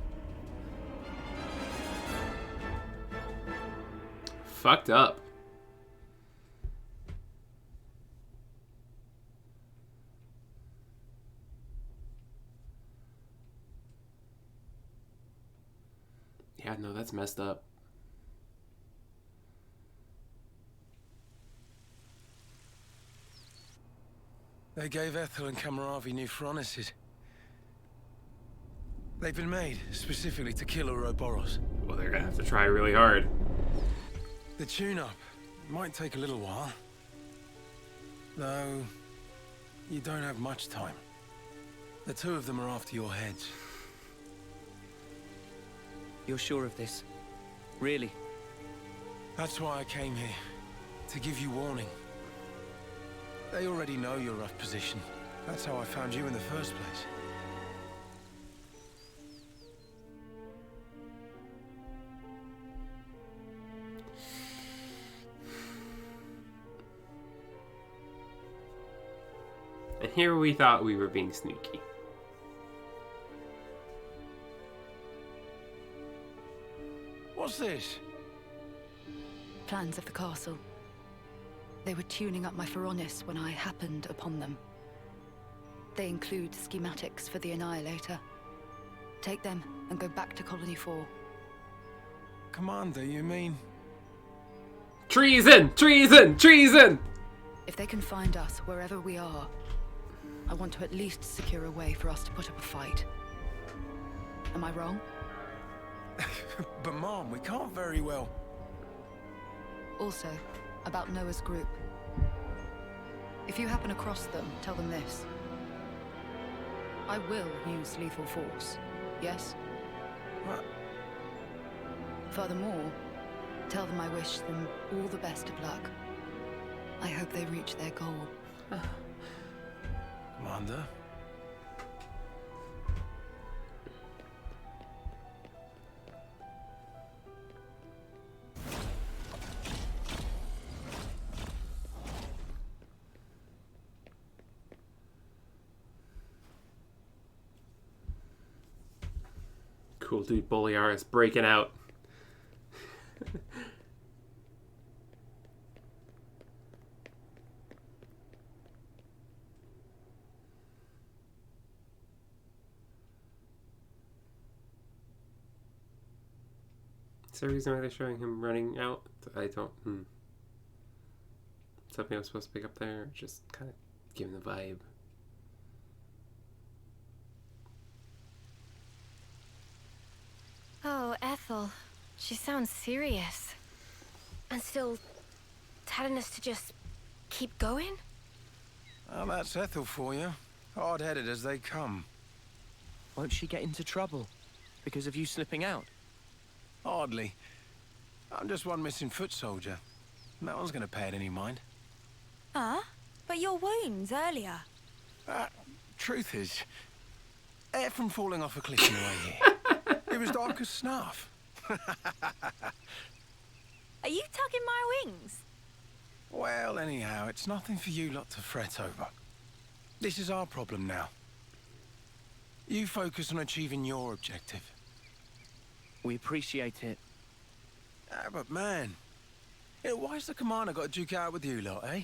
Fucked up. Yeah, no, that's messed up.
They gave Ethel and Kamaravi new furnaces. They've been made specifically to kill Ouroboros.
Well, they're gonna have to try really hard.
The tune-up might take a little while. Though, you don't have much time. The two of them are after your heads.
You're sure of this? Really?
That's why I came here. To give you warning. They already know your rough position. That's how I found you in the first place.
And here we thought we were being sneaky.
What's this?
Plans of the castle. They were tuning up my Pharaonis when I happened upon them. They include schematics for the Annihilator. Take them and go back to Colony 4.
Commander, you mean?
Treason! Treason! Treason!
If they can find us wherever we are, I want to at least secure a way for us to put up a fight. Am I wrong?
But Mom, we can't very well...
Also, about Noah's group. If you happen across them, tell them this. I will use lethal force, yes?
What?
Furthermore, tell them I wish them all the best of luck. I hope they reach their goal.
Commander?
Cool dude Boliaris breaking out. Is there a reason why they're showing him running out? I don't... Something I was supposed to pick up there, just kind of giving the vibe.
Oh, Ethel. She sounds serious. And still telling us to just keep going?
Well, that's Ethel for you. Hard-headed as they come.
Won't she get into trouble because of you slipping out?
Hardly. I'm just one missing foot soldier. No one's gonna pay it any mind.
Huh? But your wounds earlier.
Truth is, air from falling off a cliff in the way here. It was dark as snuff.
Are you tugging my wings?
Well, anyhow, it's nothing for you lot to fret over. This is our problem now. You focus on achieving your objective.
We appreciate it.
But man, why's the commander got to duke out with you lot, eh?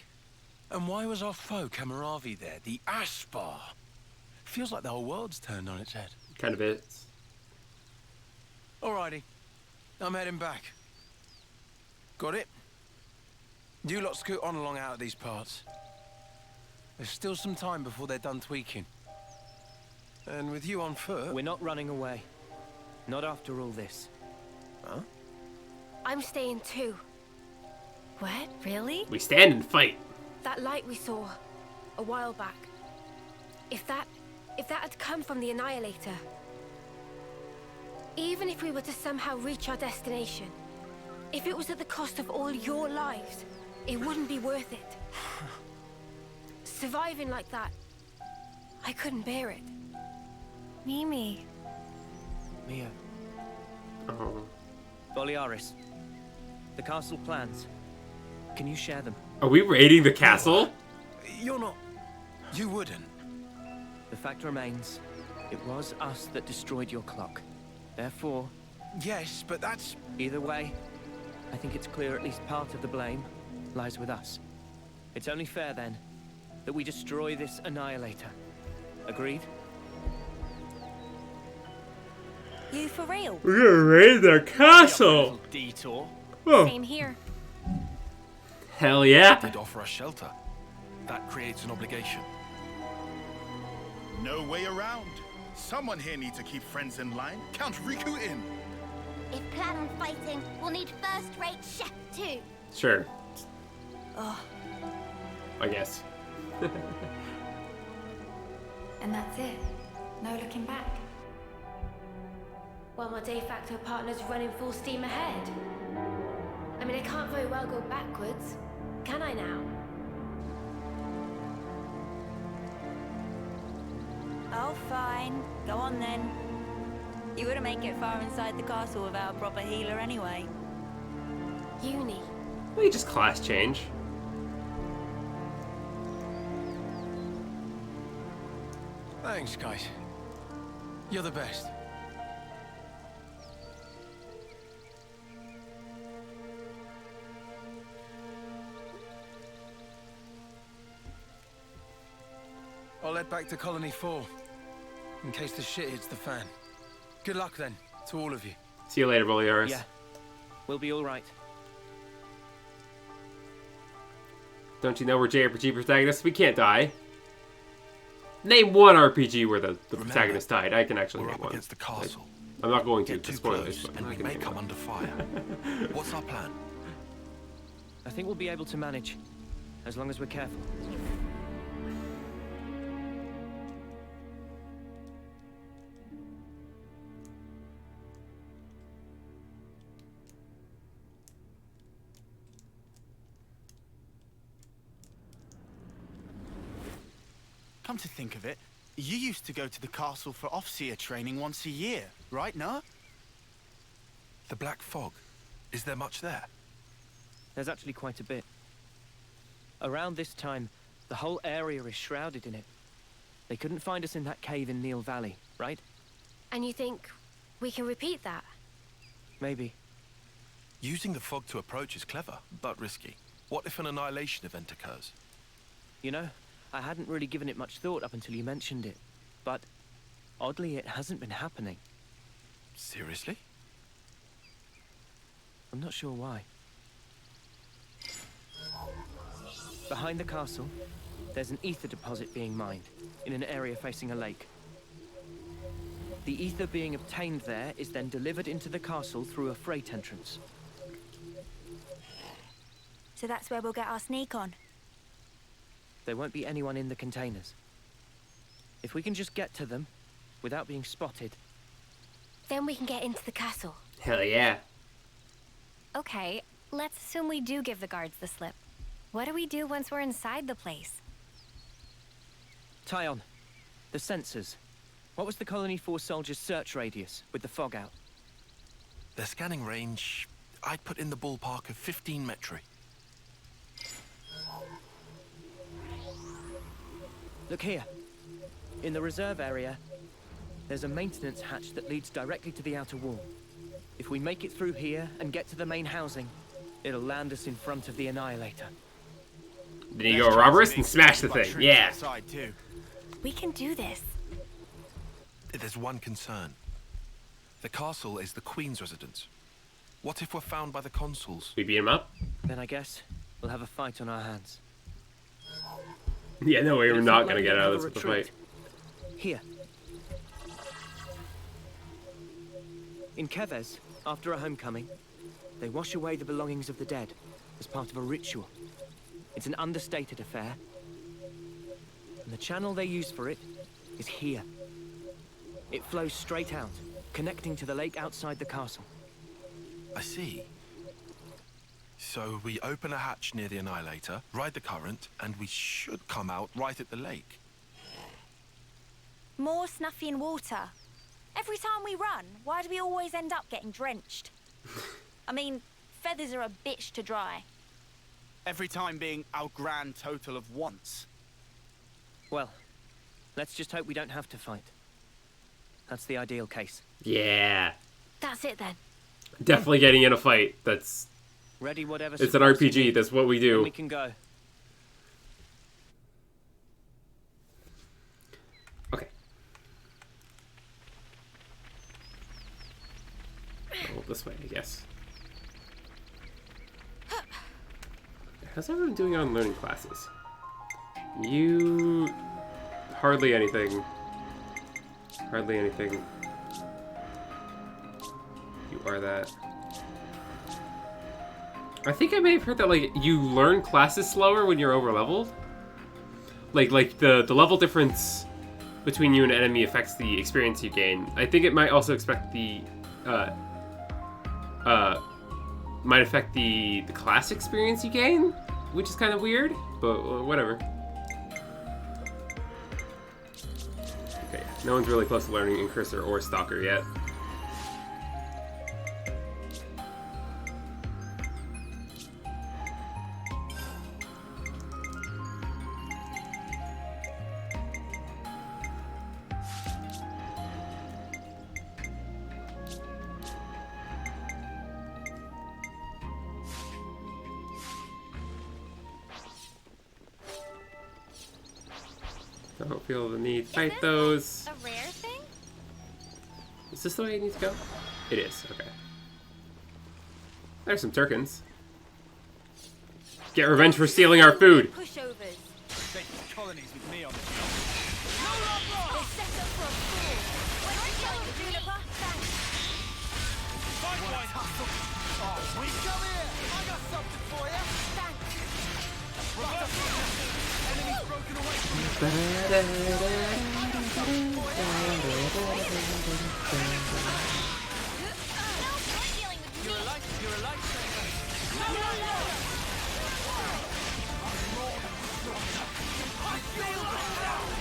And why was our foe Kamaravi there, the Aspar? Feels like the whole world's turned on its head.
Kind of is.
Alrighty, I'm heading back. Got it? You lot scoot on along out of these parts. There's still some time before they're done tweaking. And with you on foot...
We're not running away. Not after all this.
Huh?
I'm staying too.
What? Really?
We stand and fight.
That light we saw a while back. If that had come from the Annihilator, even if we were to somehow reach our destination, if it was at the cost of all your lives, it wouldn't be worth it. Surviving like that, I couldn't bear it.
Mimi.
Mia.
Oh.
Boliaris. The castle plans. Can you share them?
Are we raiding the castle?
You're not... You wouldn't.
The fact remains, it was us that destroyed your clock. Therefore...
Yes, but that's...
Either way, I think it's clear at least part of the blame lies with us. It's only fair, then, that we destroy this Annihilator. Agreed?
You for real?
We're gonna raid the castle!
Detour.
Oh.
Same here.
Hell yeah!
They'd offer us shelter. That creates an obligation.
No way around. Someone here needs to keep friends in line. Count Riku in.
If plan on fighting, we'll need first-rate chef too.
Sure.
Oh.
I guess.
And that's it. No looking back.
While my de facto partner's running full steam ahead. I mean, I can't very well go backwards, can I now?
Oh, fine. Go on then. You wouldn't make it far inside the castle without a proper healer anyway.
Uni.
We just class change.
Thanks, guys. You're the best. I'll head back to Colony 4, in case the shit hits the fan. Good luck then, to all of you.
See you later, Boliaris.
Yeah, we'll be all right.
Don't you know we're JRPG protagonists? We can't die. Name one RPG where the protagonist died. I can actually name one.
Against the castle.
I'm not going to.
Get too
Spoilers.
close, and we may come under fire. What's our plan?
I think we'll be able to manage, as long as we're careful.
Come to think of it, you used to go to the castle for Offseer training once a year, right, no?
The Black Fog. Is there much there?
There's actually quite a bit. Around this time, the whole area is shrouded in it. They couldn't find us in that cave in Neil Valley, right?
And you think we can repeat that?
Maybe.
Using the fog to approach is clever, but risky. What if an annihilation event occurs?
You know, I hadn't really given it much thought up until you mentioned it. But, oddly, it hasn't been happening.
Seriously?
I'm not sure why. Behind the castle, there's an ether deposit being mined in an area facing a lake. The ether being obtained there is then delivered into the castle through a freight entrance.
So that's where we'll get our sneak on.
There won't be anyone in the containers. If we can just get to them without being spotted.
Then we can get into the castle.
Hell yeah.
Okay, let's assume we do give the guards the slip. What do we do once we're inside the place?
Tyon, the sensors. What was the Colony Force soldiers' search radius with the fog out?
Their scanning range, I'd put in the ballpark of 15 metri.
Look here. In the reserve area, there's a maintenance hatch that leads directly to the outer wall. If we make it through here and get to the main housing, it'll land us in front of the Annihilator.
Then you go rob us and smash the thing. Yeah.
We can do this.
There's one concern. The castle is the Queen's residence. What if we're found by the consuls?
We beat him up?
Then I guess we'll have a fight on our hands.
Yeah, no way, we're not gonna get out of this with a fight.
Here. In Keves, after a homecoming, they wash away the belongings of the dead as part of a ritual. It's an understated affair. And the channel they use for it is here. It flows straight out, connecting to the lake outside the castle.
I see. So we open a hatch near the Annihilator, ride the current, and we should come out right at the lake.
More Snuffy and water. Every time we run, why do we always end up getting drenched? I mean, feathers are a bitch to dry.
Every time being our grand total of once.
Well, let's just hope we don't have to fight. That's the ideal case.
Yeah.
That's it then.
Definitely getting in a fight. That's...
Ready, whatever.
It's an RPG. That's what we do.
We can go.
Okay. Oh, this way, I guess. How's everyone doing on learning classes? You... Hardly anything. Hardly anything. You are that. I think I may have heard that, like, you learn classes slower when you're over-leveled. Like the level difference between you and enemy affects the experience you gain. I think it might also affect the, might affect the class experience you gain, which is kind of weird, but whatever. Okay, no one's really close to learning Incursor or Stalker yet. I don't feel the need to fight those.
A rare thing?
Is this the way it needs to go? It is, okay. There's some Turkins. Get revenge for stealing our food.
Pushovers.
Take the colonies with me on the job.
They're set up for a fool. When are you killing the Juniper? Thanks.
Oh, we come here! I got something for you!
Thanks.
Enemy's broken away from you!
You're a lifesaver!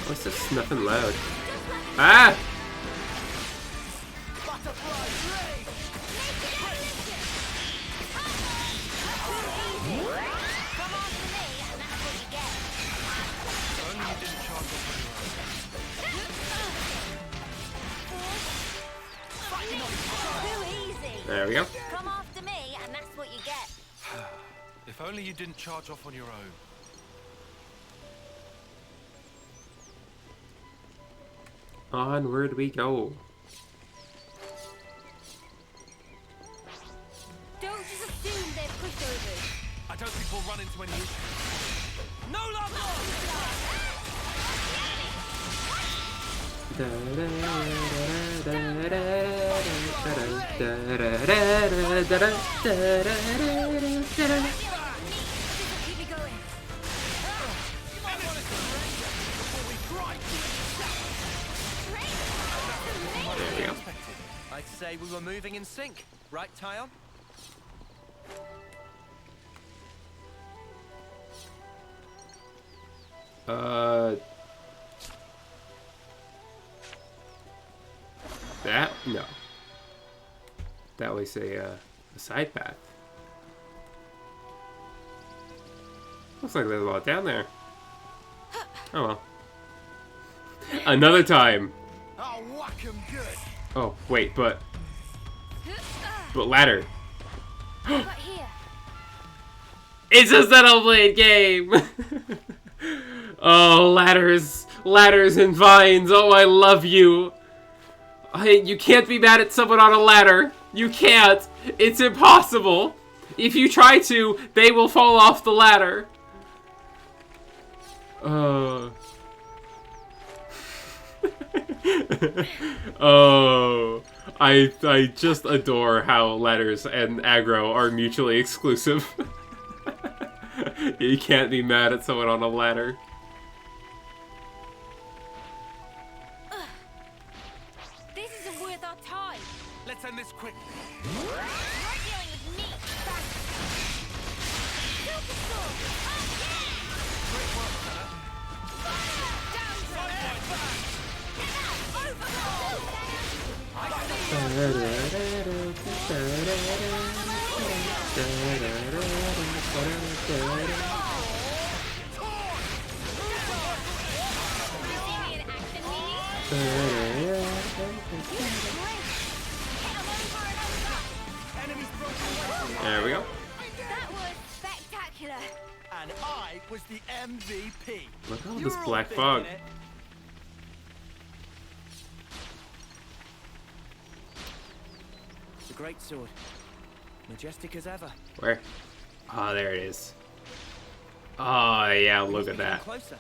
What's this snuffing loud? Ah! There we go.
Come after me, and that's what you get.
If only you didn't charge off on your own.
Onward we go.
Don't just assume they're pushovers.
I don't think we'll run into any issues.
No love
There we go.
I'd say we were moving in sync, right, Tyon?
That? No. That was a side path. Looks like there's a lot down there. Oh well. Another time.
I'll whack him good.
Oh, wait, but ladder.
But here.
It's a Xenoblade game! Oh, ladders and vines. Oh, I love you. You can't be mad at someone on a ladder. You can't. It's impossible. If you try to, they will fall off the ladder. Oh, I just adore how ladders and aggro are mutually exclusive. You can't be mad at someone on a ladder.
This isn't worth our time.
Let's end this quickly.
You're dealing with me. Super sword.
Great work, fella.
There we go.
That was spectacular.
And I was the MVP.
Look at all
You
this
were all
black
thinking
fog.
it.
The great sword. Majestic as ever.
Where? Oh, there it is. Oh, yeah, look at
Even
that.
Closer.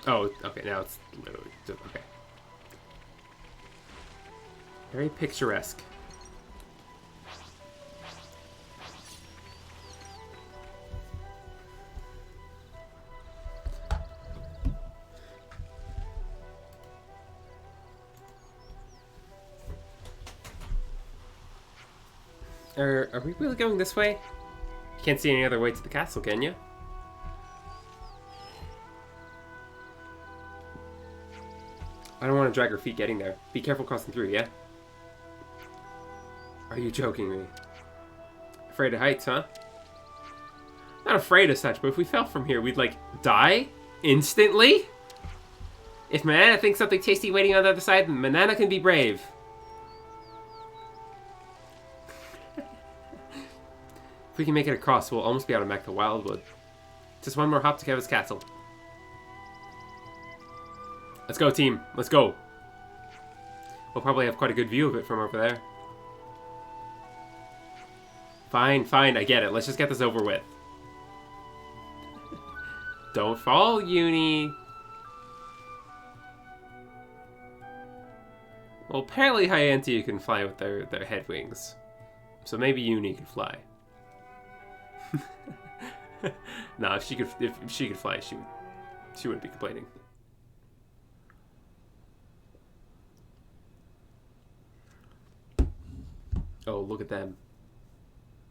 Oh, okay, now it's literally just, okay. Very picturesque. Are we really going this way? You can't see any other way to the castle, can you? I don't want to drag her feet getting there. Be careful crossing through, yeah? Are you joking me? Afraid of heights, huh? Not afraid of such, but if we fell from here, we'd, like, die? Instantly? If Manana thinks something tasty waiting on the other side, then Manana can be brave. If we can make it across, we'll almost be able to mech the Wildwood. Just one more hop to Keva's castle. Let's go, team. Let's go. We'll probably have quite a good view of it from over there. Fine, fine, I get it. Let's just get this over with. Don't fall, Uni. Well, apparently Hyantia can fly with their head wings. So maybe Uni can fly. Nah, if she could fly, she wouldn't be complaining. Oh, look at them.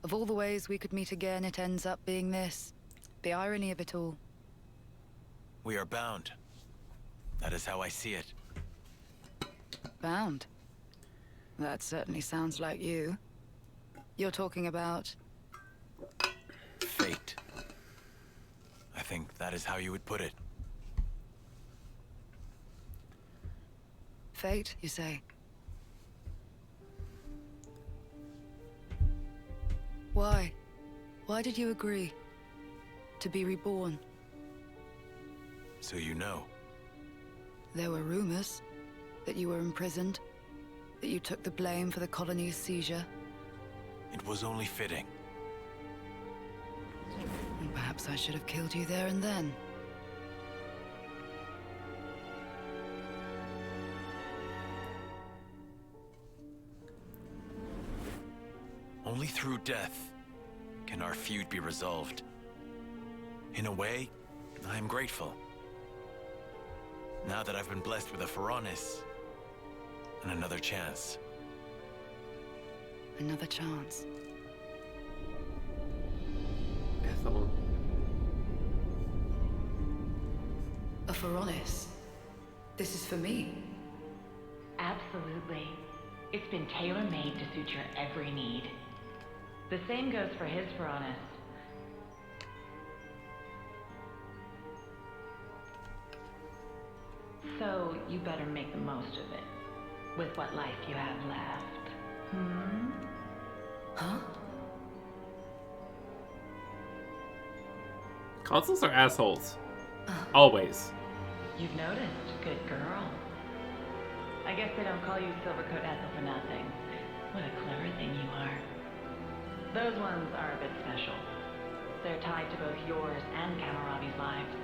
Of all the ways we could meet again, it ends up being this. The irony of it all.
We are bound. That is how I see it.
Bound. That certainly sounds like you. You're talking about...
Fate. I think that is how you would put it.
Fate, you say? Why? Why did you agree? To be reborn?
So you know.
There were rumors that you were imprisoned, that you took the blame for the colony's seizure.
It was only fitting.
Perhaps I should have killed you there and then.
Only through death can our feud be resolved. In a way, I am grateful. Now that I've been blessed with a Pharaonis and another chance.
Another chance.
Ethel.
A Pharaonis? This is for me.
Absolutely. It's been tailor-made to suit your every need. The same goes for his Pharaonis. So, you better make the most of it. With what life you have left.
Huh?
Consuls are assholes. Always.
You've noticed, good girl. I guess they don't call you Silvercoat Ethel for nothing. What a clever thing you are. Those ones are a bit special. They're tied to both yours and Kamaravi's lives.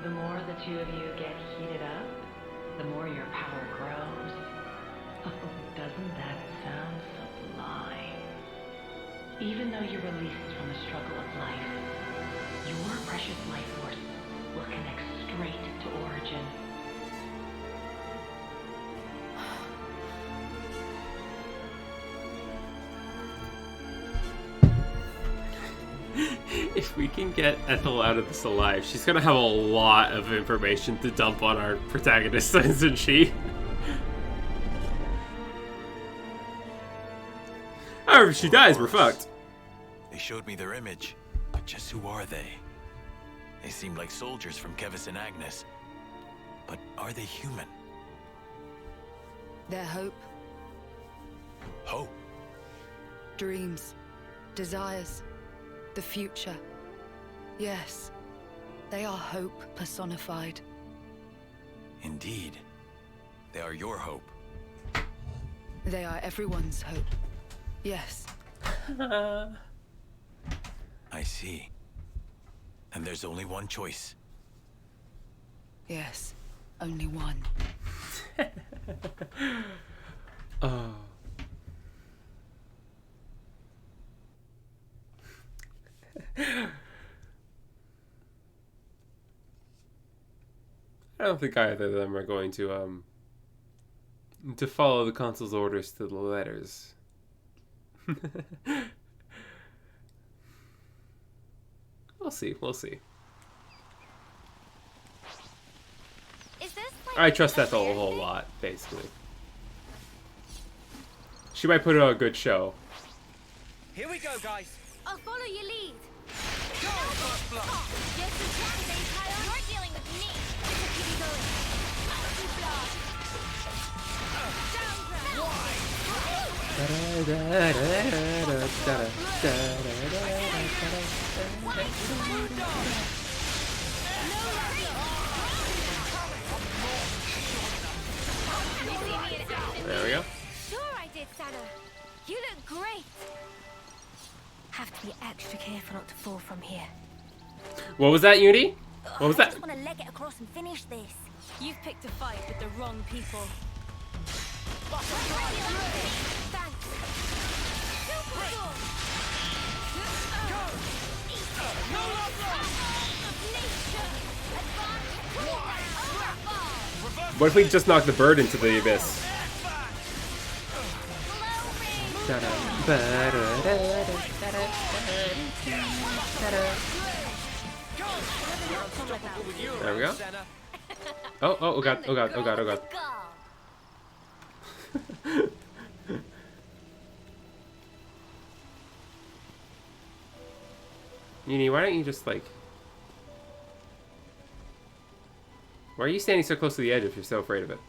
The more the two of you get heated up, the more your power grows. Oh, doesn't that sound sublime? Even though you're released from the struggle of life, your precious life force will connect straight to Origin.
If we can get Ethel out of this alive, she's gonna have a lot of information to dump on our protagonist, isn't she? However, if she dies, we're fucked.
They showed me their image, but just who are they? They seem like soldiers from Kevis and Agnes. But are they human?
Their hope,
Hope?
dreams, desires, the future. Yes, they are hope personified.
Indeed. They are your hope.
They are everyone's hope. Yes.
I see. And there's only one choice.
Yes, only one.
Oh. I don't think either of them are going to follow the consul's orders to the letters. We'll see, we'll see.
Is this like
I trust Ethel a whole lot, basically. She might put on a good show.
Here we go, guys.
I'll follow your lead.
Go, First Blood.
Yes, you can, vampire. You're dealing with me. Just keep it going. Mighty blast.
There we go.
Sure I did, Sana. You look great. Have to be extra careful not to fall from here.
What was that, Unity? What was
I
that?
just want to leg it across and finish this.
You've picked a fight with the wrong people.
Thanks. Super sword.
No love lost.
What if we just knock the bird into the abyss? There we go. Oh god, oh god, oh god, oh god. Uni, why don't you just like... Why are you standing so close to the edge if you're so afraid of it?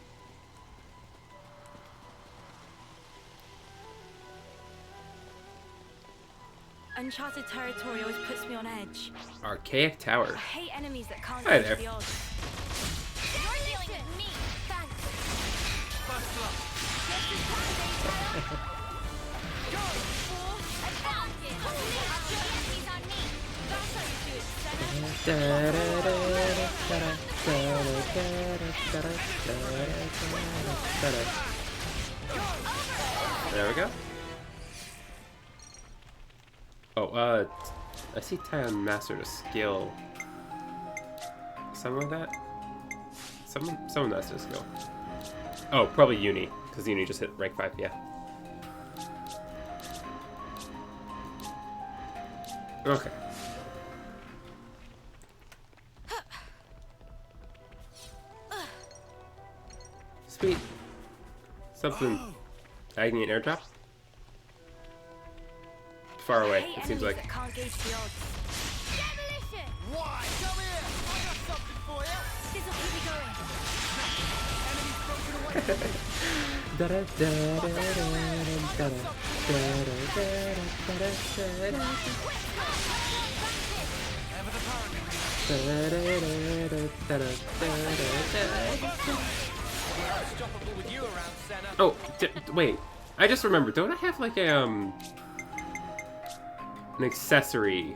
Uncharted territory always puts me on edge.
Archaic Tower.
I hate enemies that can't
Hi
get
there.
the odds.
You're dealing with me. Thanks.
First Blood.
Go. Advance.
There we go. Oh, I see Tyon mastered a skill. Something like that? Someone mastered a skill. Oh, probably Uni, because Uni just hit rank 5, yeah. Okay. Sweet. Something. Agony and airdrop? Far away, it seems like.
Can't gauge the odds. Demolition!
Why? Come here! I got something for you!
This'll keep me going.
Unstoppable with you around, Senna.
Oh, wait. I just remembered. Don't I have like a an accessory?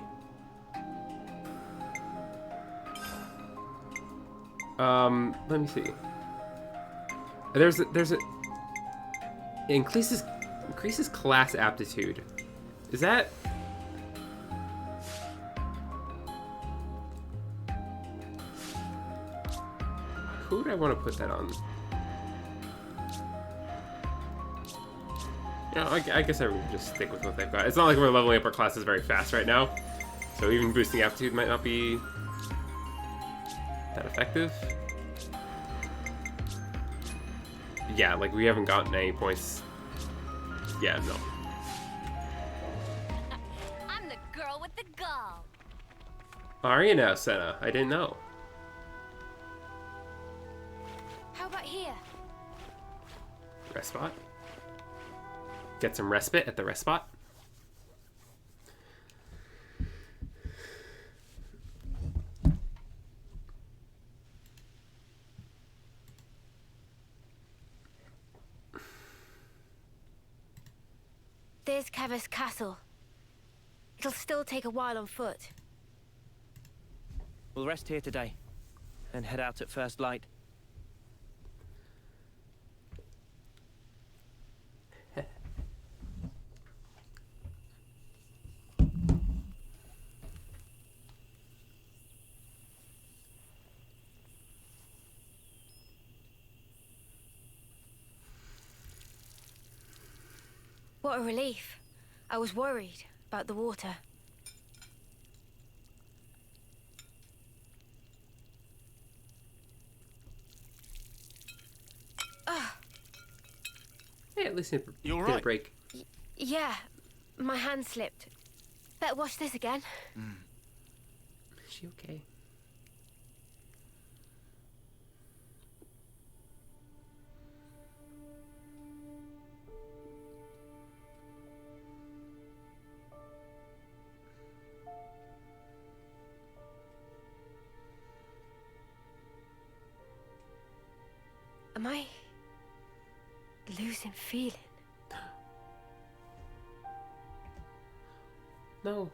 Let me see. There's a it increases class aptitude. Is that? Who would I want to put that on? Yeah, I guess everyone can just stick with what they've got. It's not like we're leveling up our classes very fast right now, so even boosting aptitude might not be that effective. Yeah, like we haven't gotten any points. Yeah, no.
I'm the girl with the gall.
Are you now, Senna? I didn't know.
How about here?
Rest spot. Get some respite at the rest spot.
There's Kevis Castle. It'll still take a while on foot.
We'll rest here today, and head out at first light.
What a relief. I was worried about the water.
Hey, at least it
You all
did
right?
break.
Yeah, my hand slipped. Better wash this again.
Is she okay?
Am I losing feeling?
No.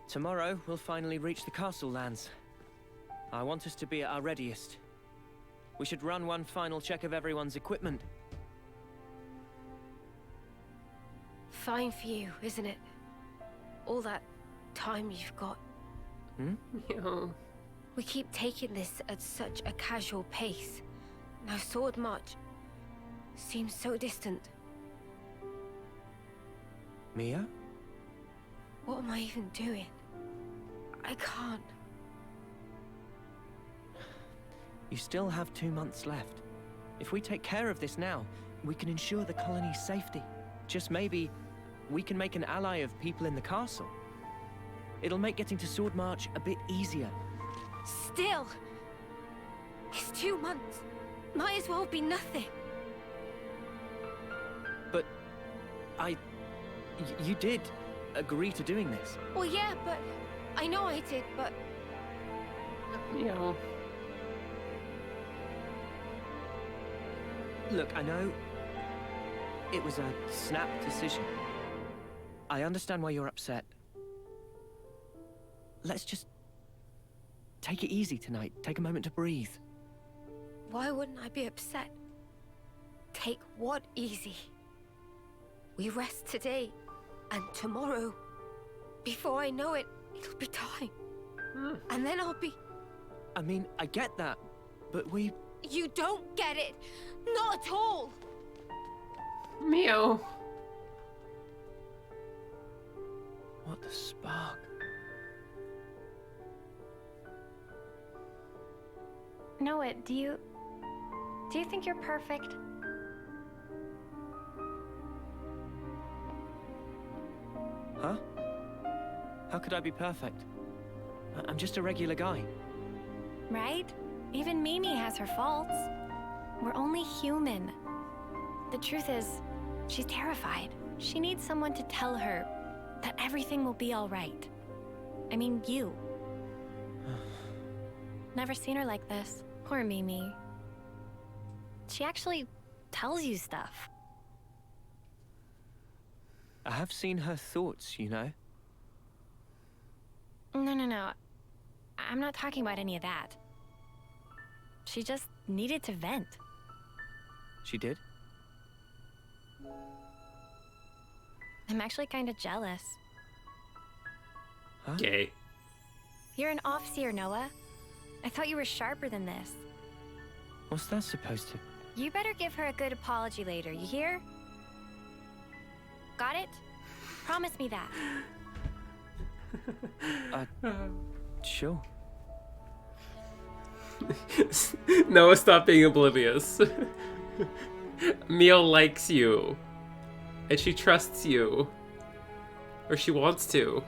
Tomorrow, we'll finally reach the castle lands. I want us to be at our readiest. We should run one final check of everyone's equipment.
Fine for you, isn't it? All that time you've got.
Hmm?
Yeah.
We keep taking this at such a casual pace. Now Sword March seems so distant.
Mia?
What am I even doing? I can't.
You still have 2 months left. If we take care of this now, we can ensure the colony's safety. Just maybe, we can make an ally of people in the castle. It'll make getting to Sword March a bit easier.
Still! It's 2 months. Might as well be nothing.
But you did agree to doing this.
Well, yeah, but I know I did, but
Yeah.
Look, I know it was a snap decision. I understand why you're upset. Let's just take it easy tonight. Take a moment to breathe.
Why wouldn't I be upset? Take what easy? We rest today, and tomorrow. Before I know it, it'll be time. And then I'll be...
I mean, I get that, but we...
You don't get it! Not at all!
Meow.
What the spark?
Noah, do you think you're perfect?
Huh? How could I be perfect? I'm just a regular guy.
Right? Even Mimi has her faults. We're only human. The truth is, she's terrified. She needs someone to tell her that everything will be all right. I mean, you. Never seen her like this. Poor Mimi. She actually tells you stuff.
I have seen her thoughts, you know?
No. I'm not talking about any of that. She just needed to vent.
She did?
I'm actually kind of jealous.
Huh?
Gay.
You're an Offseer, Noah. I thought you were sharper than this.
What's that supposed to...
You better give her a good apology later, you hear? Got it? Promise me that.
Sure.
Noah, stop being oblivious. Meal likes you. And she trusts you. Or she wants to.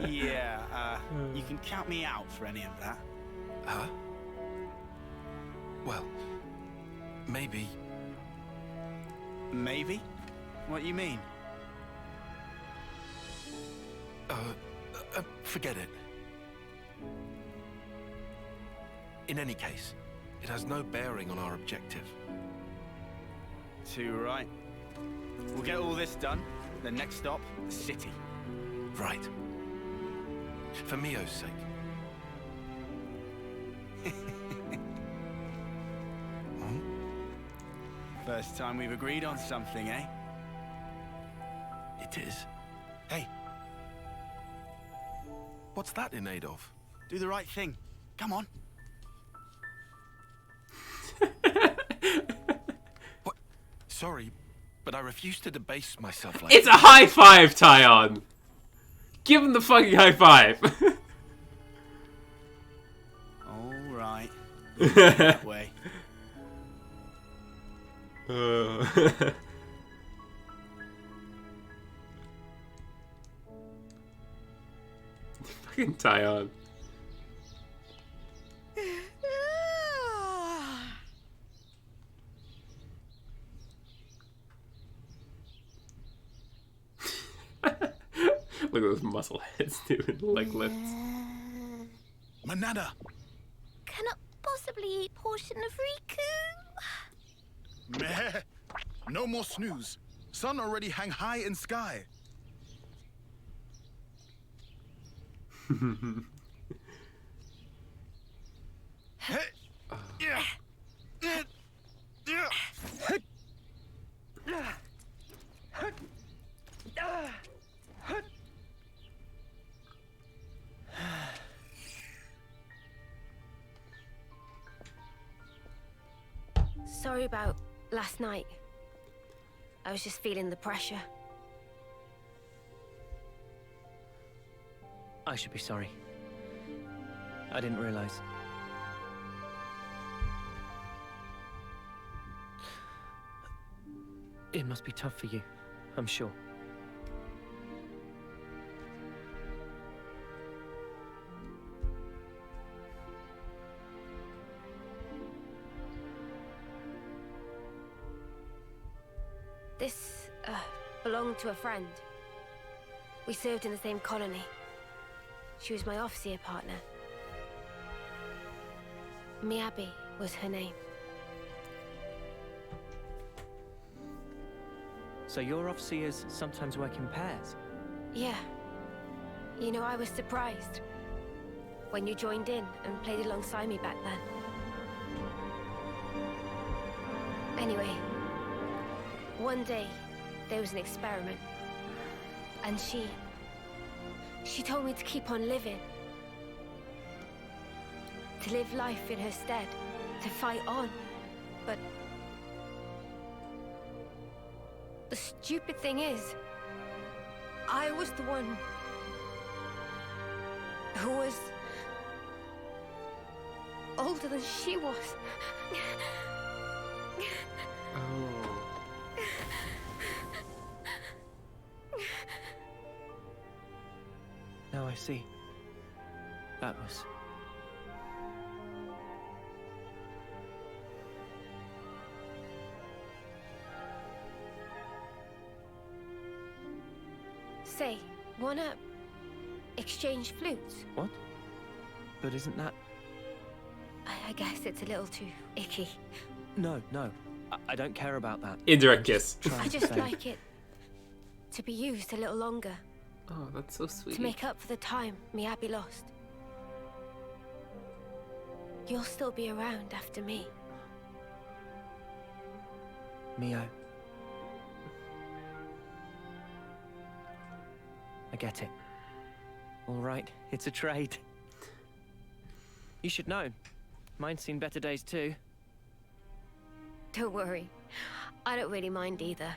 Yeah, you can count me out for any of that.
Huh? Well, maybe.
Maybe? What do you mean?
Forget it. In any case, it has no bearing on our objective.
Too right. We'll get all this done. The next stop, the city.
Right. For Mio's sake.
First time we've agreed on something, eh?
It is. Hey. What's that in aid of?
Do the right thing. Come on.
What? Sorry, but I refuse to debase myself like
It's a high five, Tyon! Give him the fucking high five!
All right. That way.
Fucking Tyon. Look at those muscle heads doing leg lifts.
Manana!
Cannot possibly eat portion of Riku.
Meh. No more snooze. Sun already hang high in sky.
Sorry about last night. I was just feeling the pressure.
I should be sorry. I didn't realize. It must be tough for you, I'm sure.
This, belonged to a friend. We served in the same colony. She was my officer partner. Miyabi was her name.
So your officers sometimes work in pairs?
Yeah. You know, I was surprised. when you joined in and played alongside me back then. Anyway, one day there was an experiment, and she told me to keep on living. To live life in her stead, to fight on. But the stupid thing is, I was the one who was older than she was.
Oh.
Now I see. That was...
Say, wanna exchange flutes?
What? But isn't that...
I guess it's a little too icky.
No, no. I don't care about that.
Indirect kiss.
I just like it to be used a little longer.
Oh, that's so sweet.
To make up for the time me Abby lost. You'll still be around after me.
Mio. I get it. All right, it's a trade. You should know. Mine's seen better days too.
Don't worry. I don't really mind either.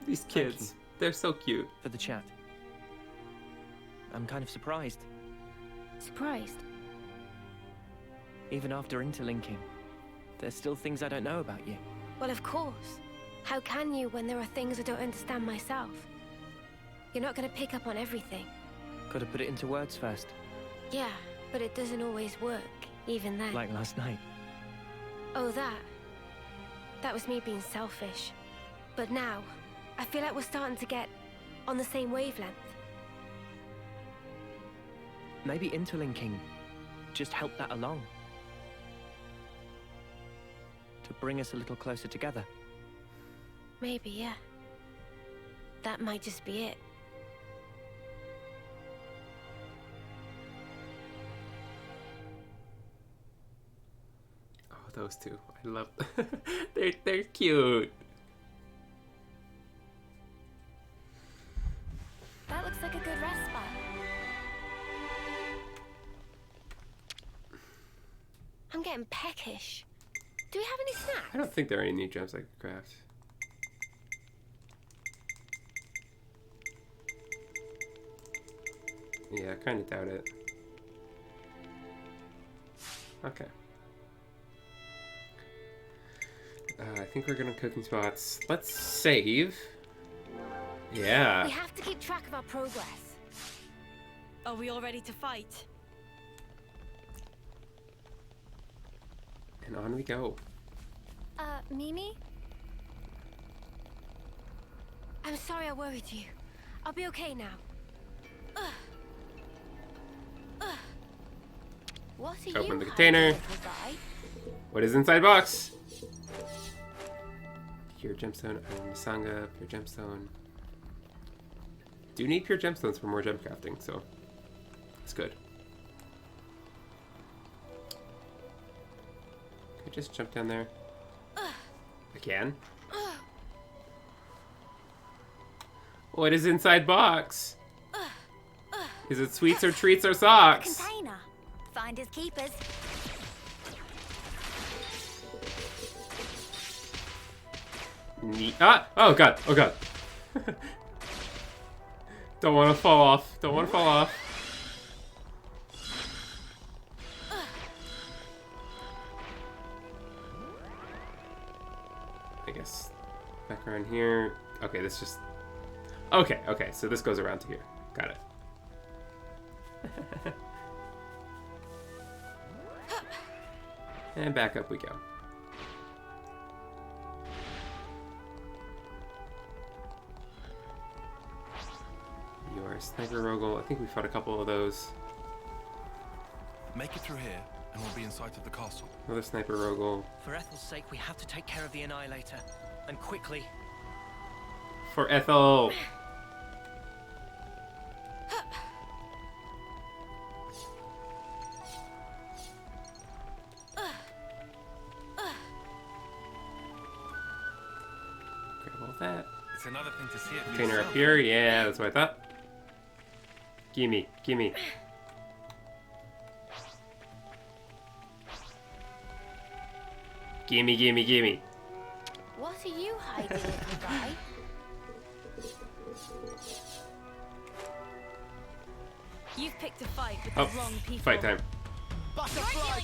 These kids, they're so cute.
For the chat. I'm kind of surprised.
Surprised?
Even after interlinking, there's still things I don't know about you.
Well, of course. How can you when there are things I don't understand myself? You're not going to pick up on everything.
Gotta put it into words first.
Yeah, but it doesn't always work, even then.
Like last night.
Oh, that. That was me being selfish. But now, I feel like we're starting to get on the same wavelength.
Maybe interlinking just helped that along. To bring us a little closer together.
Maybe, yeah. That might just be it.
Oh, those two. I love they're cute.
That looks like a good rest spot.
I'm getting peckish. Do we have any snacks?
I don't think there are any new gems I could craft. Yeah, I kind of doubt it. Okay. I think we're gonna cooking spots. Let's save. Yeah.
We have to keep track of our progress.
Are we all ready to fight?
And on we go.
Mimi? I'm sorry I worried you. I'll be okay now. What are
Open
you
the container.
hiding, little guy?
What is inside box? Pure gemstone, iron masanga, pure gemstone. Do need pure gemstones for more gem crafting, so it's good. Can I just jump down there? I can. What is inside box? Is it sweets or treats or socks?
Container. Finders keepers.
Neat. Ah! Oh god! Oh god! Don't want to fall off. Don't want to fall off. I guess back around here. Okay, this just... Okay, okay, so this goes around to here. Got it. And back up we go. You are a sniper Rogel. I think we fought a couple of those.
Make it through here, and we'll be in sight of the castle.
Another sniper Rogel.
For Ethel's sake, we have to take care of the Annihilator. And quickly.
For Ethel. Grab all that.
It's another thing to see it for
Container
yourself.
up here. Yeah, that's what I thought. Gimme, gimme. Gimme, gimme, gimme.
What are you hiding, little guy?
You've picked a fight with
Oh,
the wrong people.
fight time.
Butterfly,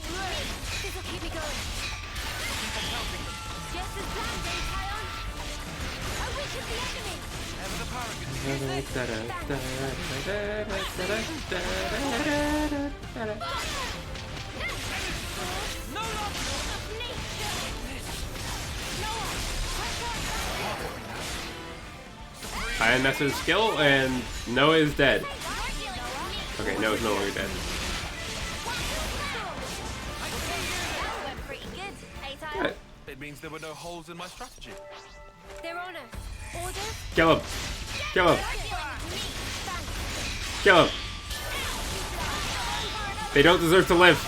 this will keep me going. Just as planned, then, Kion. A wish of the enemy.
Iron Master's skill, and Noah is dead. Okay, Noah's no longer dead. Good.
It means there were no holes in my strategy.
Their honor. Orders.
Kill him. Kill him. Kill him. They don't deserve to live.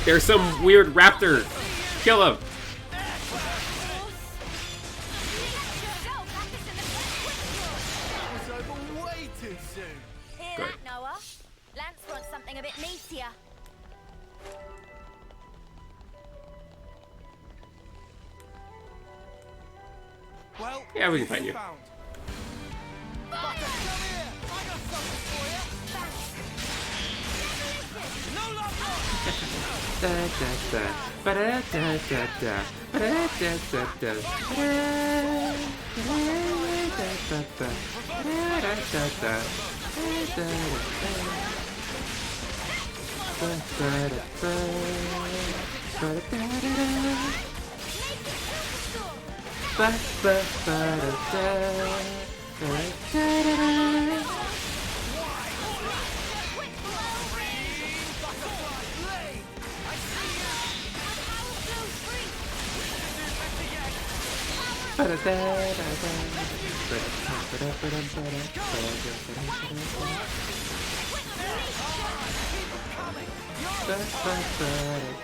There's some weird raptor. Kill him.
That was over way too soon.
Hear
Good.
that, Noah? Lance wants something a bit meatier.
Well,
Yeah, we can find you.
found. Butter, come here. I got something for you. No love lost.
Da, da, da. Ba-da, da, da, da. Ba-da, da, da, da. Ba-da, da, da, da. Ba-da, da, da, da. Ba-da, da, da. Ba-da, da, da, da. Ba, ba, ba-da, da. Ba-da,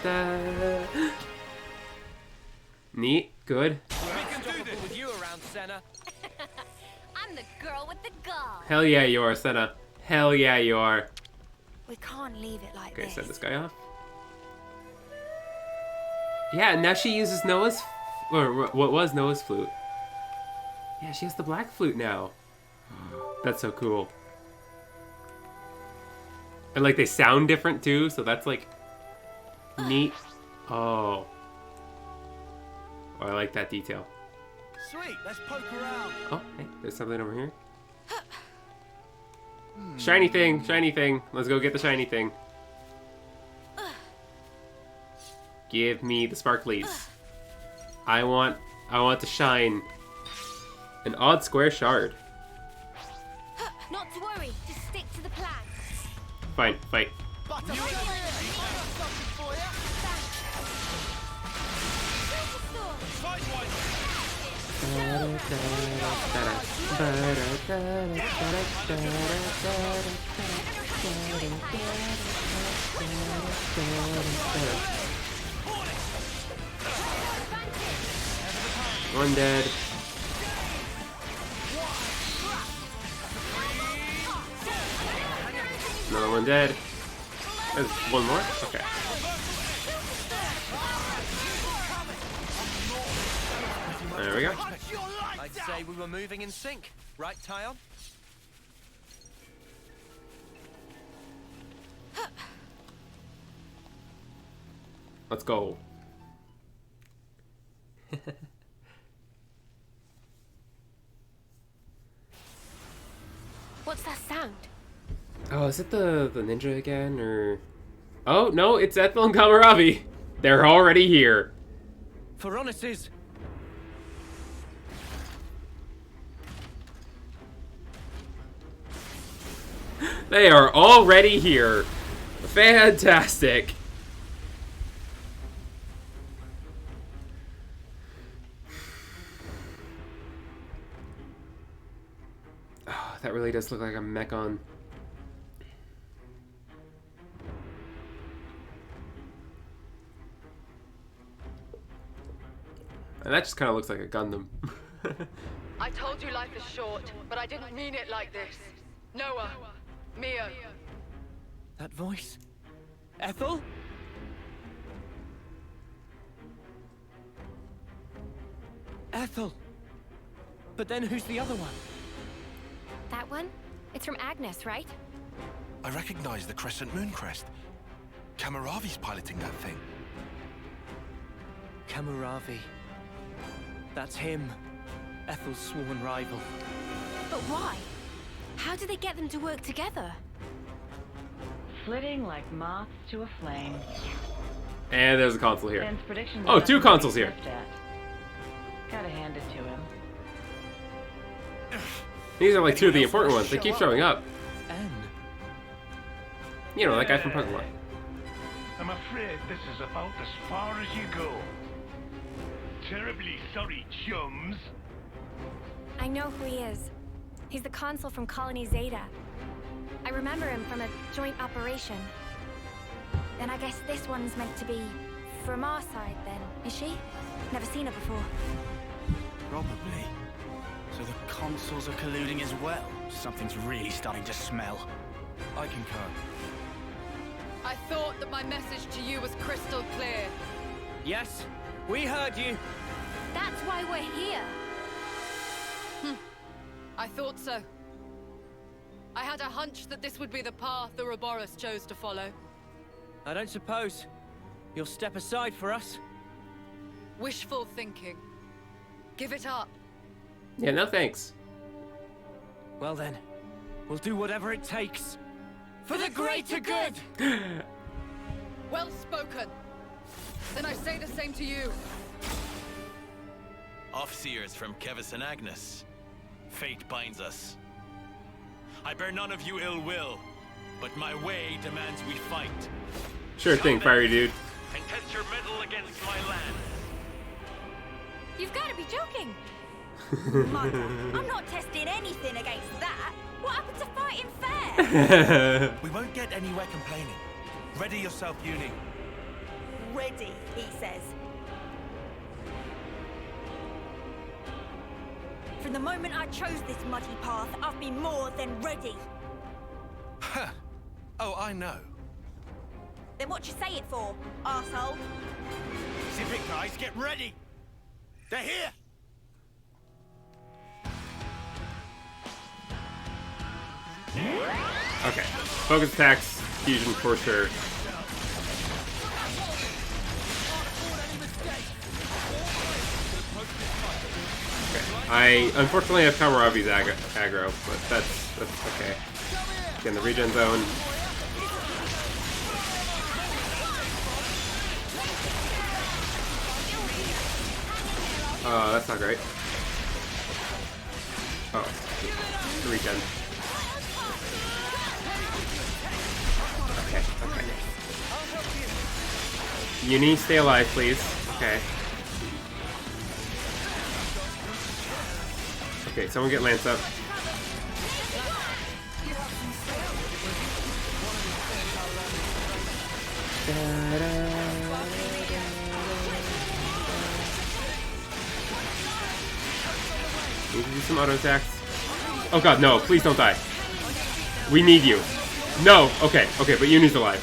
da, da. Neat, good.
With you around, Senna.
I'm the girl with the gall.
Hell yeah, you are, Senna. Hell yeah, you are.
We can't leave it like
Okay,
this.
send this guy off. Yeah, now she uses Noah's, or what was Noah's flute. Yeah, she has the black flute now. That's so cool. And like they sound different too, so that's like neat. Oh. Oh, I like that detail.
Sweet, let's poke around.
Oh, hey, there's something over here. Shiny thing, shiny thing. Let's go get the shiny thing. Give me the sparklies. I want to shine. An odd square shard.
Not to worry, just stick to the plan.
Fine, fight.
Butter, come here. I got something for you.
One dead. Another one dead. There's one more? Okay. There we go.
I'd say we were moving in sync, right, Tyon?
Let's go.
What's that sound?
Oh, is it the ninja again, or... Oh, no, it's Ethel and Kamaravi. They're already here.
Veronis's.
They are already here. Fantastic. really does look like a Mechon. And that just kind of looks like a Gundam.
I told you life is short, but I didn't mean it like this. Noah, Mia.
That voice? Ethel? Ethel! But then who's the other one?
That one? It's from Agnes, right?
I recognize the Crescent Moon crest. Kamaravi's piloting that thing.
Kamaravi. That's him. Ethel's sworn rival.
But why? How did they get them to work together?
Flitting like moths to a flame.
And there's a console here.
Ben's prediction
Oh, two
doesn't
consoles
really
here.
fit that. Gotta hand it to him.
These are like two of the important ones. They keep showing up.
N.
You know, that guy from Pokemon.
I'm afraid this is about as far as you go. Terribly sorry, chums.
I know who he is. He's the consul from Colony Zeta. I remember him from a joint operation. Then I guess this one's meant to be from our side then, is she? Never seen her before.
Probably. So the consuls are colluding as well. Something's really starting to smell.
I concur.
I thought that my message to you was crystal clear.
Yes, we heard you.
That's why we're here.
I thought so. I had a hunch that this would be the path the Ouroboros chose to follow.
I don't suppose you'll step aside for us.
Wishful thinking. Give it up.
Yeah, no thanks.
Well then, we'll do whatever it takes. For the greater good!
Well spoken. Then I say the same to you.
Offseers from Kevis and Agnes. Fate binds us. I bear none of you ill will, but my way demands we fight.
Sure thing, fiery dude.
And test your mettle against my land.
You've got to be joking.
Mother, I'm not testing anything against that. What happened to fighting fair?
We won't get anywhere complaining. Ready yourself, Uni.
Ready, he says. From the moment I chose this muddy path, I've been more than ready.
Huh. Oh, I know.
Then what you say it for, arsehole?
Zip it, guys, get ready! They're here!
Okay. Focus attacks, fusion for sure. Okay. I unfortunately have Kamaravi's aggro, but that's okay. Get in the regen zone. Oh, that's not great. Oh, the regen. Okay. Uni, stay alive, please. Okay. Okay, someone get Lance up. Need to do some auto attacks. Oh god, no, please don't die. We need you. No, okay, but Uni's alive.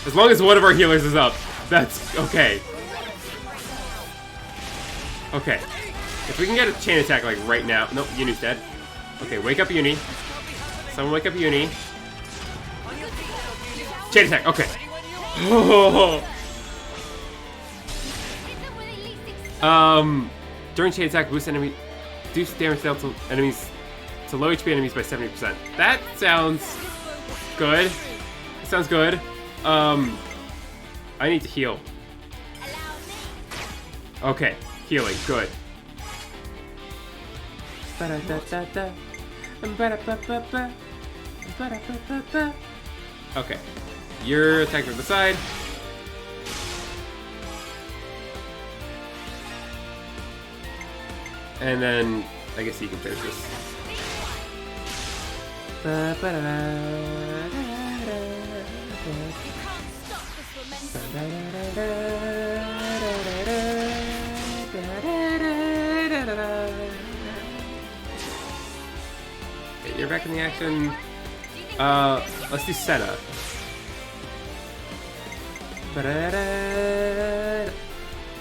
As long as one of our healers is up, that's okay. Okay. If we can get a chain attack like right now. Nope, Uni's dead. Okay, wake up Uni. Someone wake up Uni. Chain attack, okay. During chain attack, boost damage dealt to enemies to low HP enemies by 70%. That sounds good. That sounds good. I need to heal. Okay, healing, good. Okay, you're attacking from the side. And then, I guess you can finish this. Okay, you're back in the action. Let's do Senna.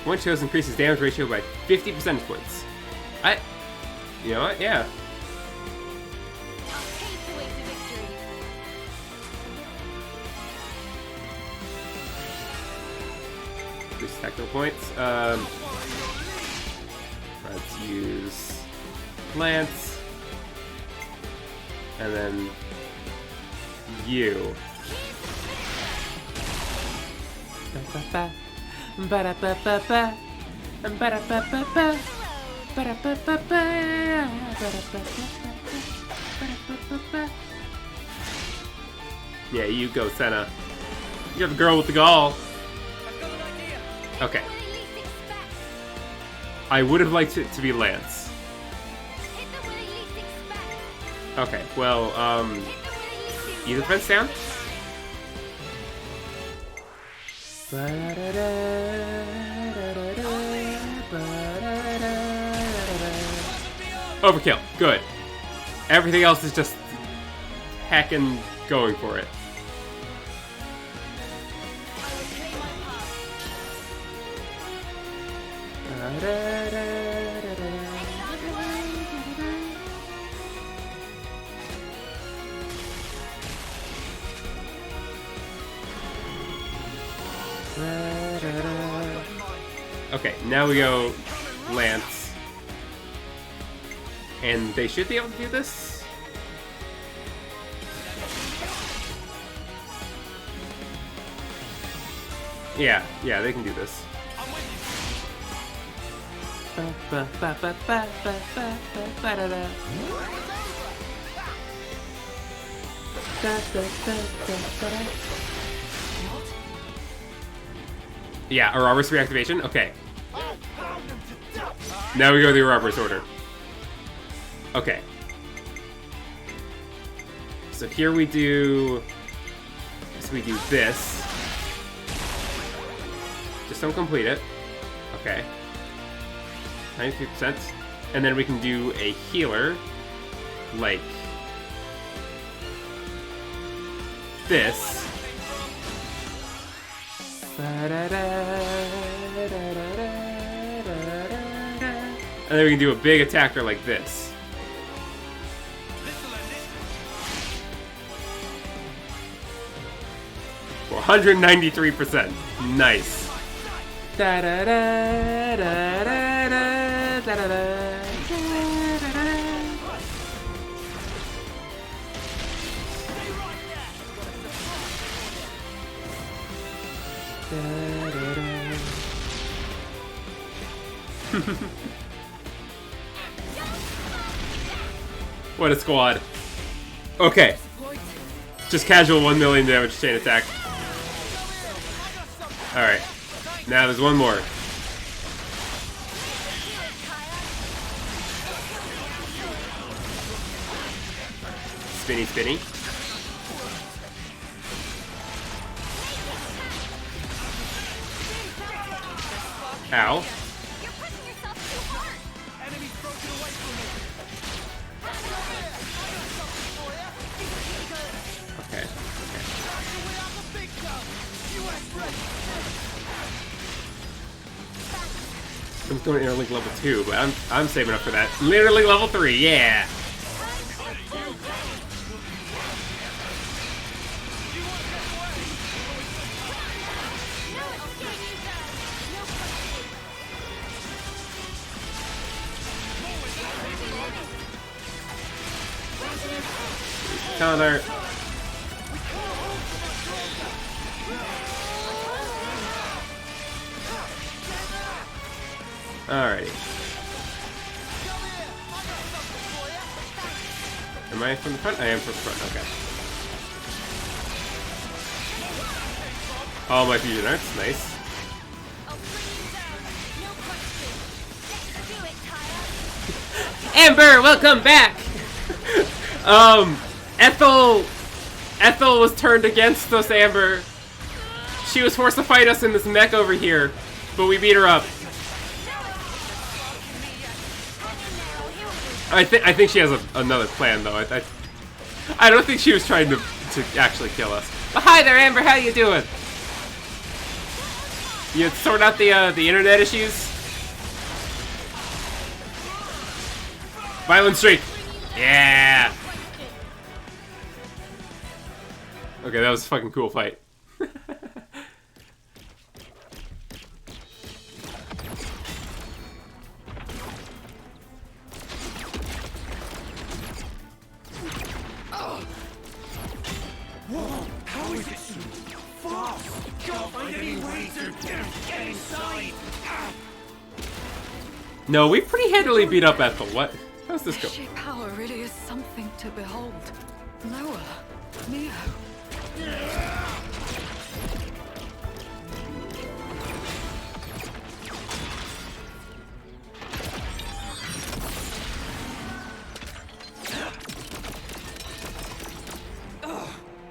One chose increases damage ratio by 50 percentage points. You know what? Yeah. Increase tactical points. Let's use Lance. And then you. Yeah, you go, Senna. You're the girl with the gall. Okay. I would have liked it to be Lance. Okay, well, either fence down? Overkill. Good. Everything else is just heckin' going for it. Okay, now we go Lance. And they should be able to do this? Yeah, they can do this. Yeah, Ouroboros reactivation? Okay. Now we go to the Ouroboros order. Okay. So here we do... So we do this. Just don't complete it. Okay. 93%. And then we can do a healer. Like... this. And then we can do a big attacker like this. For 193%. Nice. What a squad. Okay. Just casual 1 million damage chain attack. Alright. Now there's one more. Spinny, spinny. Ow. Okay. I'm going to interlink level 2, but I'm saving up for that. Literally level 3, yeah! Counter. Alrighty. Am I from the front? I am from the front, okay. All my fusion arts, nice. Amber, welcome back! Ethel was turned against us, Amber. She was forced to fight us in this mech over here, but we beat her up. I think she has another plan though. I don't think she was trying to actually kill us. But hi there, Amber. How you doing? You sort out the internet issues? Violent streak. Yeah. Okay, that was a fucking cool fight.
Whoa! How is it so fast? Can't find any way to get inside.
No, we pretty handily beat up Ethel. What? How's this go?
Sheer power really is something to behold. Noah, Neo.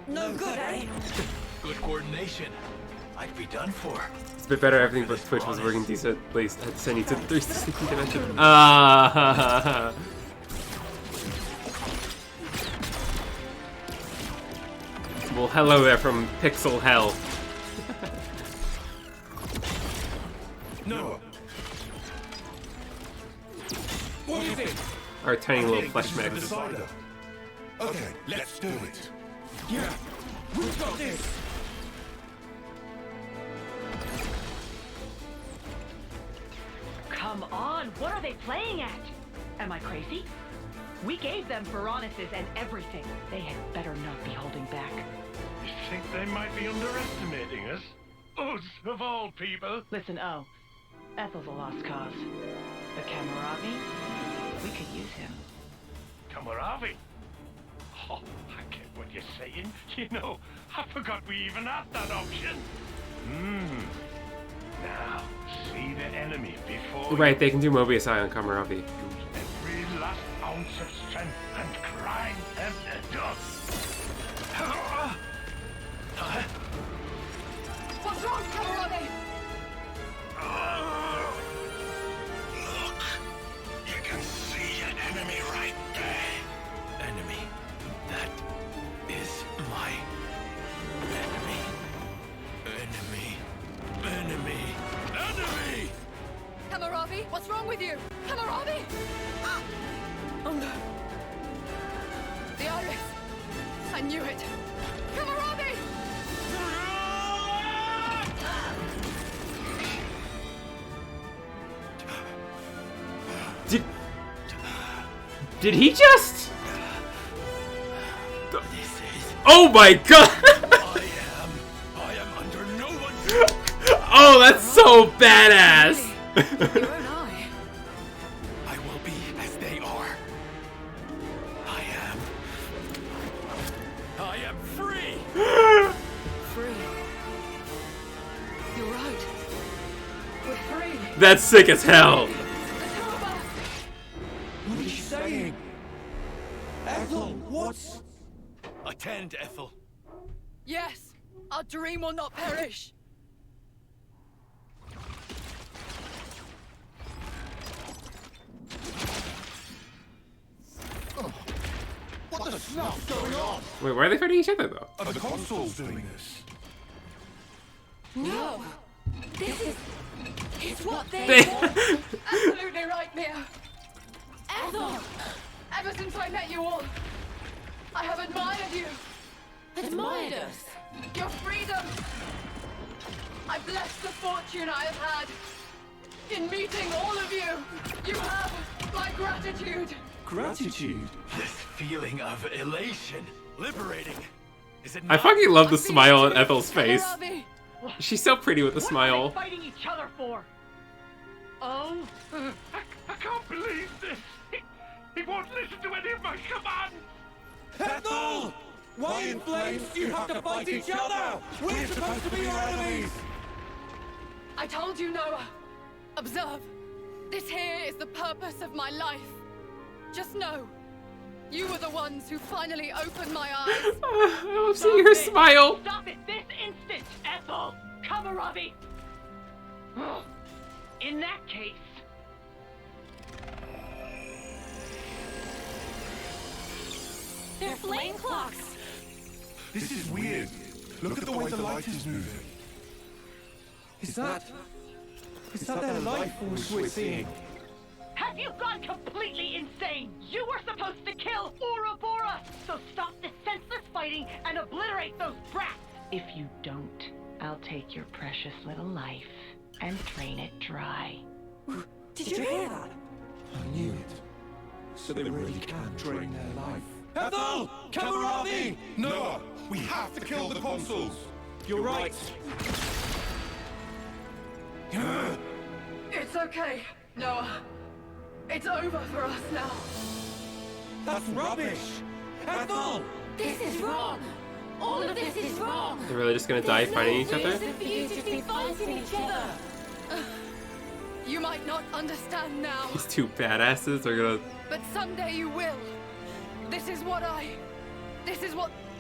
No good, eh?
Good coordination. I'd be done for.
It's a bit better. Everything but Twitch was working decently. I had to send you to the 360 dimension. Well, hello there from Pixel Hell.
No. What is it?
Our tiny little flesh mech.
Okay, let's do it. Yeah, we've got this.
Come on, what are they playing at? Am I crazy? We gave them Veronic's and everything. They had better not be holding back.
You think they might be underestimating us? Us, of all people.
Listen, Ethel's a lost cause. But Kamaravi, we could use him.
Kamaravi? Oh, I get what you're saying. You know, I forgot we even had that option. Now, see the enemy before...
Right, they can do Mobius Eye on Kamaravi.
Use every last ounce of strength and grind them to dust.
What's wrong, Kamaravi?
Look, you can see an enemy right there. Enemy. That is my enemy. Enemy. Enemy. Enemy!
Kamaravi, what's wrong with you? Kamaravi! Oh no. The iris. I knew it. Kamaravi!
Did he just? Oh my god!
I am under no one's...
Oh, that's so badass!
Your own eye.
I will be as they are. I am free!
Free. You're right. We're free.
That's sick as hell!
What is she saying? Ethel, what's...
Attend, Ethel.
Yes, our dream will not perish.
What the snuff's going on?
Wait, why are they fighting each other though?
Are the consoles doing this?
No. This is... It's what they
They-
want. Absolutely right, Mia. Ethel! Ever since I met you all, I have admired you. Admired us? Your freedom. I bless the fortune I have had in meeting all of you. You have my gratitude.
Gratitude?
This feeling of elation. Liberating. Is it
I
not?
fucking love the smile on Ethel's face.
Kamaravi.
She's so pretty with the
What are
smile.
they fighting each other for? Oh,
I can't believe this. He won't listen to any of my commands.
Ethel! Why in flames do you have to fight each other? We're supposed to be your enemies!
I told you, Noah. Observe. This here is the purpose of my life. Just know, You were the ones who finally opened my eyes.
I love seeing her smile.
Stop it this instant, Ethel! Kamaravi! In that case...
They're flame clocks!
This is weird. Look at the way the light is moving. Is that their life force we're seeing?
Have you gone completely insane? You were supposed to kill Ouroboros! So stop this senseless fighting and obliterate those brats! If you don't, I'll take your precious little life and drain it dry.
Did you hear that?
I knew it. So they really can drain their life. Ethel! Kamaravi! Noah, we have to kill the consuls! You're right.
It's okay, Noah. It's over for us now.
That's rubbish! Ethel!
This is wrong! All of this is wrong!
They're really just gonna die fighting each other?
For you to be fighting each other!
You might not understand now,
These two badasses are gonna...
but someday you will. This is what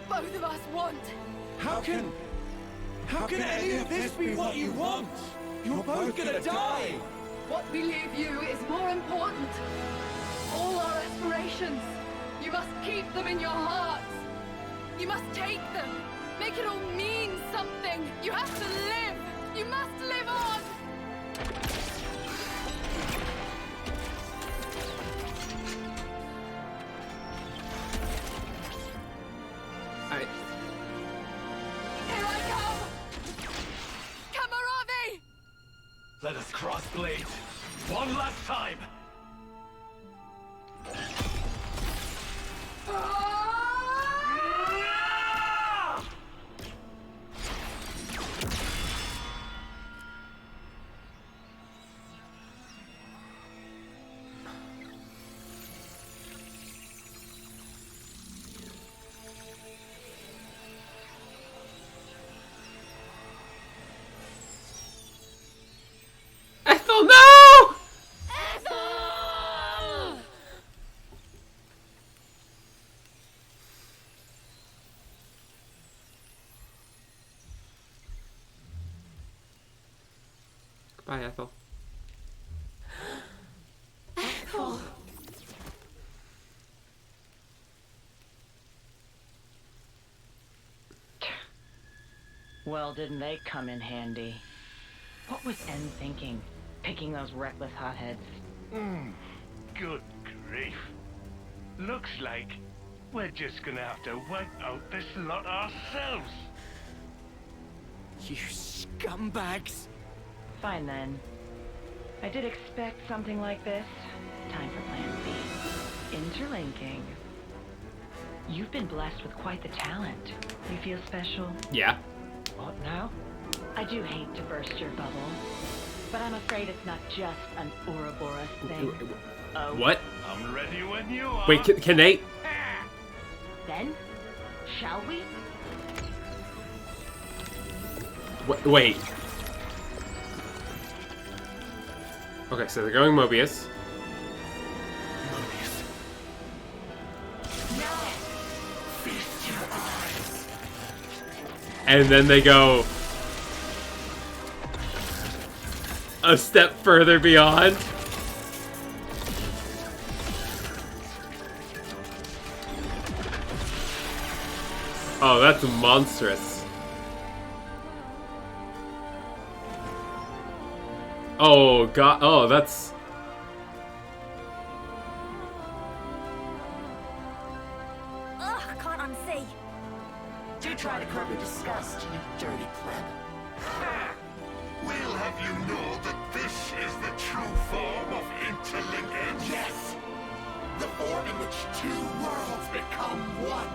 both of us want.
How can any of this be what you want? You're both gonna die!
What we leave you is more important. All our aspirations, you must keep them in your hearts. You must take them. Make it all mean something. You have to live. You must live on. Here I come! Kamaravi!
Let us cross blades one last time.
Ethel, no!
Ethel!
Goodbye, Ethel.
Ethel!
Well, didn't they come in handy? What was N thinking, picking those reckless hotheads?
Good grief. Looks like we're just gonna have to wipe out this lot ourselves.
You scumbags!
Fine then. I did expect something like this. Time for plan B. Interlinking. You've been blessed with quite the talent. You feel special?
Yeah.
What now? I do hate to burst your bubble, but I'm afraid it's not just an Ouroboros thing.
What?
I'm ready when you are.
Wait, can they...
Then, shall we?
Wait. Okay, so they're going Mobius.
Feast your eyes.
And then they go... a step further beyond. Oh, that's monstrous. Oh, God. Oh, that's...
Ugh, can't unsee.
Do try to curb your disgust, you dirty pleb.
We'll have you know that this is the true form of interlinkage.
Yes! The form in which two worlds become one.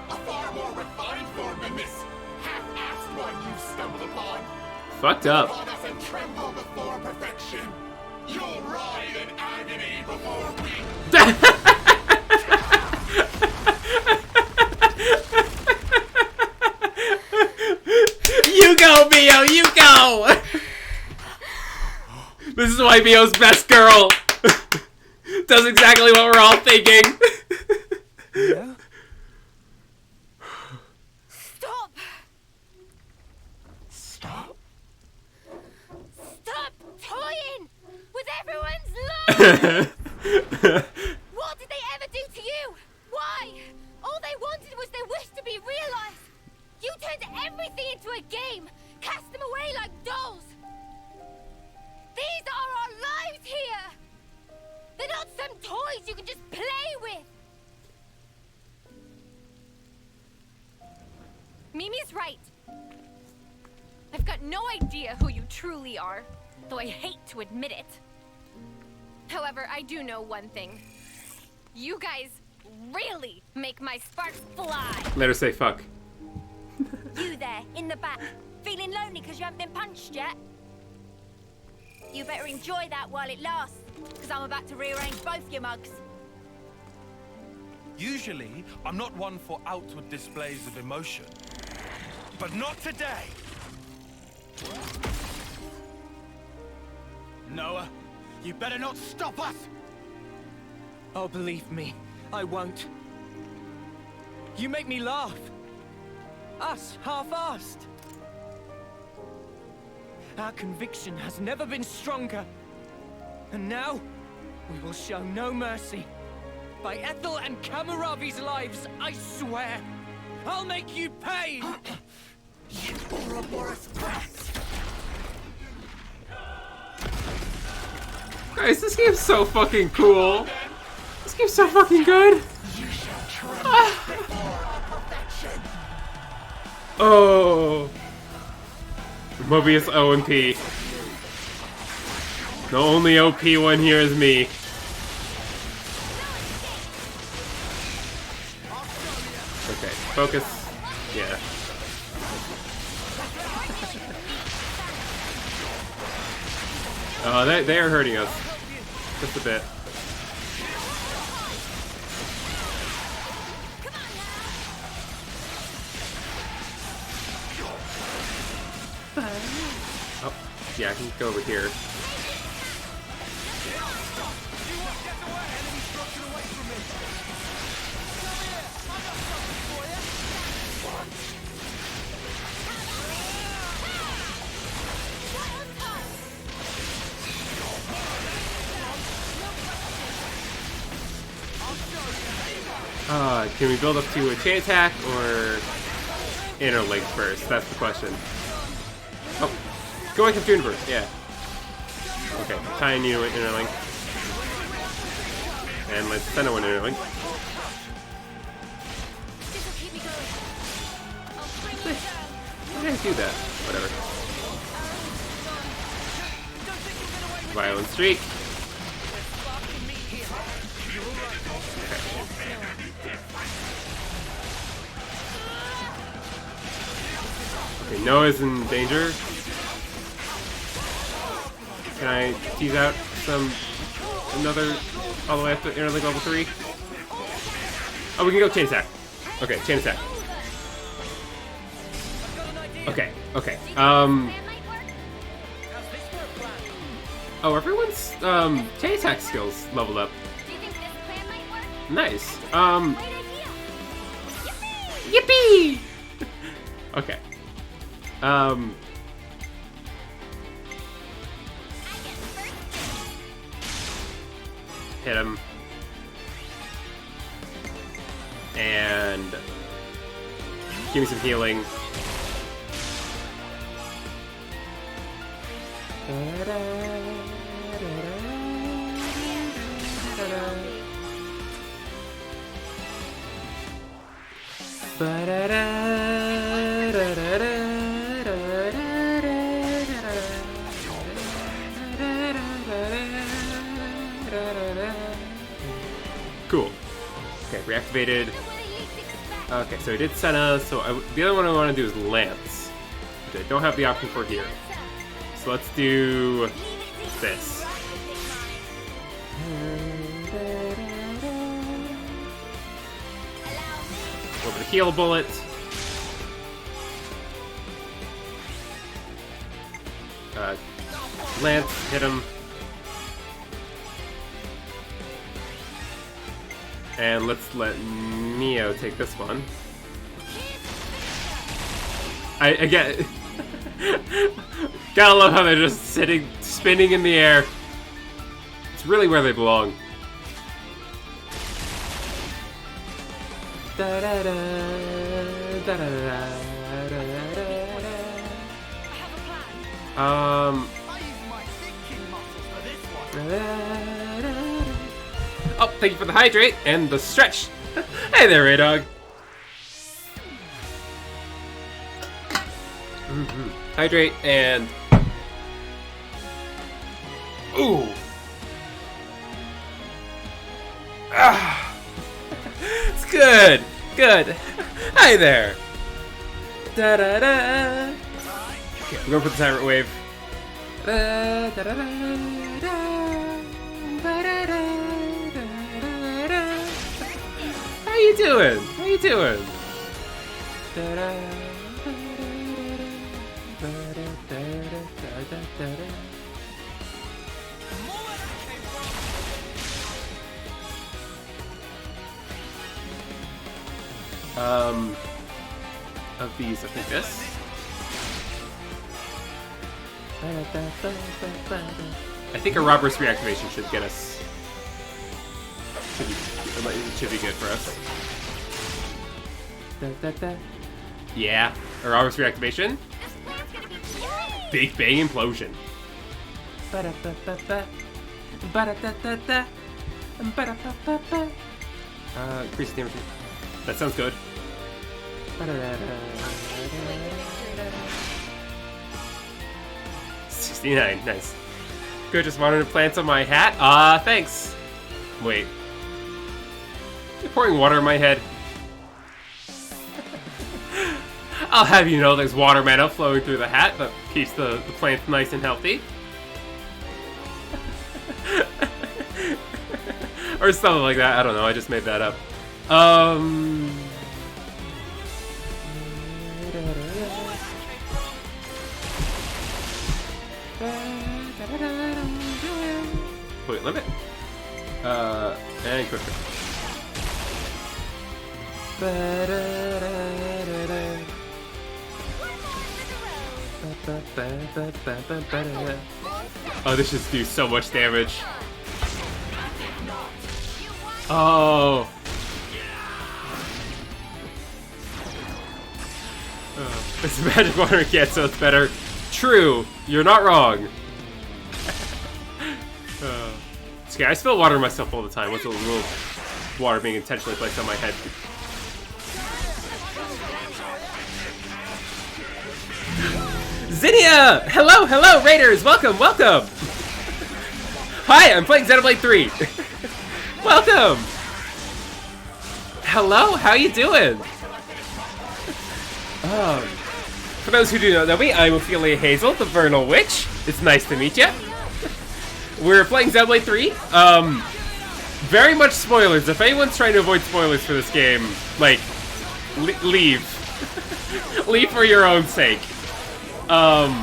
A far more refined form than this half-assed one you've stumbled upon.
Fucked up.
Upon us and tremble before perfection. You'll writhe in agony before we...
You go, Mio, you go! This is why Mio's best girl does exactly what we're all thinking.
Yeah?
Stop!
Stop?
Stop toying with everyone's lives! What did they ever do to you? Why? All they wanted was their wish to be realized. You turned everything into a game, cast them away like dolls. These are our lives here. They're not some toys you can just play with.
Mimi's right. I've got no idea who you truly are, though I hate to admit it. However, I do know one thing. You guys really make my sparks fly.
Let her say fuck.
You there, in the back, feeling lonely because you haven't been punched yet? You better enjoy that while it lasts, because I'm about to rearrange both your mugs.
Usually, I'm not one for outward displays of emotion. But not today!
Noah, you better not stop us!
Oh, believe me, I won't. You make me laugh. Us, half-assed. Our conviction has never been stronger. And now, we will show no mercy. By Ethel and Kamaravi's lives, I swear. I'll make you pay!
You Ouroboros brat!
Guys, this game's so fucking cool. This game's so fucking good. Oh. Mobius OMP. The only OP one here is me. Okay, focus. Yeah. Oh, they are hurting us. Just a bit. Oh, yeah, I can go over here. Can we build up to a chain attack or interlink first? That's the question. Oh, go like a universe, yeah. Okay, tiny interlink. And let's send one interlink. Why did I do that? Whatever. Violent streak. Okay, Noah's in danger. Can I tease out another all the way up to interlink level 3? Oh, we can go chain attack. Okay, chain attack. Okay, okay. Oh, everyone's chain attack skills leveled up. Nice. Yippee! Okay. Hit him. And give me some healing. Cool. Okay, reactivated. Okay, so I did Senna, so the other one I want to do is Lance, which I don't have the option for here. So let's do this. A little bit of heal bullet. Lance, hit him. And let's let Neo take this one. I get... Gotta love how they're just sitting, spinning in the air. It's really where they belong. Da da da da da da da. Oh, thank you for the hydrate and the stretch. Hey there, Ray Dog. Hydrate and ooh. Ah. It's good. Good. Hi there. Da da da. Okay, we're going for the tyrant wave. Da da da da da. How you doing? How you doing? Da da. Of these, I think this. I think a Robert's reactivation should get us. Should be good for us. Yeah, a Robert's reactivation. Big Bang Implosion. Increase damage. That sounds good. 69, nice. Good, just wanted to plant on my hat. Thanks. Wait. You're pouring water in my head. I'll have you know there's water mana flowing through the hat that keeps the plant nice and healthy. Or something like that, I don't know, I just made that up. Wait, limit? And quicker. Oh, this should do so much damage. Oh. It's magic water again, so it's better. True, you're not wrong. Okay, I spill water myself all the time. What's a little water being intentionally placed on my head? Zinnia! Hello, hello, Raiders! Welcome, welcome! Hi, I'm playing Xenoblade 3. Welcome! Hello, how you doing? For those who do not know me, I'm Ophelia Hazel, the Vernal Witch. It's nice to meet you. We're playing Xenoblade 3. Very much spoilers. If anyone's trying to avoid spoilers for this game, like, leave. Leave for your own sake. But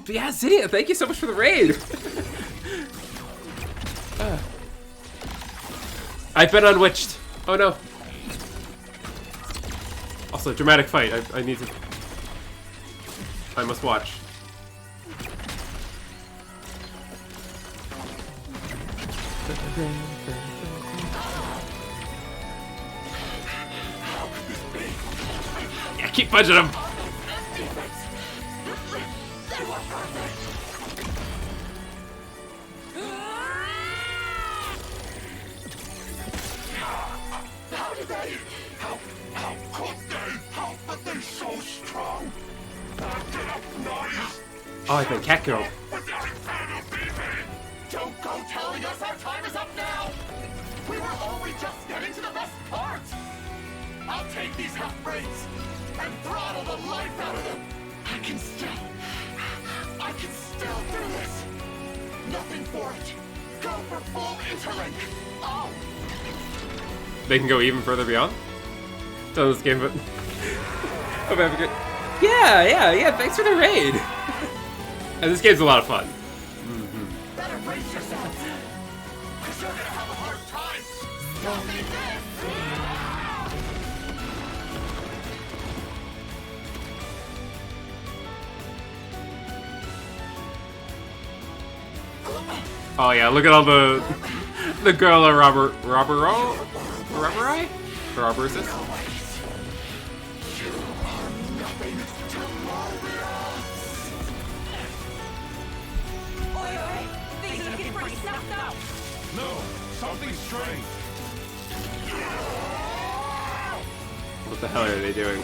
yeah, Zinnia, thank you so much for the raid. I've been unwitched. Oh no. Also, dramatic fight. I need to. I must watch. Yeah, keep punching him.
How did they? How could they? How were they so strong? Get up, noise!
Oh, I think Cat Girl.
Don't go telling us our time is up now! We were only just getting to the best part! I'll take these half-breeds and throttle the life out of them! I can still do this! Nothing for it! Go for full interlink! Oh!
They can go even further beyond? Done this game, but... Hope I have a good... Yeah, thanks for the raid! And this game's a lot of fun.
Better brace yourself! 'Cause you're gonna have
Oh yeah, look at all the girl robbers this.
Things are looking pretty snapped up.
No, something's strange.
What the hell are they doing?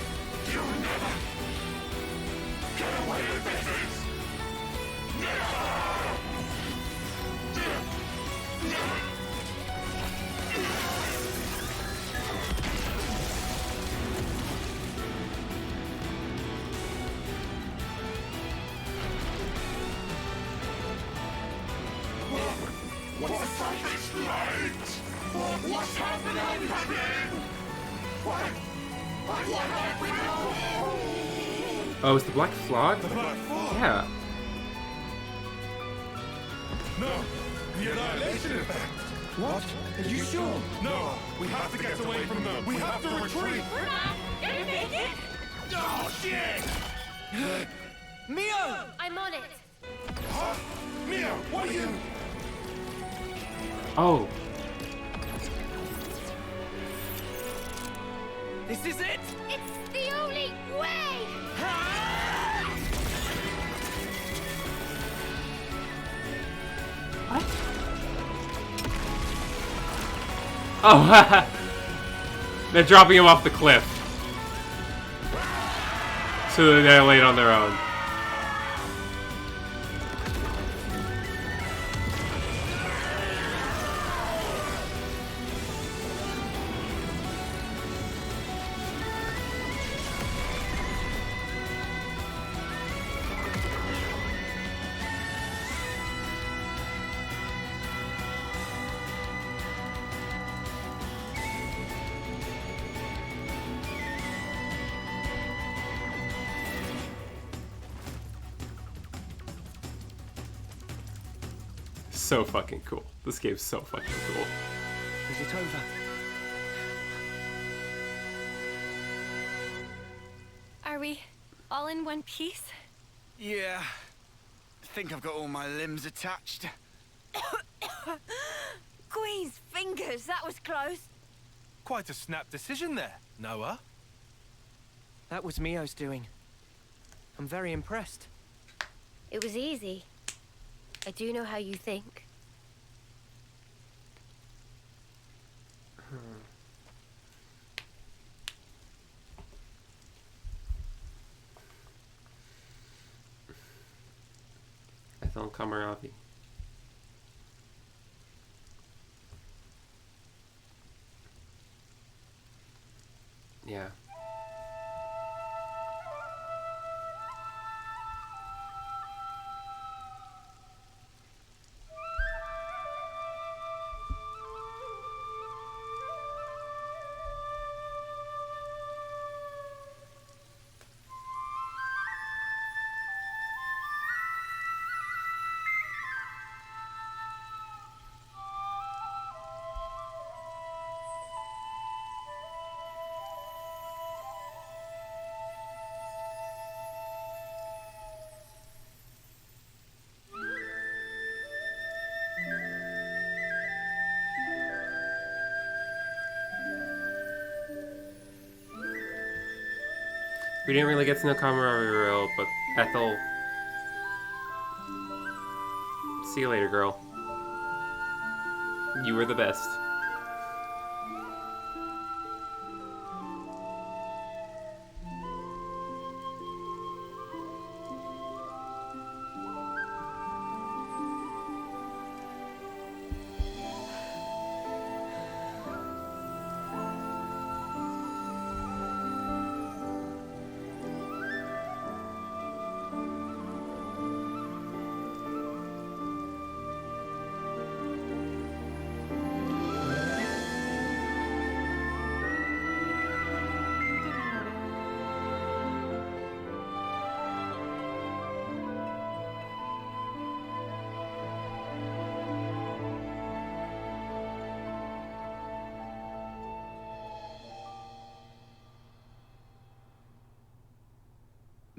What's on this light? What's happening? What happened?
Oh, it's the Black Flag?
The Black Flag?
Yeah.
No, the annihilation effect. What? Are you sure? No, we have to get away from them. We have to retreat.
We're not gonna make it.
Oh shit!
Mio! I'm on it.
Huh? Mio, what are you?
Oh.
This is it!
It's the only way!
Oh, they're dropping him off the cliff. So they're laid on their own. So fucking cool. This game's so fucking cool.
Is it over?
Are we all in one piece?
Yeah. I think I've got all my limbs attached.
Queen's fingers, that was close.
Quite a snap decision there, Noah.
That was Mio's doing. I'm very impressed.
It was easy. I do know how you think.
Ethel Kamaravi. Yeah. We didn't really get to know Kamaravi real, but Ethel. See you later, girl. You were the best.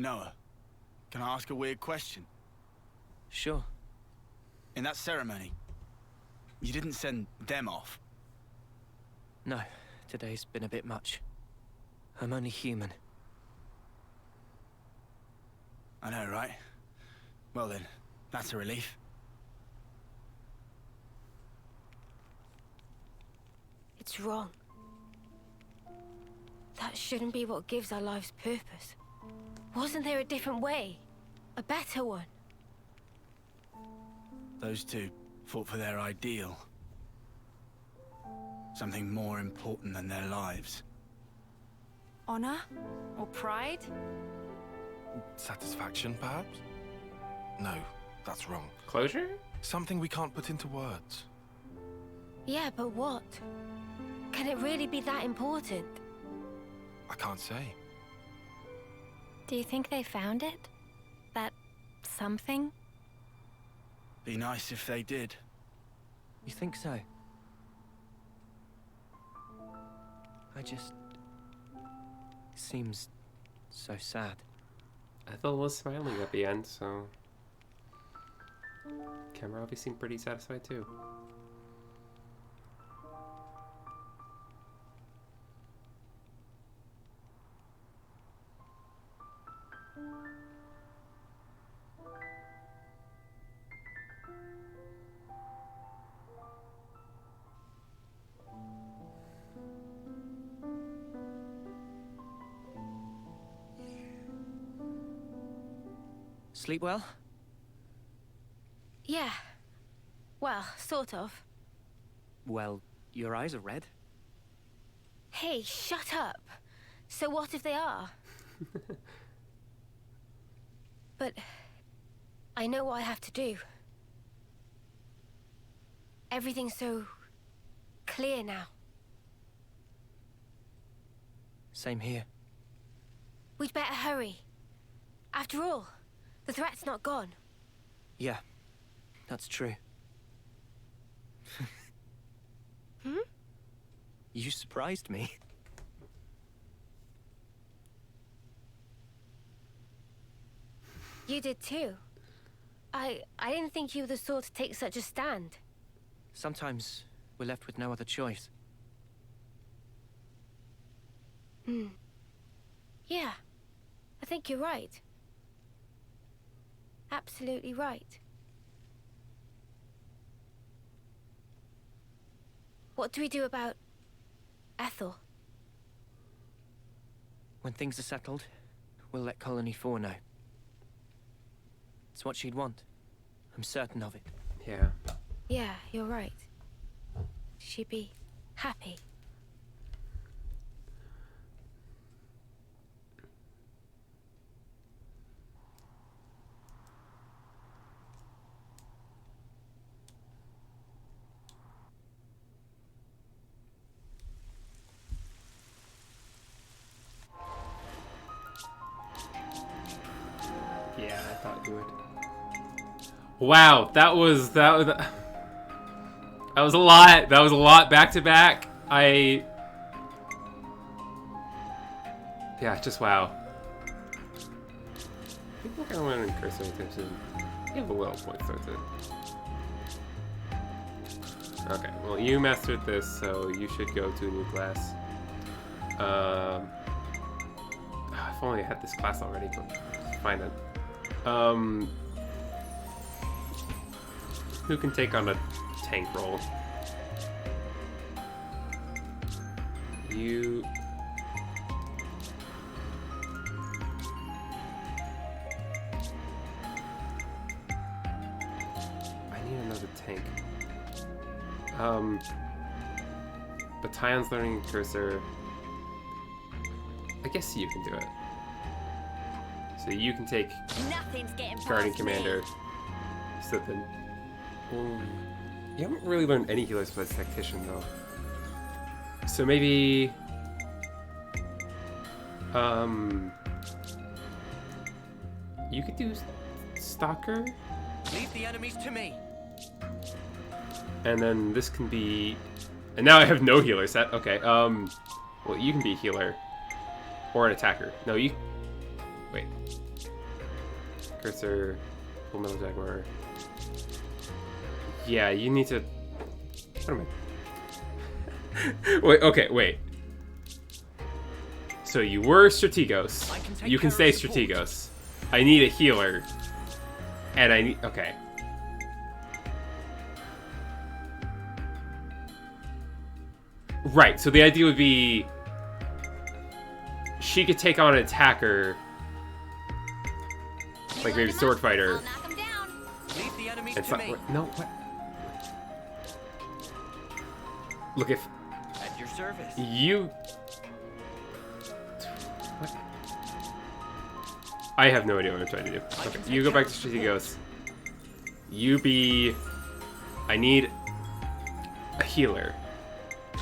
Noah, can I ask a weird question?
Sure.
In that ceremony, you didn't send them off.
No, today's been a bit much. I'm only human.
I know, right? Well then, that's a relief.
It's wrong. That shouldn't be what gives our lives purpose. Wasn't there a different way? A better one?
Those two fought for their ideal. Something more important than their lives.
Honor? Or pride?
Satisfaction, perhaps? No, that's wrong.
Closure?
Something we can't put into words.
Yeah, but what? Can it really be that important?
I can't say.
Do you think they found it? That something?
Be nice if they did.
You think so? I just... seems so sad.
Ethel was smiling at the end, so... Camera obviously seemed pretty satisfied too.
Sleep well?
Yeah. Well, sort of.
Well, your eyes are red.
Hey, shut up. So what if they are? But I know what I have to do. Everything's so clear now.
Same here.
We'd better hurry. After all, the threat's not gone.
Yeah, that's true.
Hmm?
You surprised me.
You did too. I didn't think you were the sort to take such a stand.
Sometimes we're left with no other choice.
Yeah, I think you're right. Absolutely right. What do we do about Ethel?
When things are settled, we'll let Colony 4 know. It's what she'd want. I'm certain of it.
Yeah.
Yeah, you're right. She'd be happy.
Yeah, I thought you would. Wow, that was a lot. That was a lot back to back. Yeah, just wow. People kind of want to curse attention. You have a little point towards it. Okay, well you mastered this, so you should go to a new class. If only I had this class already, but fine then. Who can take on a tank role? You... I need another tank. Battalion's learning cursor. I guess you can do it. So you can take
Nothing's getting
Guardian
past me.
Commander. So then, you haven't really learned any healers besides Tactician though. So maybe, you could do Stalker,
Leave the enemies to me.
and then this can be. And now I have no healer set. Okay. Well, you can be a healer or an attacker. No, you. Wait. Cursor. Full Metal Jaguar. Yeah, you need to... What am I... Wait, okay, wait. So you were Strategos. You can stay Strategos. I need a healer. And I need... Okay. Right, so the idea would be... She could take on an attacker. Like maybe Sword Fighter.
Leave the enemy
And
to me.
no, what? Look, if...
At your service.
You... What? I have no idea what I'm trying to do. Okay, you go back to Strategos. You be... I need a healer.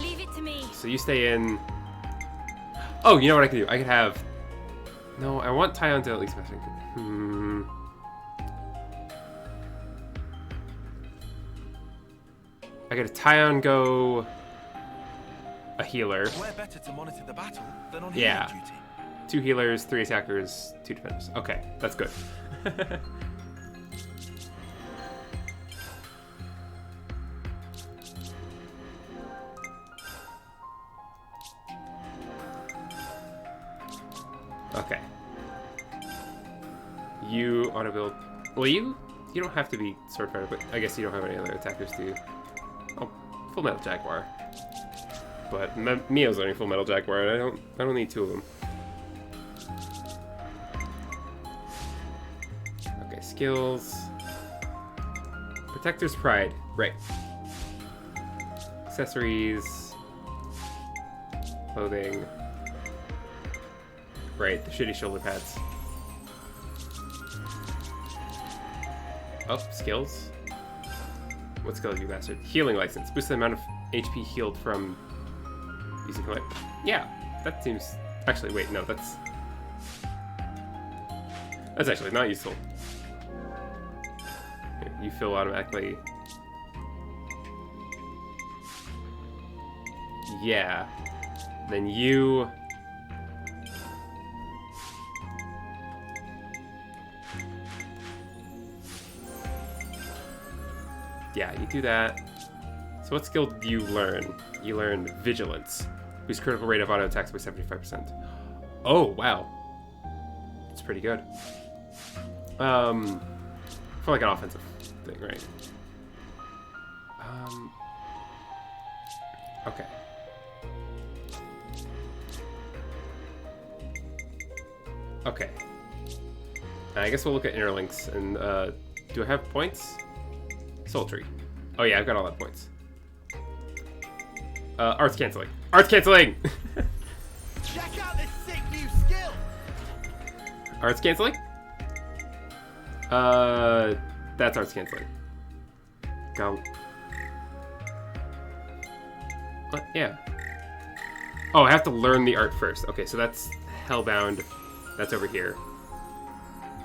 Leave it to me.
So you stay in... Oh, you know what I can do? I could have... No, I want Tyon to at least mess with... I got a Tyon go... A healer.
We're better to monitor the battle than on
Yeah.
healing duty.
2 healers, 3 attackers, 2 defenders. Okay, that's good. Okay. You auto build. Well, you don't have to be Sword Fighter, but I guess you don't have any other attackers, do you? Oh, Full Metal Jaguar. But Mio's only Full Metal Jaguar, and I don't need 2 of them. Okay, skills. Protector's Pride. Right. Accessories. Clothing. Right, the shitty shoulder pads. Oh, skills. What skill have you mastered? Healing License. Boost the amount of HP healed from using collect. Yeah, that seems... Actually, wait, no, that's actually not useful. Here, you fill automatically. Yeah. Then you... Yeah, you do that. So what skill do you learn? You learn Vigilance. Boost critical rate of auto attacks by 75%. Oh, wow. That's pretty good. For like an offensive thing, right? Okay. Okay. I guess we'll look at interlinks and do I have points? Sultry. Oh yeah, I've got all that points. Arts canceling. Arts canceling!
Check out this sick new skill!
Arts canceling? That's arts canceling. Go. What? Yeah. Oh, I have to learn the art first. Okay, so that's Hellbound. That's over here.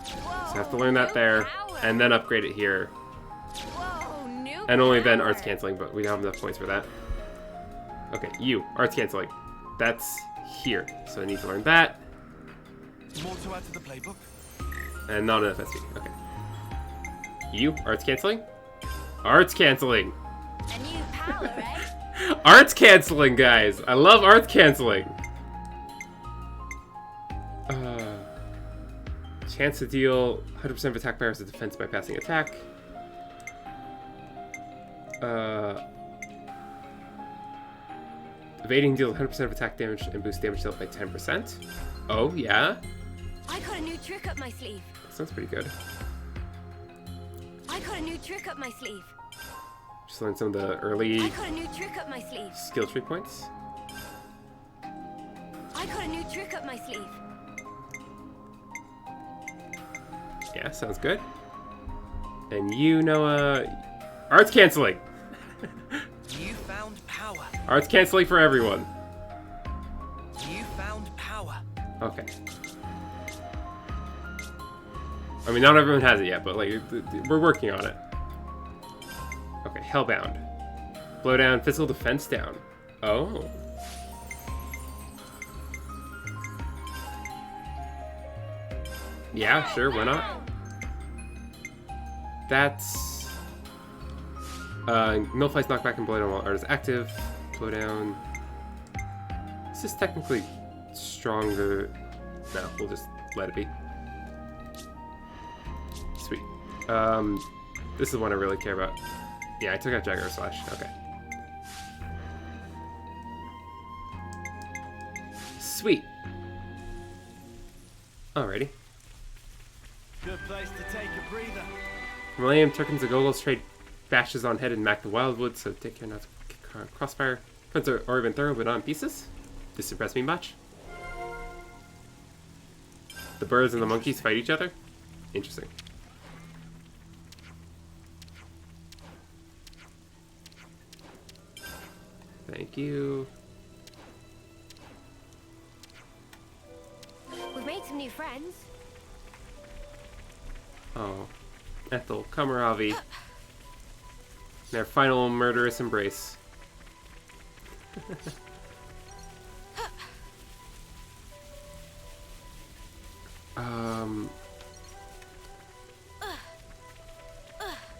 So I have to learn that there, and then upgrade it here. And only then arts canceling, but we don't have enough points for that. Okay, you, arts canceling. That's here. So I need to learn that.
More to add to the playbook?
And not enough SP. Okay. You, arts canceling? Arts canceling!
A new power, eh?
Arts canceling, guys! I love arts canceling! Chance to deal 100% of attack power as a defense by passing attack. Evading deals 100% of attack damage and boosts damage dealt by 10%. Oh, yeah?
I got a new trick up my sleeve.
Sounds pretty good.
I got a new trick up my sleeve.
Just learn some of the early
I got a new trick up my sleeve.
skill tree points.
I got a new trick up my sleeve.
Yeah, sounds good. And you, Noah... Arts canceling!
You found power.
Arts canceling for everyone.
You found power.
Okay. I mean, not everyone has it yet, but like, we're working on it. Okay, Hellbound. Blow down, physical defense down. Oh. Yeah, sure, why not? That's... Nullify's knockback and blowdown while art is active. Blowdown... This is technically stronger... No, we'll just let it be. Sweet. This is the one I really care about. Yeah, I took out Jaguar Slash. Okay. Sweet. Alrighty.
Good place to take a breather.
Millennium Turkins and Goggles trade bashes on head and Mac the Wildwood, so take care not to kick crossfire. Friends are already been thorough, but not in pieces. This impressed me much. The birds and the monkeys fight each other? Interesting. Thank you.
We've made some new friends.
Oh. Ethel, Kamaravi. Their final murderous embrace.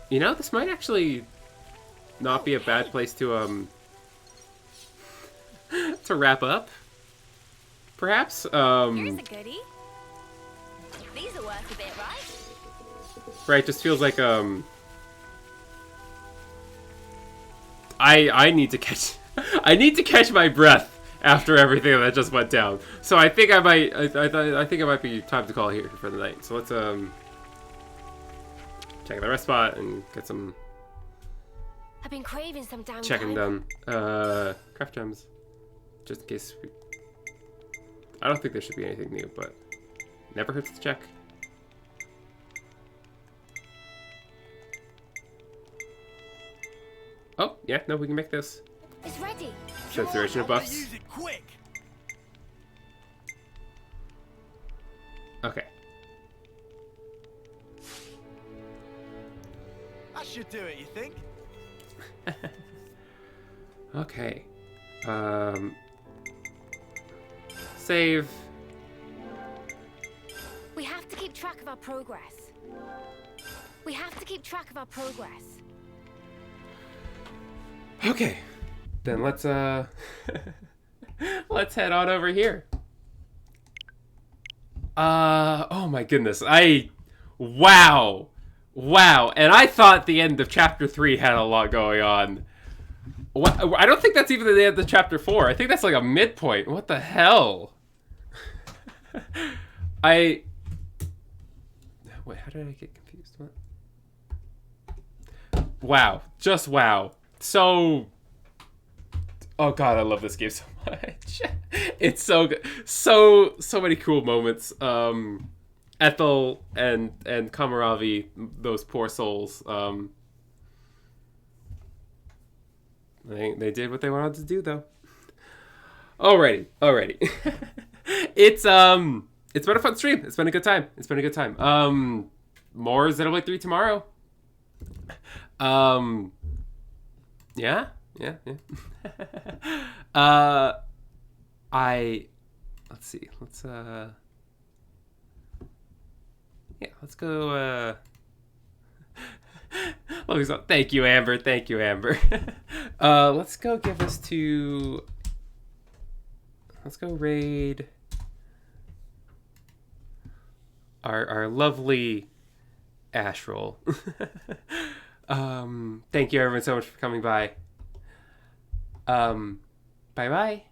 You know, this might actually not be a bad place to to wrap up. Perhaps.
Here's a goodie. These are worth a bit, right?
Right, just feels like I need to catch I need to catch my breath after everything that just went down. So I think I might I think it might be time to call it here for the night. So let's check the rest spot and get some
I've been craving some downtime.
checking done. Craft gems. Just in case we... I don't think there should be anything new, but never hurts to check. Oh, yeah, no, we can make this.
It's ready.
Saturation of buffs.
Use it quick.
Okay.
That should do it, you think?
Okay. Save.
We have to keep track of our progress. We have to keep track of our progress.
Okay. Then let's let's head on over here. Oh my goodness. Wow. And I thought the end of chapter 3 had a lot going on. I don't think that's even the end of chapter 4. I think that's like a midpoint. What the hell? Wait, how did I get confused? What? Wow. Just wow. So... Oh god, I love this game so much. It's so good. So many cool moments. Ethel and Kamaravi, those poor souls. They did what they wanted to do though. Alrighty. It's been a fun stream. It's been a good time. More Xenoblade 3 tomorrow. Yeah. Let's see. Let's go. Thank you, Amber. Let's go give us to. Let's go raid our lovely Astral. Thank you everyone so much for coming by. Bye bye.